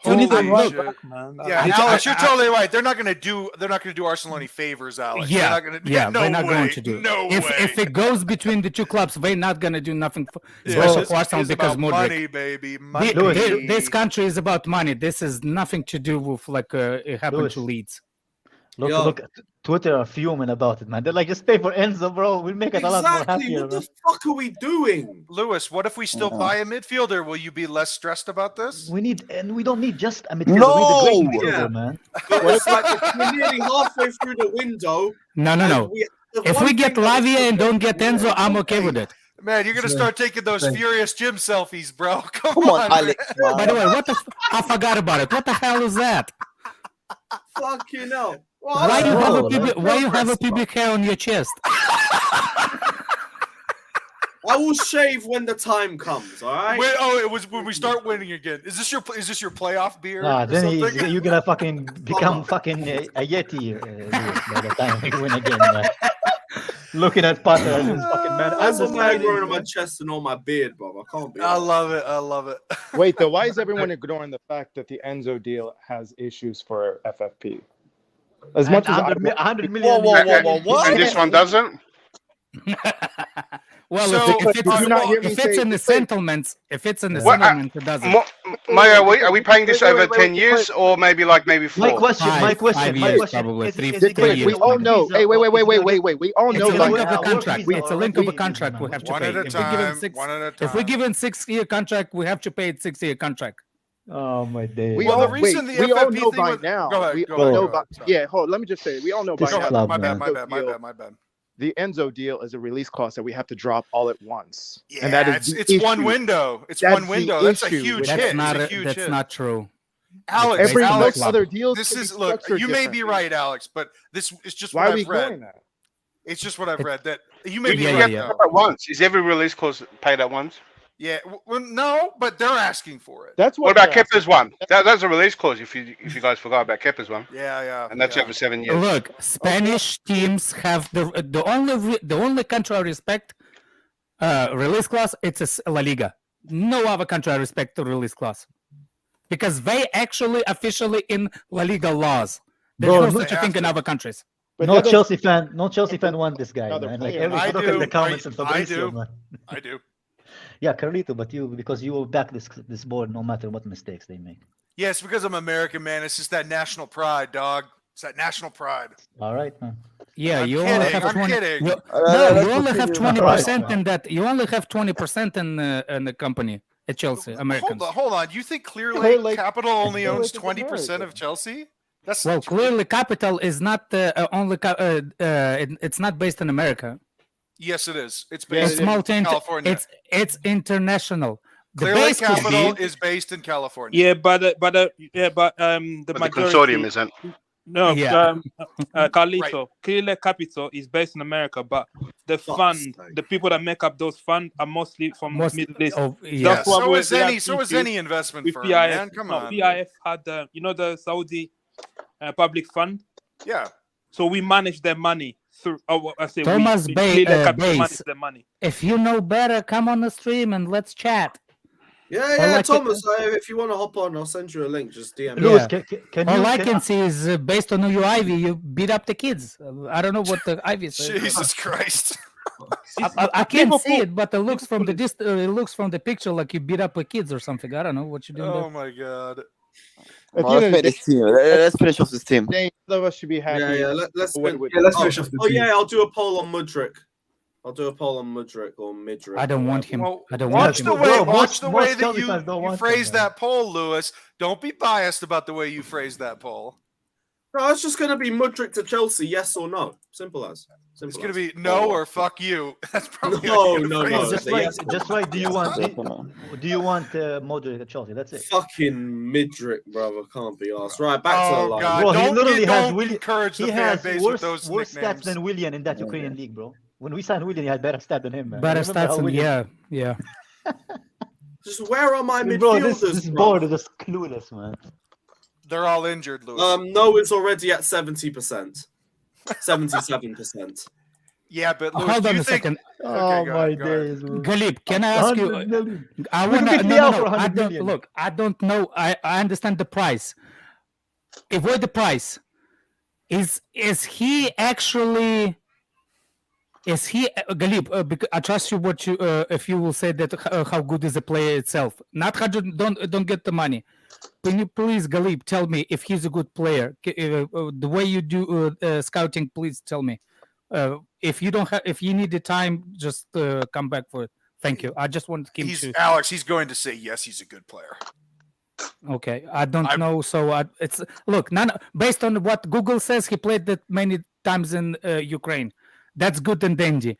You need a Holy right shit. back, man. Yeah, Alex, you're totally right. They're not going to do Arsenal any favors, Alex. Yeah, they're not gonna, yeah, no they're not way. going to do. No if way. if it goes between the two clubs, they're not going to do nothing Yeah, special this for Arsenal is because about Modric. money, baby. Money. This country is about money. This is nothing to do with like it happened Lewis. to Leeds. Look, Twitter are fuming about it, man. They're like, just pay for Enzo, bro. We'll make it a lot more Exactly. happier, What bro. the fuck are we doing? Lewis, what if we still buy a midfielder? Will you be less stressed about this? We don't need just a midfielder. We need a great midfielder, Yeah. man. But it's like if we're nearly halfway through the window. No. If we get Lavia and don't get Enzo, I'm okay with it. Man, you're going to start taking those furious gym selfies, bro. Come Come on, on, Alex. man. By the way, I forgot about it. What the hell is that? Fucking hell. Why you have a pubic hair on your chest? I will shave when the time comes, all right? Wait, it was when we start winning again. Is this your playoff beer? Nah, or then something? you're gonna fucking become fucking a Yeti by the time we win again, man. Looking at Potter and his fucking man. That's I'm what I'm deciding, growing on my man. chest and on my beard, bro. I can't be. I love it. Wait, though, why is everyone ignoring the fact that the Enzo deal has issues for FFP? As much as 100 million. And this one doesn't? Well, So, if it's did you not hear me if it's say- in the settlements, What, it doesn't. Mario, are we paying this over 10 years or maybe 4? My question, Five years, probably. is, Three- is three it gonna years, We get all work know. visa Hey, or is it gonna get- wait. We all It's know a by link of now. a contract. visa It's a or link of a work contract. visa, We have to One pay. at a If we give him time. six, One at a if we time. give him 6-year contract, we have to pay it 6-year contract. Oh my days. We Well, all the reason wait, the we all FFP know thing by was- now. Go ahead, We go all ahead, know go by ahead, sorry. yeah. Hold. Let me just say, we all know This by is now. club, My man. bad, my bad. The Enzo deal is a release cost that we have to drop all at once, Yeah, and that is it's one window. It's That's one the window. That's a issue huge with hit. That's it. not. It's a huge That's hit. not true. Alex, Every Alex, most other deals. this can be is look. structured You may be differently. right, Alex, but this is just Why what are we I've read. doing that? It's just what I've read. That you may You be Yeah, get right. yeah. paid though. at once. Is every release clause paid at once? Yeah. Well, no, but they're asking for it. That's What what. about Kepler's one? That's a release clause. If you guys forgot about Kepler's one, Yeah. and that's yeah. over 7 years. Look, Spanish teams have the only country I respect release clause. It's La Liga. No other country I respect the release clause because they actually officially in La Liga laws. There's Bro, no no- such a thing in other countries. But No that doesn't- Chelsea fan want this guy, Another man. Like player. every I look at do. the comments and I Fabrizio, do. man. I do. Yeah, Carlito, but because you will back this board no matter what mistakes they make. Yeah, it's because I'm American, man. It's just that national pride, dog. It's that national pride. All right, man. Yeah, I'm you kidding, only have I'm 20. kidding. You, no, no, let's you only have continue. 20% Right. in that. You only have 20% in the company at Chelsea. Americans. Hold on. You think Clear Clear Lake Lake- Capital only Clear owns Lake is 20% of American. Chelsea? That's Well, not true. clearly, capital is not only. It's not based in America. Yes, it is. It's Yeah, based It's it is. in multi. California. It's international. The Clear Lake base could Capital be- is based in California. Yeah, but the But the majority. consortium isn't. No, Yeah. Carlito, Clear Lake Capital is based in America, but the Fuck's fund, sake. the people that make up those funds are mostly from Middle East. Oh, Yeah, yeah. That's why so we- is we have any issues any investment with firm, PIF. man. Come no, on. PIF had the Saudi public fund, Yeah. so we manage their money through. I say Thomas we, Bay- Clear Lake Capital Bays. manage their money. If you know better, come on the stream and let's chat. Yeah, like Thomas. If you want to hop on, I'll send you a link. Just DM me. Lewis, Yeah. can All you? I can- can see is based on your Ivy, you beat up the kids. I don't know what the Ivy says. Jesus Christ. I can't see Liverpool- it, but it looks from the it looks from the picture like you beat up the kids or something. I don't know what you're doing Oh my God. At Well, the let's end of make the this team. Let's finish off this team. day, none of us should be happy. Yeah. Let's with- with- let's oh, finish off the oh team. yeah, I'll do a poll on Mudryk. I'll do a poll on Mudryk or Midryk. I don't or want whatever. him. Well, I don't watch want the him. way, Bro, watch the most way that Chelsea you, fans don't you want him, phrased man. that poll, Lewis. Don't be biased about the way you phrased that poll. No, it's just going to be Mudryk to Chelsea, yes or no. Simple as. It's going to be no or fuck you. That's probably No, how you're no, gonna no. phrase it. Just say like, yes. just like, do you want Yes Modric at Chelsea? That's it. Fucking Midryk, brother. Can't be asked. Right, back to the Oh, line. God. Bro, he Don't literally get- has don't Willian. encourage the He fan has base with worse those stats nicknames. than Willian in that Ukrainian league, bro. When we signed Willian, he had better stats than him, man. Better Remember how stats, Willian- yeah. Just where are my Bro, midfielders? this bro? board is just clueless, man. They're all injured, Lewis. No, it's already at 70%. 77%. Yeah, but Lewis, Hold do on you a think... second. Oh go my ahead, go ahead. days, man. Galib, can I ask you? 100 million. I We can want get to. Liao for I 100 don't million. look. I don't know. I understand the price. Avoid the price. Is he actually? Is he Galib? Because I trust you. What you if you will say that how good is the player itself? Not 100. Don't get the money. Can you please, Galib, tell me if he's a good player? The way you do scouting, please tell me. If you don't have, if you need the time, just come back for it. Thank you. I just want to keep. Alex, he's going to say yes. He's a good player. Okay, I don't know. So it's look, based on what Google says, he played that many times in Ukraine. That's good and dandy,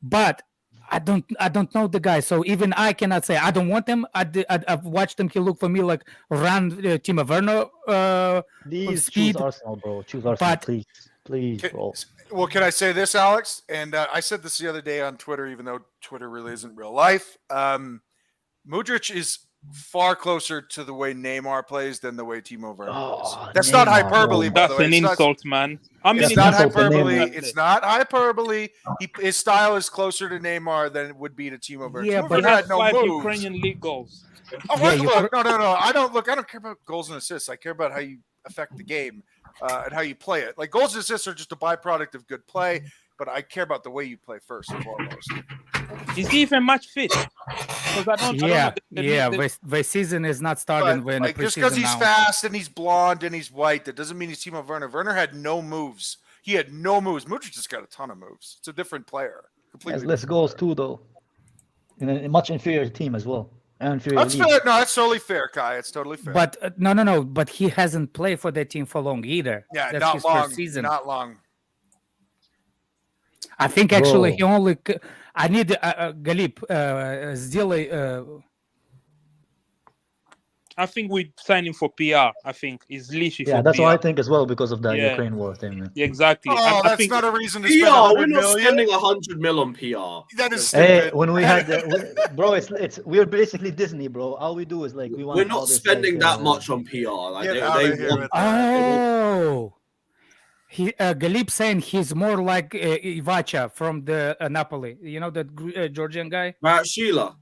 but I don't know the guy. So even I cannot say I don't want him. I've watched him. He looked for me like run Timo Werner. Please speed. choose Arsenal, bro. Choose Arsenal, But- please, bro. Well, can I say this, Alex? And I said this the other day on Twitter, even though Twitter really isn't real life. Mudryk is far closer to the way Neymar plays than the way Timo Werner plays. That's not Neymar, hyperbole, bro. by the That's way. an It's not- insult, man. How many It's not insult to hyperbole. Neymar. It's not hyperbole. His style is closer to Neymar than it would be to Timo Werner. Yeah, Timo but He Werner has had no 5 moves. Ukrainian league goals. Oh, Yeah, look, no. I don't care about goals and assists. I care about how you affect the game and how you play it. Like goals and assists are just a byproduct of good play. but I care about the way you play first and foremost. Is he even match fit? Because I don't. Yeah, I don't know the season is not starting But when like, just because he's fast and he's blonde and he's white, that doesn't mean he's Timo Werner. Werner had no moves. He had no moves. MUDRYK just got a ton of moves. It's a different player. Completely. Has less goals too, though. In a much inferior team as well. Inferior That's league. fair. No, that's totally fair, Kai. It's totally fair. But no. But he hasn't played for that team for long either. Yeah, That's not his long. first season. Not long. I think actually Bro. he only. I need Galip. Сделай. I think we sign him for PR. I think it's literally Yeah, for that's PR. what I think as well because of the Yeah. Ukraine war thing. Man. Yeah, exactly. Oh, I that's think not a reason to spend PR, 100 we're not million. spending 100 mil on PR. That is Hey, stupid. when we had, bro, we're basically Disney, bro. All we do is like we want. We're not spending that much on PR. Like Get outta they here want with that. Oh. Galip saying he's more like Ivacha from the Napoli. You know that Georgian guy? Sheila.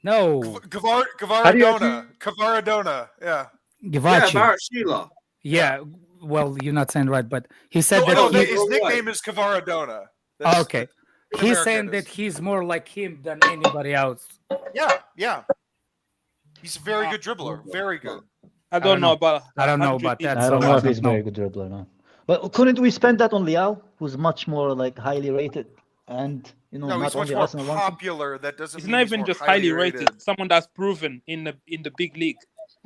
No. Kvaradona. Kvaradona. Yeah. Givachi. Yeah, Sheila. Yeah. Well, you're not saying right, but he said No, that. his nickname is Kvaradona. Oh, okay. in He's America saying it that is. he's more like him than anybody else. Yeah. He's a very good dribbler. Very good. I don't know about. I don't know about that. I don't so know if he's know. very good dribbler, no. But couldn't we spend that on Liao, who's much more like highly rated, and No, not he's much only more Arsenal wants him? popular. That doesn't. He's mean not he's even more just highly rated. Someone that's proven in the big league.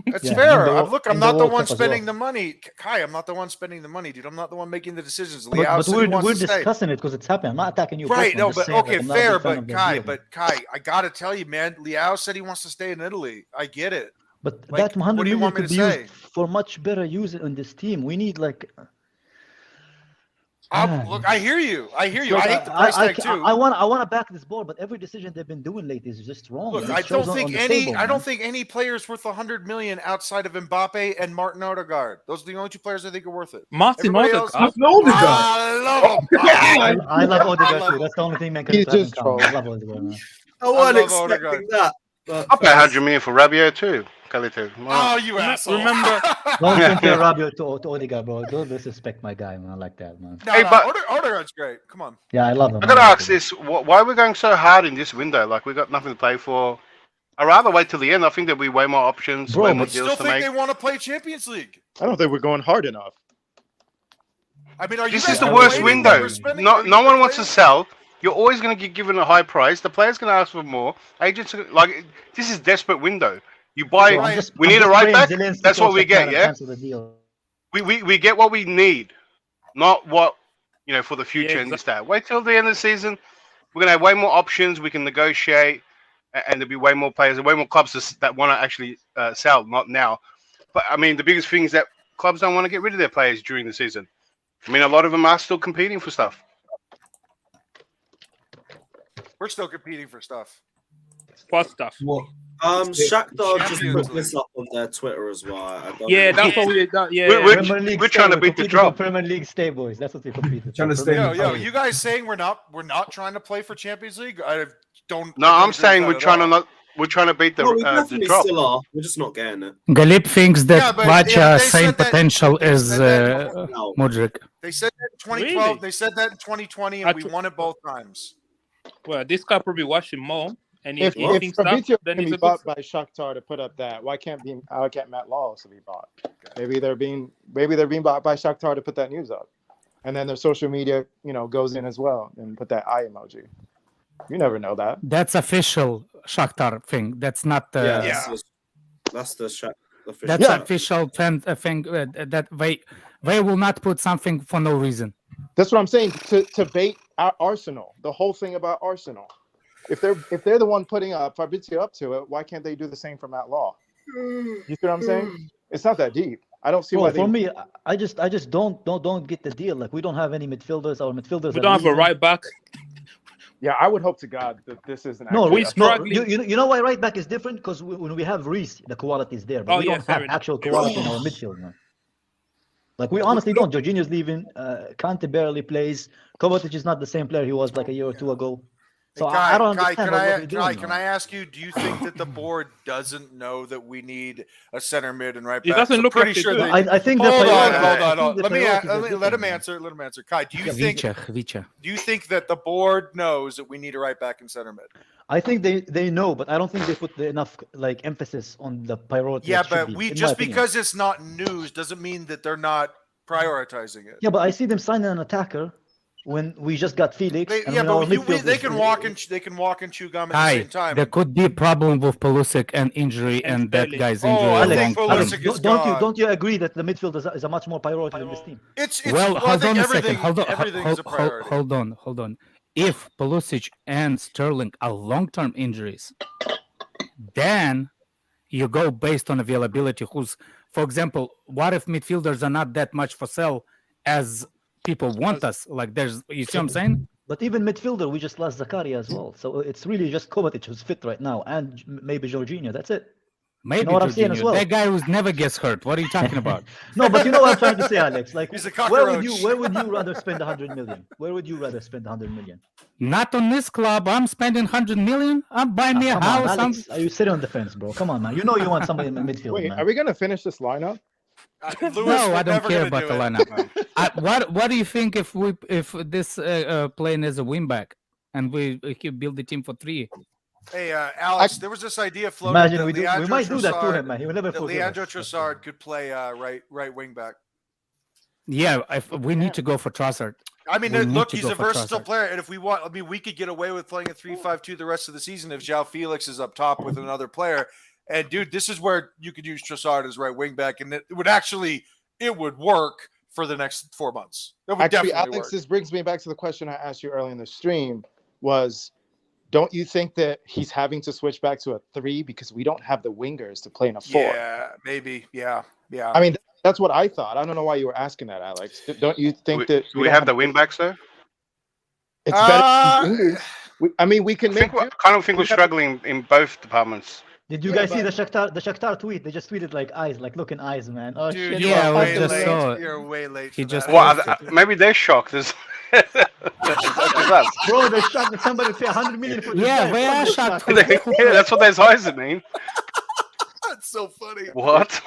That's Yeah, fair. in the- Look, in I'm the not the World one Cup as spending well. the money. Kai, I'm not the one spending the money, dude. I'm not the one making the decisions. But Liao said he wants we're to stay. discussing it because it's happening. I'm not attacking you. Right, personally, no, I'm just but saying, like, okay, I'm not a fair, big fan of the deal. Kai, I gotta tell you, man, Liao said he wants to stay in Italy. I get it. But Like, that 100 what do you million want me could to be say? used for much better use in this team. We need like. Look, I hear you. I hear you. Look, I hate the price tag too. I want to back this board, but every decision they've been doing lately is just wrong. Look, It I shows don't on think the any. table, I man. don't think any player's worth 100 million outside of Mbappe and Martin Odegaard. Those are the only two players I think are worth it. Martin Everybody Odegaard. else- I love him. I love Odegaard too. That's the only thing man can He's have in just common. I love Odegaard, man. I wasn't love expecting Odegaard. that. But I'll pay 100 million for Rabiot too. Calito. Oh, you asshole! Remember, Don't compare Rabiot to Odegaard, bro. Don't disrespect my guy, man. I like that, man. No, Hey, no, but- Odegaard's great. Come on. Yeah, I love him. I gotta I love ask him. this: why are we going so hard in this window? Like we got nothing to play for. I'd rather wait till the end. I think there'll be way more options, Bro, way more but Still deals to think make. they want to play Champions League? I don't think we're going hard enough. I mean, are you This guys is the not worst waiting window. for spending- No are you one not wants to waiting? sell. You're always going to get given a high price. The player's going to ask for more. Agents are, like this is desperate window. You buy. Bro, We need a right back. Zelensky That's what we to get. Yeah. cancel the deal. We get what we need, not what for the future Yeah, and this that. Wait till the end of the season. We're gonna have way more options. We can negotiate, and there'll be way more players and way more clubs that want to actually sell. Not now, but I mean the biggest thing is that clubs don't want to get rid of their players during the season. I mean a lot of them are still competing for stuff. We're still competing for stuff. what stuff? What? Shakhtar just Champions put this up on their Twitter as well. I don't Yeah, know. that's what we. Yeah, We're- Premier League we're stay, trying to we're beat the competing for drop. Premier League stay, boys. That's what we compete. Trying to stay in Yo, the you guys saying we're not trying to play for Champions League? I don't. No, I don't I'm agree saying with we're that trying at to all. not. We're trying to beat No, we the definitely drop. still are. We're just not getting it. Galip thinks that Yeah, but Vacha they same said that- potential they as said that- No. MUDRYK. They said that in 2012. Really? They said that in 2020, and we won it both times. Well, this guy probably watching more, and If if he thinks that, Savić then can he's be a bought good. by Shakhtar to put up that, why can't Matt Lawless to be bought? Maybe they're being bought by Shakhtar to put that news up, and then their social media goes in as well and put that eye emoji. You never know that. That's official Shakhtar thing. That's not. Yeah, Yeah. that's the official. That's Yeah. official thing that they will not put something for no reason. That's what I'm saying. To bait Arsenal, the whole thing about Arsenal. If they're the one putting Fabrizio up to it, why can't they do the same for Matt Law? You see what I'm saying? It's not that deep. I don't see Bro, why. for me, I just don't get the deal. Like we don't have any midfielders. Our midfielders. We are don't have a leaving. right back. Yeah, I would hope to God that this isn't. No, We actually struggling. You know why right back is different? Because when we have Reece, the quality is there, but Oh, we yeah, don't fair have enough. actual quality in our midfield, man. Like we honestly don't. Jorginho's leaving. Kante barely plays. Kovacic is not the same player he was like a year or two ago. So Kai, I don't Kai, understand can what we're doing. can I ask you? Do you think that the board doesn't know that we need a center mid and right It back? doesn't So look pretty like they sure do. they. I think Hold on. the Let me priorities are let him different, man. answer. Let him answer. Kai, do you think? Khvicha. Do you think that the board knows that we need a right back and center mid? I think they know, but I don't think they put enough like emphasis on the priority. Yeah, it should but be, in my just opinion. because it's not news doesn't mean that they're not prioritizing it. Yeah, but I see them signing an attacker when we just got Felix. and Yeah, when our but midfield they is- can walk and chew gum at the Hi, same time. there could be a problem with Pulisic and injury and that guy's injury. I long think term. Pulisic is gone. Don't you agree that the midfield is a much more priority than this team? It's Well, I hold think on a second. everything is a priority. Hold on. If Pulisic and Sterling are long-term injuries, then you go based on availability. For example, what if midfielders are not that much for sale as people want us? Like, you see what I'm saying? But even midfielder, we just lost Zakaria as well. So it's really just Kovacic who's fit right now, and maybe Jorginho. That's it. Maybe You know what I'm saying Jorginho. as well. That guy who never gets hurt. What are you talking about? No, but you know what I'm trying to say, Alex. Like, He's a where would cockroach. you rather spend 100 million? Where would you rather spend 100 million? Not on this club. I'm spending 100 million. I'm buying me a Come house. on, Alex, are you sitting on the fence, bro? Come on, man. You know you want somebody in the midfield, Wait, man. are we gonna finish this lineup? No, I don't care about the lineup. What do you think if this playing as a wing back and we build the team for 3? Hey, Alex, there was this idea floated. Imagine that we might do that to him, man. He will never that forgive Leandro us. Trossard could play right wing back. Yeah, we need to go for Trossard. I mean, We need look, to he's go a for versatile Trossard. player, and if we want, I mean, we could get away with playing a 3-5-2 the rest of the season if João Felix is up top with another player. And dude, this is where you could use Trossard as right wing back, and it would work for the next 4 months. It would Actually, definitely Alex, work. this brings me back to the question I asked you earlier in the stream. Don't you think that he's having to switch back to a 3 because we don't have the wingers to play in a 4? Yeah, maybe. Yeah. I mean, that's what I thought. I don't know why you were asking that, Alex. Don't you think that Do we don't have the wing backs though? It's better. I mean, we can make. I kind of think we're struggling in both departments. Did you guys see the Shakhtar tweet? They just tweeted like eyes, like look in eyes, man. Oh, Dude, shit. you Yeah, are we way just late. saw it. You're way late. He for just that. Well, maybe they're shocked. As us. Bro, they're shocked that somebody pay 100 million for this Yeah, guy. they are Fuck shocked. this guy. Yeah, that's what those eyes mean. That's so funny. What?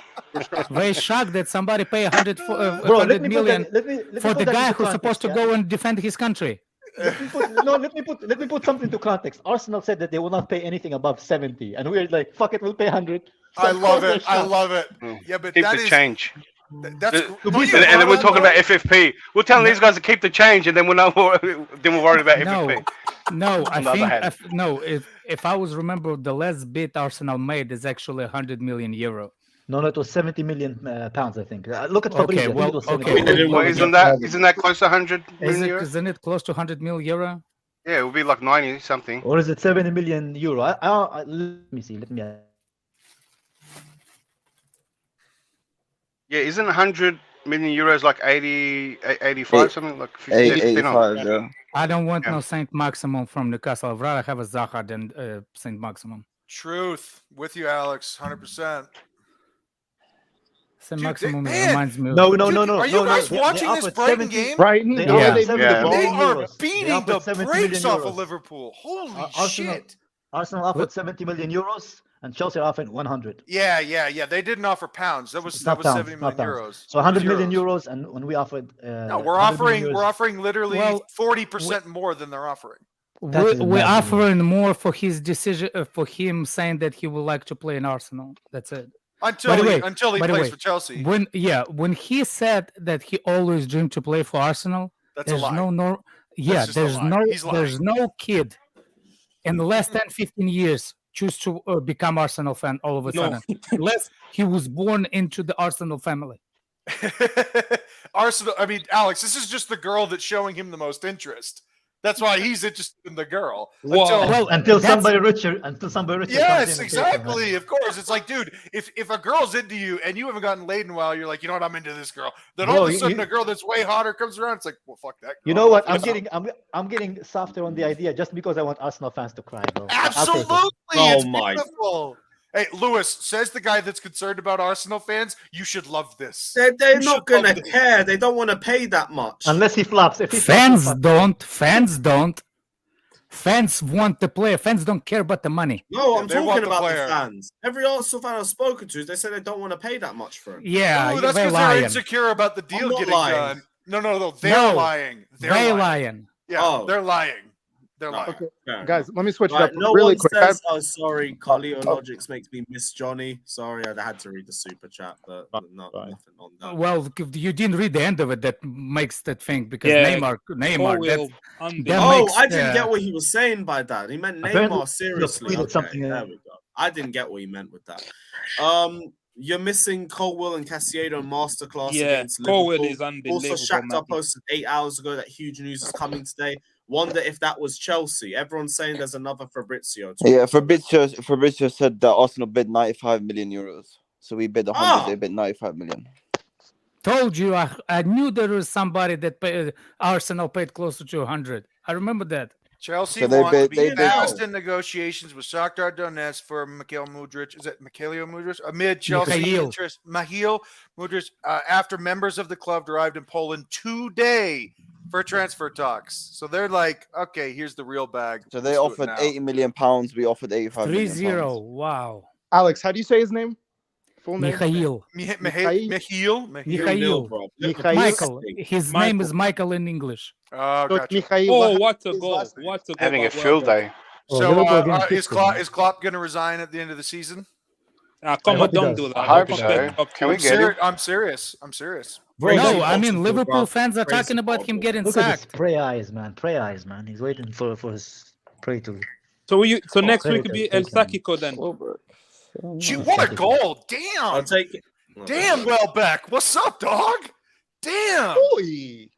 Very shocked that somebody pay 100 Bro, let me put million that, let me for put the that guy into who's supposed to context, go and defend his country. Let me put something to context. Arsenal said that they will not pay anything above 70, and we're like, fuck it, we'll pay 100. So I of love course it. they're I shocked. love it. Yeah, but Keep that the is change. that's. And then we're talking about FFP. We're telling these guys to keep the change, and then we're not. Then we're worried about FFP. No, I On the other hand. think if I was remember, the last bid Arsenal made is actually 100 million euro. No, it was 70 million pounds, I think. Look at Fabrizio. Okay, I think it was 70 okay. million. Well, isn't that close to 100 million euro? Isn't it close to 100 million euro? Yeah, it would be like 90 something. Or is it 70 million euro? Let me see. Yeah, isn't 100 million euros like 85 something like 50, 85, yeah. I don't want no Saint Maximum from Newcastle. I'd rather have a Zaha than Saint Maximum. Truth with you, Alex. 100%. Saint Dude, Maximum man. reminds me of. No. Are you guys They watching this offered Brighton 70 game? Brighton, They Yeah. offered 70 Yeah. They million are euros. beating They the offered 70 brakes million off of euros. Liverpool. Holy Arsenal, shit. Arsenal offered 70 million euros, and Chelsea offered 100. Yeah. They didn't offer pounds. That was It's not pounds, 70 million not pounds. euros. So 100 It was million euros, and when we offered, No, we're 100 million offering euros, literally Well, 40% more than they're offering. That is We're madness. offering more for his decision, for him saying that he would like to play in Arsenal. That's it. Until By the he way, plays for Chelsea. When he said that he always dreamed to play for Arsenal, That's a there's lie. That's just a there's lie. He's lying. there's no kid in the last 10, 15 years choose to become Arsenal fan all of a No. sudden, unless he was born into the Arsenal family. Arsenal. I mean, Alex, this is just the girl that's showing him the most interest. That's why he's interested in the girl. Wow. until that's- somebody richer comes in Yes, and takes him, man. exactly. Of course, it's like, dude, if a girl's into you and you haven't gotten laid in a while, you're like, you know what, I'm into this girl. Then all Bro, of a sudden, you- a girl that's way hotter comes around. It's like, well, fuck that girl. You know what? Yeah. I'm getting softer on the idea just because I want Arsenal fans to cry, bro. I'll take it. Absolutely. Oh It's my- beautiful. Hey, Lewis, says the guy that's concerned about Arsenal fans, you should love this. They're You not should going love to this. care. They don't want to pay that much. Unless he flops. If he Fans flops, don't. Fans don't. Fans want the player. Fans don't care about the money. No, Yeah, I'm they want talking the about player. the fans. Every Arsenal fan I've spoken to, they say they don't want to pay that much for him. Yeah, Ooh, that's they're because they're lying. insecure about the deal not getting lying. done. No, they're No, lying. They're lying. Yeah, Oh. they're lying. They're No. lying. Okay, Fair guys, let me switch it Right, up no really one quick. says, "Oh, sorry, Carlito oh. Logics makes me miss Johnny." Sorry, I had to read the super chat, but nothing on that. Well, you didn't read the end of it. That makes that thing because Yeah, Neymar. Colwill, That unbelievable. Oh, makes I didn't get what he was saying by that. He meant Apparently, Neymar. Seriously, tweeted okay, something, there we go. I didn't get what he meant with that. You're missing Colwill and Casiano masterclass Yeah, against Colwill Liverpool. is unbelievable, Also, Shakhtar man. posted 8 hours ago that huge news is coming today. Wonder if that was Chelsea. Everyone's saying there's another Fabrizio. Yeah, Fabrizio said that Arsenal bid 95 million euros. So we bid 100, they bid 95 million. told you. I knew there was somebody that paid, Arsenal paid closer to 100. I remember that. Chelsea So they want to bid- be they bid- fast in negotiations with Shakhtar Donetsk for Mikhail Mudryk. Is it Mikhail Mudryk? Amid Chelsea Mikhail. interest, Mikhail Mudryk, after members of the club arrived in Poland today for transfer talks. So they're like, okay, here's the real bag. So they Let's do it offered now. 80 million pounds. We offered 85 million 3-0. pounds. Wow. Alex, how do you say his name? Full name? Mikhail. Mikhail. Mikhail. Mikhail. Michael. His name is Michael. Michael in English. Oh, So it's gotcha. Mikhail. Oh, what a his goal! last name? What a goal! Having a but well field done. day. So Liverpool against is City. Klopp going to resign at the end of the season? Ah, I come on, hope he don't does. do that. I hope Don't so. compare Klopp to Can we Klopp. get him? I'm serious. I'm serious. Bro, No, look- I mean Football Liverpool Club, fans are crazy talking about him football. getting Look at his sacked. prey eyes, man. Prey eyes, man. He's waiting for his prey to. So next Credit week will be has El taken. Sakiko then. Gee, what a goal! I'll Damn. take it. Damn, Welbeck. What's up, dog? Damn. Holy.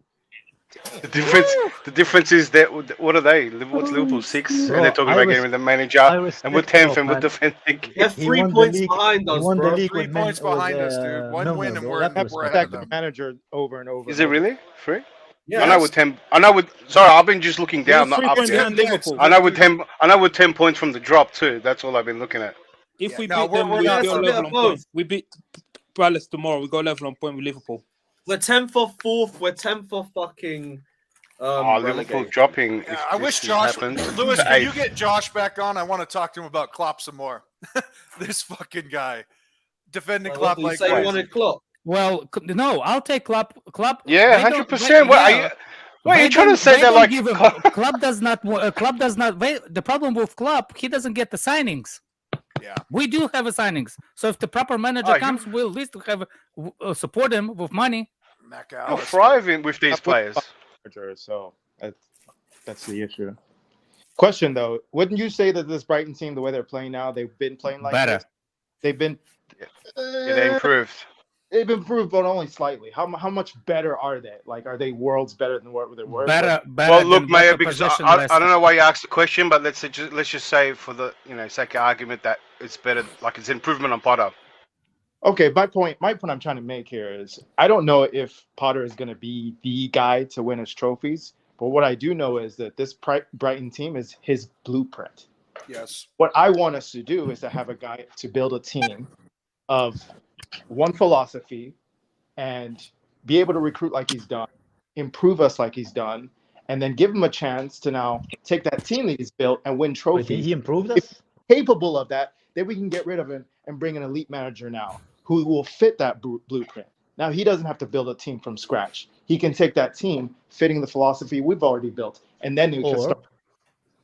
The difference is that what are they? What's Liverpool 6? Bro, And they're talking I about res- getting rid of the manager, I and we're respect 10th, and we're man. defending. They're He 3 won the points league- behind he us, won the bro. league 3 with points with, behind us, dude. One Milner, win and bro. we're That ahead Protect of the them. manager over and over. Is and it over. really 3? Yeah, I know with 10. I know with. Sorry, I've been just looking We're down, not 3 up points yet. behind Liverpool. I know with 10. I know with 10 points from the drop too. That's all I've been looking at. If Yeah, we no, beat them, we're we not go for- level Yeah, on both. points. We beat Palace tomorrow. We go level on point with Liverpool. We're 10th for 4th. We're 10th for fucking. Liverpool relegation. dropping. Yeah, if I wish this Josh, happens. Lewis, to can you 8th. get Josh back on? I want to talk to him about Klopp some more. This fucking guy defending What Klopp did you like say you crazy. wanted Klopp? Well, no, I'll take Klopp. Yeah, they don't- 100%. What are you? What are you they trying to don't- say? they They're don't like. give Klopp does not. Klopp does not. The problem with Klopp, he doesn't get the signings. Yeah. We do have a signings. So if the proper manager Oh, comes, we'll at least have support him with money. You're thriving with these players. So that's the issue. Question though, wouldn't you say that this Brighton team, the way they're playing now, they've been playing like Better. this? They've been. Yeah, they improved. They've improved, but only slightly. How much better are they? Like, are they worlds better than what they were? Better. Well, look, than Mayor, better because possession I last don't time. know why you asked the question, but let's just say for the sake of argument that it's better, like it's improvement on Potter. Okay, my point I'm trying to make here is I don't know if Potter is going to be the guy to win his trophies, but what I do know is that this Brighton team is his blueprint. Yes. What I want us to do is to have a guy to build a team of one philosophy and be able to recruit like he's done, improve us like he's done, and then give him a chance to now take that team that he's built and win Wait, trophies. he improved If us. capable of that, then we can get rid of him and bring an elite manager now who will fit that blueprint. Now he doesn't have to build a team from scratch. He can take that team fitting the philosophy we've already built, and then we can start.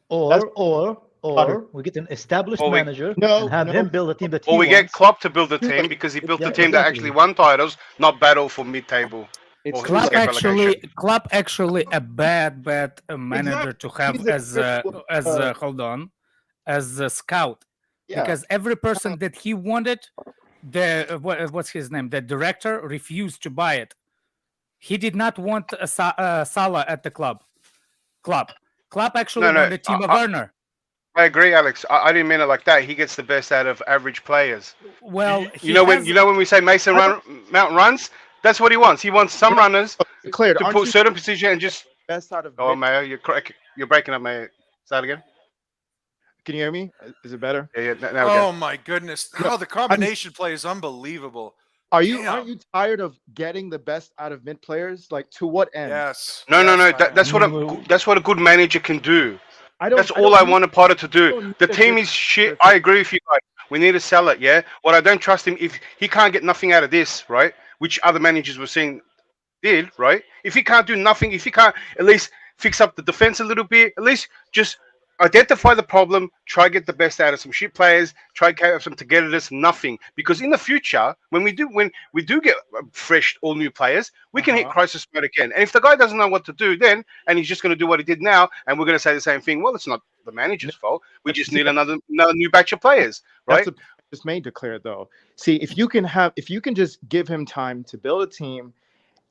Or we get an established Or we- manager and have him build a team that he Or we wants. get Klopp to build a team because he built Yeah, a team that exactly. actually won titles, not battle for mid-table. Or Klopp escape relegation. actually a bad manager to have He's as a scout, Yeah. because every person that he wanted, what's his name, the director refused to buy it. He did not want Salah at the club. Klopp actually No, wanted Timo Werner. I agree, Alex. I didn't mean it like that. He gets the best out of average players. Well, You know when we say Mason Mount runs, that's what he wants. He wants some runners Cleared. to Aren't put you certain position and just. best out of Oh, mid- Mayo, you're breaking up, Mayo. Say that again. Can you hear me? Is it better? Yeah. Now we Oh go. my goodness! Oh, the combination play is unbelievable. Aren't you tired of getting the best out of mid players? Like, to what end? Yes. No. Yes, I am. That's what a good manager can do. That's all I wanted Potter to do. The team is shit. I agree with you guys. We need to sell it, yeah? What I don't trust him, if he can't get nothing out of this, right? Which other managers we're seeing did, right? If he can't do nothing, if he can't at least fix up the defense a little bit, at least just identify the problem, try to get the best out of some shit players, try to have some togetherness, nothing. Because in the future, when we do get fresh, all new players, we can hit crisis mode again. And if the guy doesn't know what to do then, and he's just going to do what he did now, and we're going to say the same thing, well, it's not the manager's fault. We just need another new batch of players, right? That's just made declared though. See, if you can just give him time to build a team.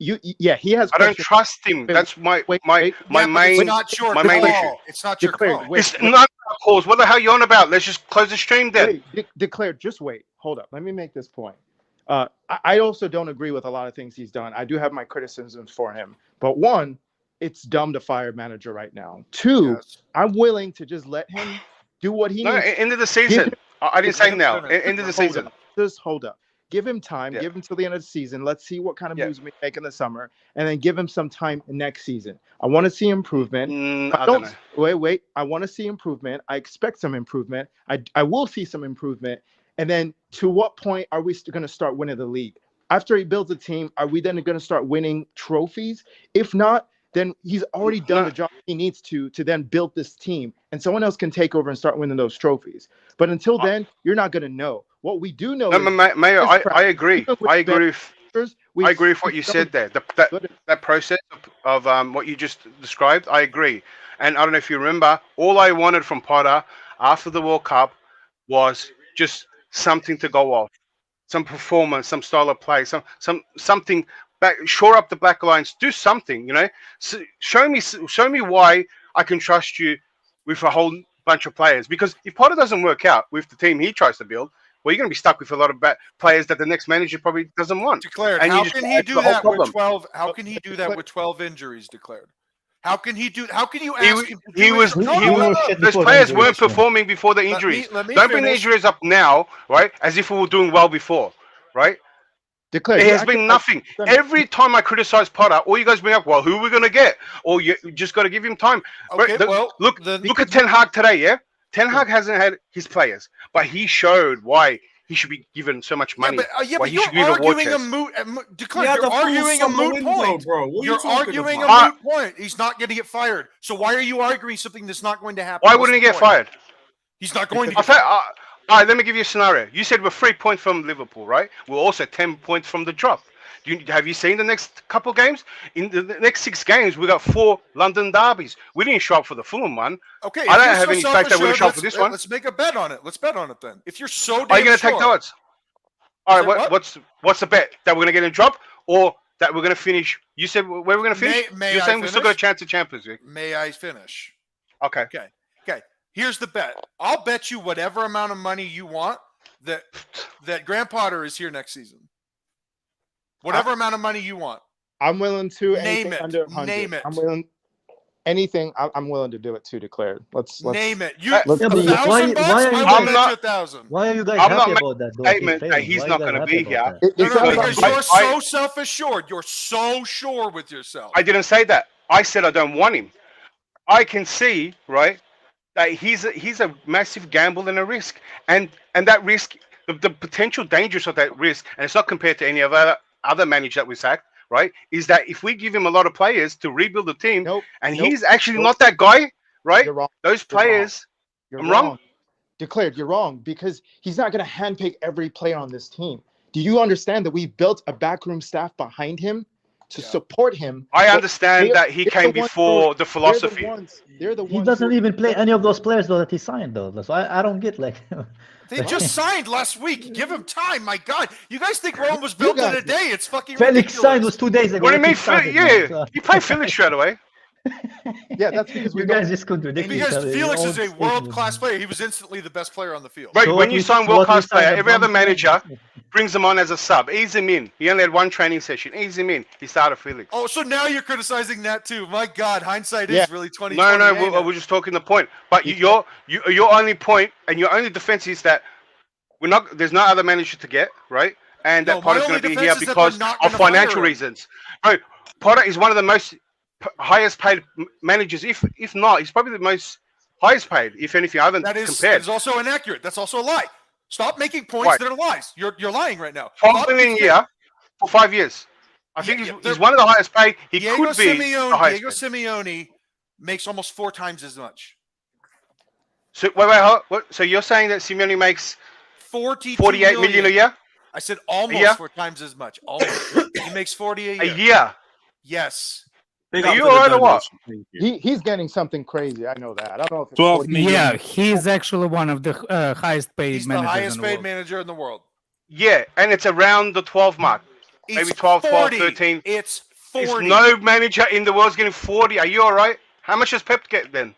He has. I don't trust him. That's my main. It's not your call. Issue. It's not your call. It's not our calls. What the hell are you on about? Let's just close the stream then. Declare. Just wait. Hold up. Let me make this point. I also don't agree with a lot of things he's done. I do have my criticisms for him. But one, it's dumb to fire a manager right now. Two, I'm willing to just let him do what he needs. End of the season. I didn't say now. End of the season. Just hold up. Give him time. Give him till the end of the season. Let's see what kind of moves we make in the summer, and then give him some time next season. I want to see improvement. I don't know. Wait. I want to see improvement. I expect some improvement. I will see some improvement. And then to what point are we going to start winning the league? After he builds a team, are we then going to start winning trophies? If not, then he's already done the job he needs to then build this team, and someone else can take over and start winning those trophies. But until then, you're not going to know. What we do know, Mayor, I agree. I agree with what you said there. That process of what you just described, I agree. And I don't know if you remember, all I wanted from Potter after the World Cup was just something to go off, some performance, some style of play, something. Shore up the back lines, do something, you know. So show me why I can trust you with a whole bunch of players. Because if Potter doesn't work out with the team he tries to build, well, you're going to be stuck with a lot of players that the next manager probably doesn't want. Declared. And how can he do that with 12? How can he do that with 12 injuries declared? How can he do? How can you ask him? Those players weren't performing before the injuries. Don't bring the injuries up now, right? As if we were doing well before, right? Declare. There has been nothing. Every time I criticize Potter, all you guys bring up, well, who are we going to get? Or you just got to give him time. Okay, look at Ten Hag today, yeah? Ten Hag hasn't had his players, but he showed why he should be given so much money. But you're arguing a moot point. Bro. You're arguing a moot point. He's not going to get fired. So why are you arguing something that's not going to happen? Why wouldn't he get fired? He's not going to get fired. All right, let me give you a scenario. You said we're 3 points from Liverpool, right? We're also 10 points from the drop. Have you seen the next couple games? In the next 6 games, we got 4 London derbies. We didn't show up for the Fulham one. Okay, I don't have any faith that we're going to show up for this one. Let's make a bet on it. Let's bet on it then. If you're so damn Are you going to take odds? All right, what's the bet? That we're going to get a drop or that we're going to finish? You said where we're going to finish? You're saying we still got a chance of Champions League. May I finish? Okay. Okay. Here's the bet. I'll bet you whatever amount of money you want that Graham Potter is here next season. Whatever amount of money you want. I'm willing to name it. Under 100. Name it. I'm willing anything. I'm willing to do it too. Declared. Let's name it. Why are you guys happy about that? Statement that he's not going to be here. Because you're so self-assured. You're so sure with yourself. I didn't say that. I said I don't want him. I can see, right, that he's a massive gamble and a risk, and that risk, the potential dangers of that risk, and it's not compared to any other manager that we sacked, right? Is that if we give him a lot of players to rebuild the team, he's actually not that guy, right? Those players, I'm wrong. Declared, you're wrong because he's not going to handpick every player on this team. Do you understand that we've built a backroom staff behind him to support him? I understand that he came before the philosophy. They're the ones. He doesn't even play any of those players though that he signed though. So I don't get like. They just signed last week. Give him time. My God, you guys think Rome was built in a day? It's fucking Felix signed was 2 days ago. What do you mean? You play Felix straight away. Yeah, that's because you guys just contradict each other. Because Felix is a world-class player. He was instantly the best player on the field. Right, so when you sign world-class player, every other manager brings him on as a sub. Ease him in. He only had 1 training session. Ease him in. He started Felix. Oh, so now you're criticizing that too. My God, hindsight is really 2020. No, we're just talking the point. But your only point and your only defense is that there's no other manager to get, right? And that Potter's going to be here because of financial reasons. No, Potter is one of the most highest paid managers. If not, he's probably the most highest paid. If anything, I haven't That compared. is also inaccurate. That's also a lie. Stop making points that are lies. You're lying right now. 12 million a year for 5 years. I think he's one of the highest paid. He could be the highest Diego Simeone makes almost 4 times as much. So wait. So you're saying that Simeone makes 48 million a year? I said almost 4 times as much. Almost. He makes 40 a year. A year? Yes. Are you alright or what? He's getting something crazy. I know that. I don't know if it's 12 40 million. Yeah, he's actually one of the highest paid He's the managers highest in the paid world. manager in the world. Yeah, and it's around the 12 mark. Maybe 12, 13. It's 40. There's no manager in the world getting 40. Are you all right? How much does Pep get then?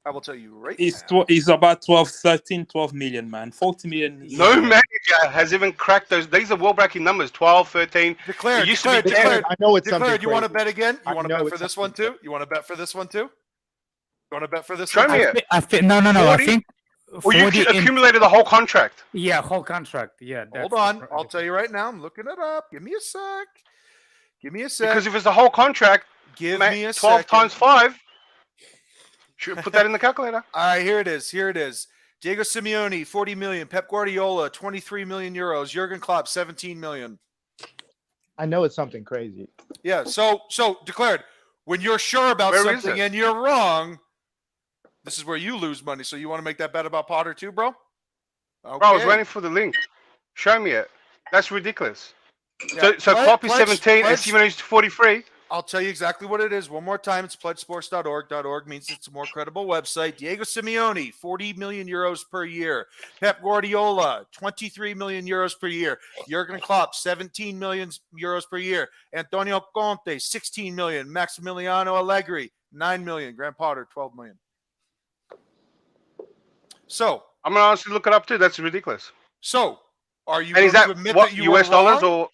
I will tell you right He's about 12 million, man. 40 million. No manager has even cracked those. These are world-breaking numbers. 12, 13. Declared. I know it's something You want to crazy. bet again? You want to I know bet for it's this one too? You want to bet for this one too? You want to bet for this Show one? me it. No. 40? I think. Well, you accumulated the whole contract. Yeah, whole contract. Yeah. Hold on. I'll tell you right now. I'm looking it up. Give me a sec. Because if it's the whole contract, Give me a 12 second. times 5. Should put that in the calculator. All right, here it is. Diego Simeone, 40 million. Pep Guardiola, 23 million euros. Jurgen Klopp, 17 million. I know it's something crazy. Yeah, so declared. When you're sure about Where is something it? and you're wrong, this is where you lose money. So you want to make that bet about Potter too, bro? Okay. Bro, I was waiting for the link. Show me it. That's ridiculous. Yeah, So Klopp is 17 and Simeone is 43. I'll tell you exactly what it is. One more time, it's pledgesports.org. .org means it's a more credible website. Diego Simeone, 40 million euros per year. Pep Guardiola, 23 million euros per year. Jurgen Klopp, 17 million euros per year. Antonio Conte, 16 million. Maximiliano Allegri, 9 million. Graham Potter, 12 million. So I'm gonna honestly look it up too. That's ridiculous. So are you and is going that to admit what that you US were wrong? dollars or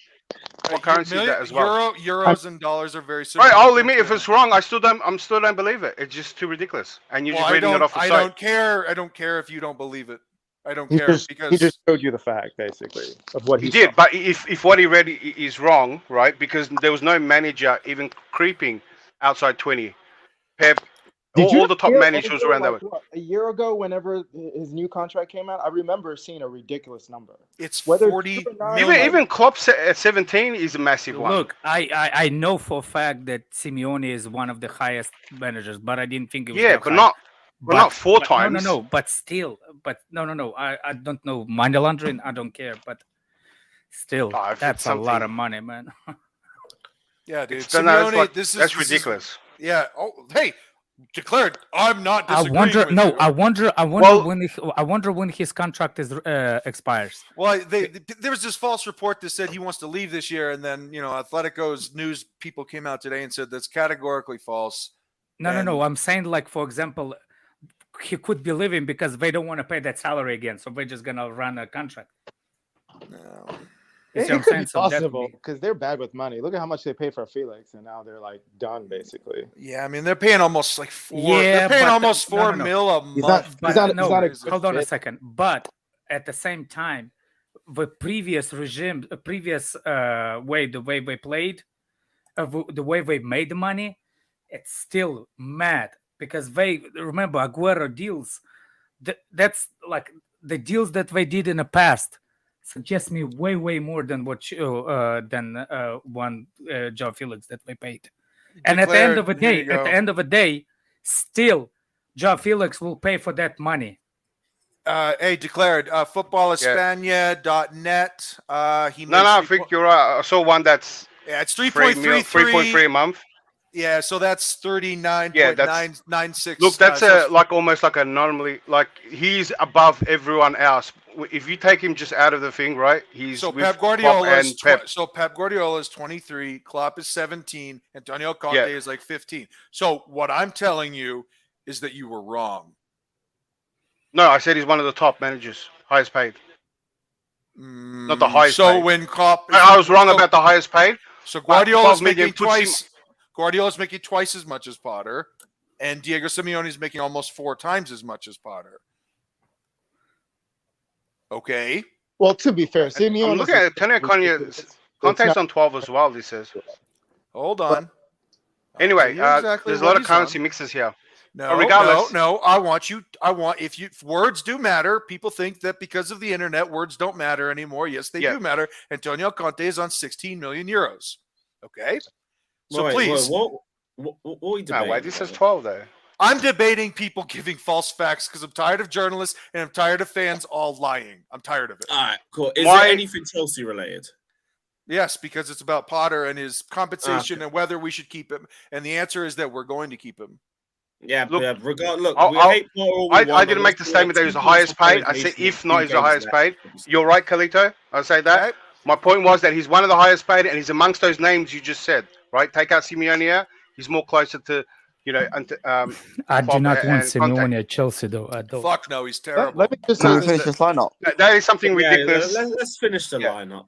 what currency is that as well? Euros and dollars are very similar. Right, I'll admit if it's wrong. I still don't believe it. It's just too ridiculous. And you're just reading it off the site. I don't care if you don't believe it. I don't care because he just showed you the fact basically of what he did. But if what he read is wrong, right? Because there was no manager even creeping outside 20. Pep, all the top managers around that. A year ago, whenever his new contract came out, I remember seeing a ridiculous number. It's 40 Even Klopp at 17 is a massive one. Look, I know for a fact that Simeone is one of the highest managers, but I didn't think it was that but high. not 4 times. No, but still, no. I don't know money laundering. I don't care, but still, that's a lot of money, man. Yeah, dude. Simeone, that's ridiculous. Yeah. Oh, hey. Declared. I'm not disagreeing. I wonder when his contract is expires. Well, there was this false report that said he wants to leave this year, and then Atletico's news people came out today and said that's categorically false. No. I'm saying, like, for example, he could be leaving because they don't want to pay that salary again, so they're just gonna run a contract. No. It could be possible because they're bad with money. Look at how much they pay for Felix, and now they're like done basically. Yeah, I mean they're paying almost like they're paying almost 4 mil a month. Hold on a second. But at the same time, the previous regime, the previous way they played, the way they made the money, it's still mad because they remember Aguero deals. That's like the deals that they did in the past. Suggest me way more than what one Joe Felix that we paid. And at the end of the day, still Joe Felix will pay for that money. Hey, declared footballespana.net. I think you're right. I saw one that's it's 3.33 a month. Yeah, so that's 39.996. Look, that's almost like a normally, like he's above everyone else. If you take him just out of the thing, right? He's so with Pep Guardiola is Pep. So Pep Guardiola is 23, Klopp is 17, Antonio Conte is like 15. So what I'm telling you is that you were wrong. No, I said he's one of the top managers, highest paid. Not the highest paid. So when Klopp, I was wrong about the highest paid. So Guardiola's making Guardiola's making twice as much as Potter, and Diego Simeone is making almost 4 times as much as Potter. Okay. Well, to be fair, Simeone. I'm looking at Antonio Conte's on 12 as well. This says. Hold on. Anyway, there's a lot of currency mixes here. No, regardless. no. If words do matter, people think that because of the internet, words don't matter anymore. Yes, they do matter. Antonio Conte is on 16 million euros. Okay. So please. What are we debating? Wait, this is 12 though. I'm debating people giving false facts because I'm tired of journalists and I'm tired of fans all lying. I'm tired of it. All right, cool. Is there anything Chelsea related? Yes, because it's about Potter and his compensation and whether we should keep him. And the answer is that we're going to keep him. Yeah, look, I didn't make the statement that he was the highest paid. I said if not, he's the highest paid. You're right, Carlito. I say that. Okay. My point was that he's one of the highest paid, and he's amongst those names you just said. Right? Take out Simeone out. He's more closer to, I do not want Simeone at Chelsea, though. I don't. Fuck no, he's terrible. Let me just Can we finish this lineup? That is something ridiculous. Let's finish the lineup.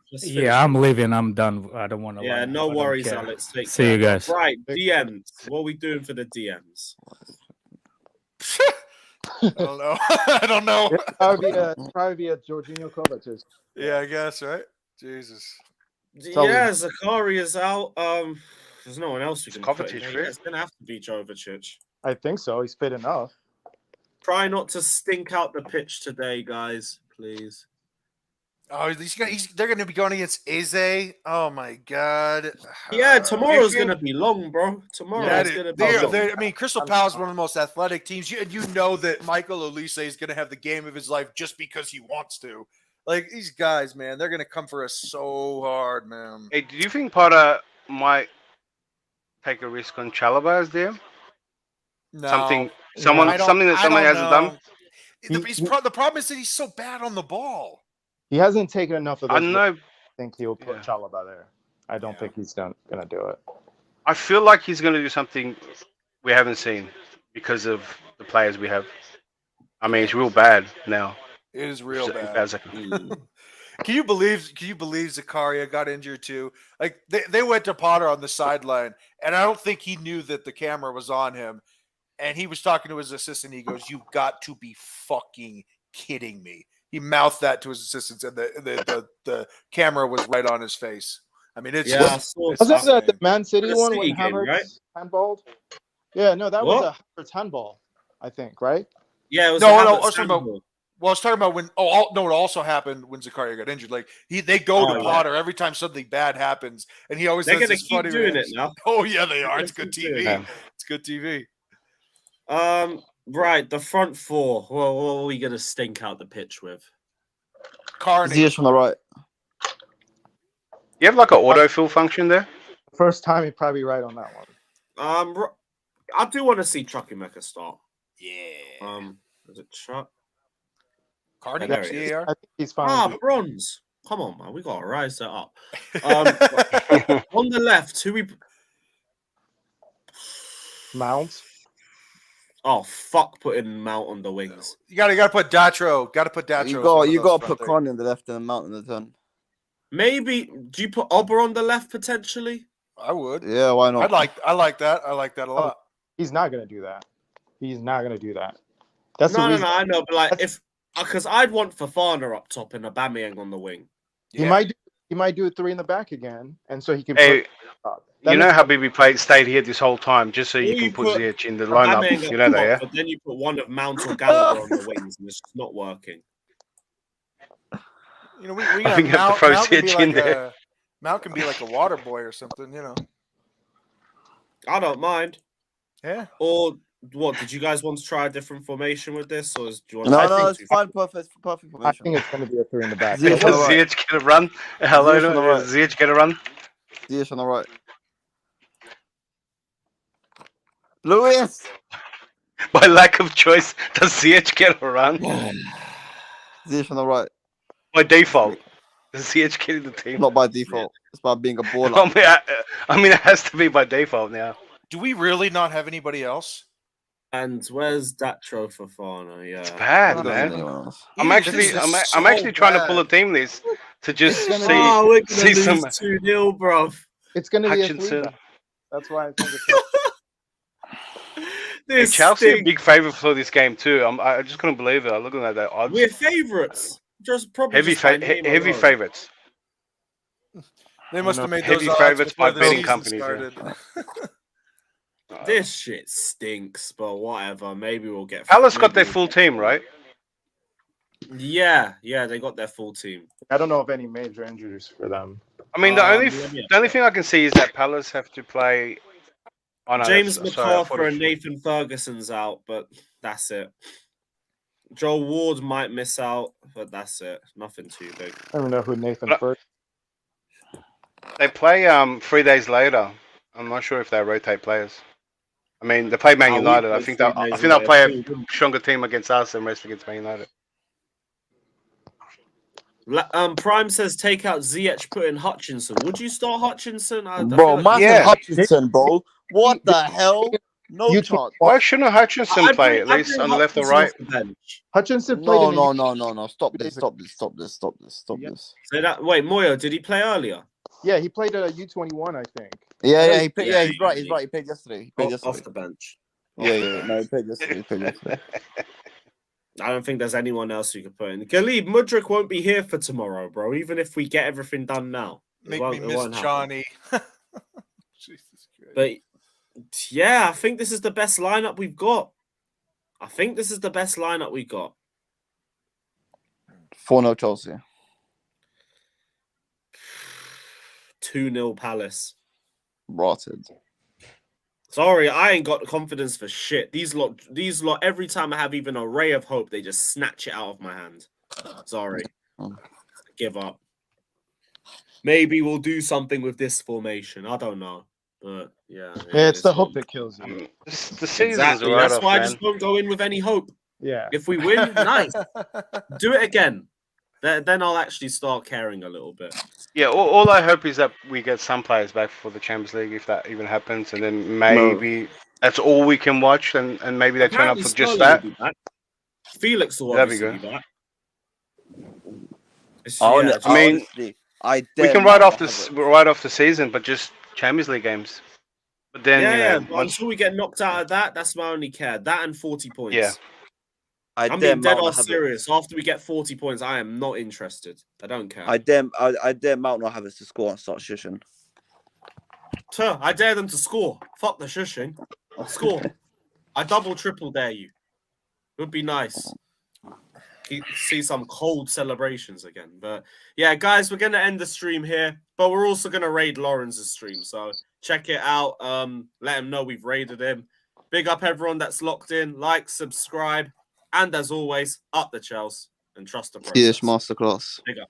I'm leaving. I'm done. I don't want to. Yeah, no worries, Alex. See you guys. Right, DMs. What are we doing for the DMs? I don't know. I don't know. Probably be a Jorginho Kovacic. Yeah, I guess, right? Jesus. Yeah, Zakari is out. There's no one else we can put in. It's going to have to be Jovic. I think so. He's fit enough. Try not to stink out the pitch today, guys, please. Oh, they're going to be going against Eze. Oh, my God. Yeah, tomorrow's going to be long, bro. Tomorrow's going to be long. I mean, Crystal Palace is one of the most athletic teams. You know that Michael Olise is going to have the game of his life just because he wants to. Like, these guys, man, they're going to come for us so hard, man. Hey, do you think Potter might take a risk on Chalobah as DM? No. Something that someone hasn't done? The problem is that he's so bad on the ball. He hasn't taken enough of those. I think he'll put Chalobah there. I don't think he's going to do it. I feel like he's going to do something we haven't seen because of the players we have. I mean, it's real bad now. It is real bad. Can you believe Zakaria got injured too? Like they went to Potter on the sideline, and I don't think he knew that the camera was on him. And he was talking to his assistant. He goes, "You've got to be fucking kidding me." He mouthed that to his assistants, and the camera was right on his face. I mean, it's wasn't that the Man City one when Havertz handballed? Yeah, no, that was a Havertz handball, I think, right? Yeah, it was I was talking about when. It also happened when Zakaria got injured. Like they go to Potter every time something bad happens, and he always. They're going to keep doing it now. Oh yeah, they are. It's good TV. It's good TV. Right, the front four. Well, what are we going to stink out the pitch with? Carney. Ziyech on the right. You have like an autofill function there. First time, he'd probably be right on that one. I do want to see Chukwuemeka start. Yeah. Is it Chuck? Carney. I think he's fine. Bronze. Come on, man. We got to rise that up. On the left, who we... Mount. Oh, fuck putting Mount on the wings. You gotta put Datro. Got to put Datro. You got to put Carney on the left and Mount on the turn. Maybe... Do you put Ober on the left, potentially? I would. Yeah, why not? I like that. I like that a lot. He's not going to do that. He's not going to do that. No, I know, but like because I'd want Fofana up top and Aubameyang on the wing. Yeah. He might do 3 in the back again, and so he can. Hey, you know how Habibi stayed here this whole time just so you can put Ziyech in the lineup. You know that, yeah. But then you put one of Mount or Gallagher on the wings, and it's just not working. You know, we got Mount, Mount can be like a water boy or something. You know. I don't mind. Yeah. Or what? Did you guys want to try a different formation with this, or do you want? No, it's fine. Perfect formation. I think it's going to be a 3 in the back. Ziyech get a run. Hello, Ziyech get a run. Ziyech on the right. Lewis. By lack of choice, does Ziyech get a run? Ziyech on the right. By default, does Ziyech get in the team? Not by default. It's by being a baller. I mean, it has to be by default now. Do we really not have anybody else? And where's Datro Fofana? Yeah, it's bad, man. I'm actually trying to pull a team list to just see some 2-0, bro. It's going to be a 3. That's why I think it's. Chelsea a big favourite for this game too. I just couldn't believe it. I'm looking at that odds. We're favourites. Just probably heavy favourites. They must have made heavy those favourites by the betting season companies. This shit stinks, but whatever. Maybe we'll get. Palace got their full team, right? Yeah, they got their full team. I don't know of any major injuries for them. I mean, the only thing I can see is that Palace have to play. Oh, no, James sorry, I thought McArthur it and Nathan Ferguson's out, but that's it. Joel Ward might miss out, but that's it. Nothing too big. I don't know who Nathan first. They play 3 days later. I'm not sure if they rotate players. I mean, they play Man United. I think they'll play a stronger team against us and rest against Man United. Prime says take out Ziyech, put in Hutchinson. Would you start Hutchinson? Bro, Hutchinson, bro. What the hell? No chance. Why shouldn't Hutchinson play at least on the left or right? Hutchinson played. No. Stop this. So wait, Moyo, did he play earlier? Yeah, he played at U21, I think. Yeah, he played. Yeah, he's right. He played yesterday. Off the bench. Yeah. No, he played yesterday. I don't think there's anyone else you could put in. Galib, MUDRYK won't be here for tomorrow, bro. Even if we get everything done now, Make me miss Johnny. Jesus Christ. But yeah, I think this is the best lineup we've got. 4-0 Chelsea. 2-0 Palace. Rotted. Sorry, I ain't got confidence for shit. These lot, every time I have even a ray of hope, they just snatch it out of my hand. Sorry. Give up. Maybe we'll do something with this formation. I don't know. But yeah. It's the hope that kills you. The season's exactly. right That's off, why man. I just won't go in with any hope. Yeah. If we win, nice. Do it again. Then I'll actually start caring a little bit. Yeah, all I hope is that we get some players back for the Champions League, if that even happens, and then maybe that's all we can watch, and maybe they turn up for just that. Felix will That'd be obviously good. be back. I mean, we can write off the season, but just Champions League games. But then, but until we get knocked out of that, that's my only care. That and 40 points. Yeah. I'm being dead ass serious. After we get 40 points, I am not interested. I don't care. I dare Mount not have us to score and start shushing. I dare them to score. Fuck the shushing. Score. I triple dare you. It would be nice. See some cold celebrations again. But yeah, guys, we're gonna end the stream here. But we're also gonna raid Lawrence's stream. So check it out. Let him know we've raided him. Big up everyone that's locked in. Like, subscribe. And as always, up the Chels and trust the process. Yes, masterclass. Big up.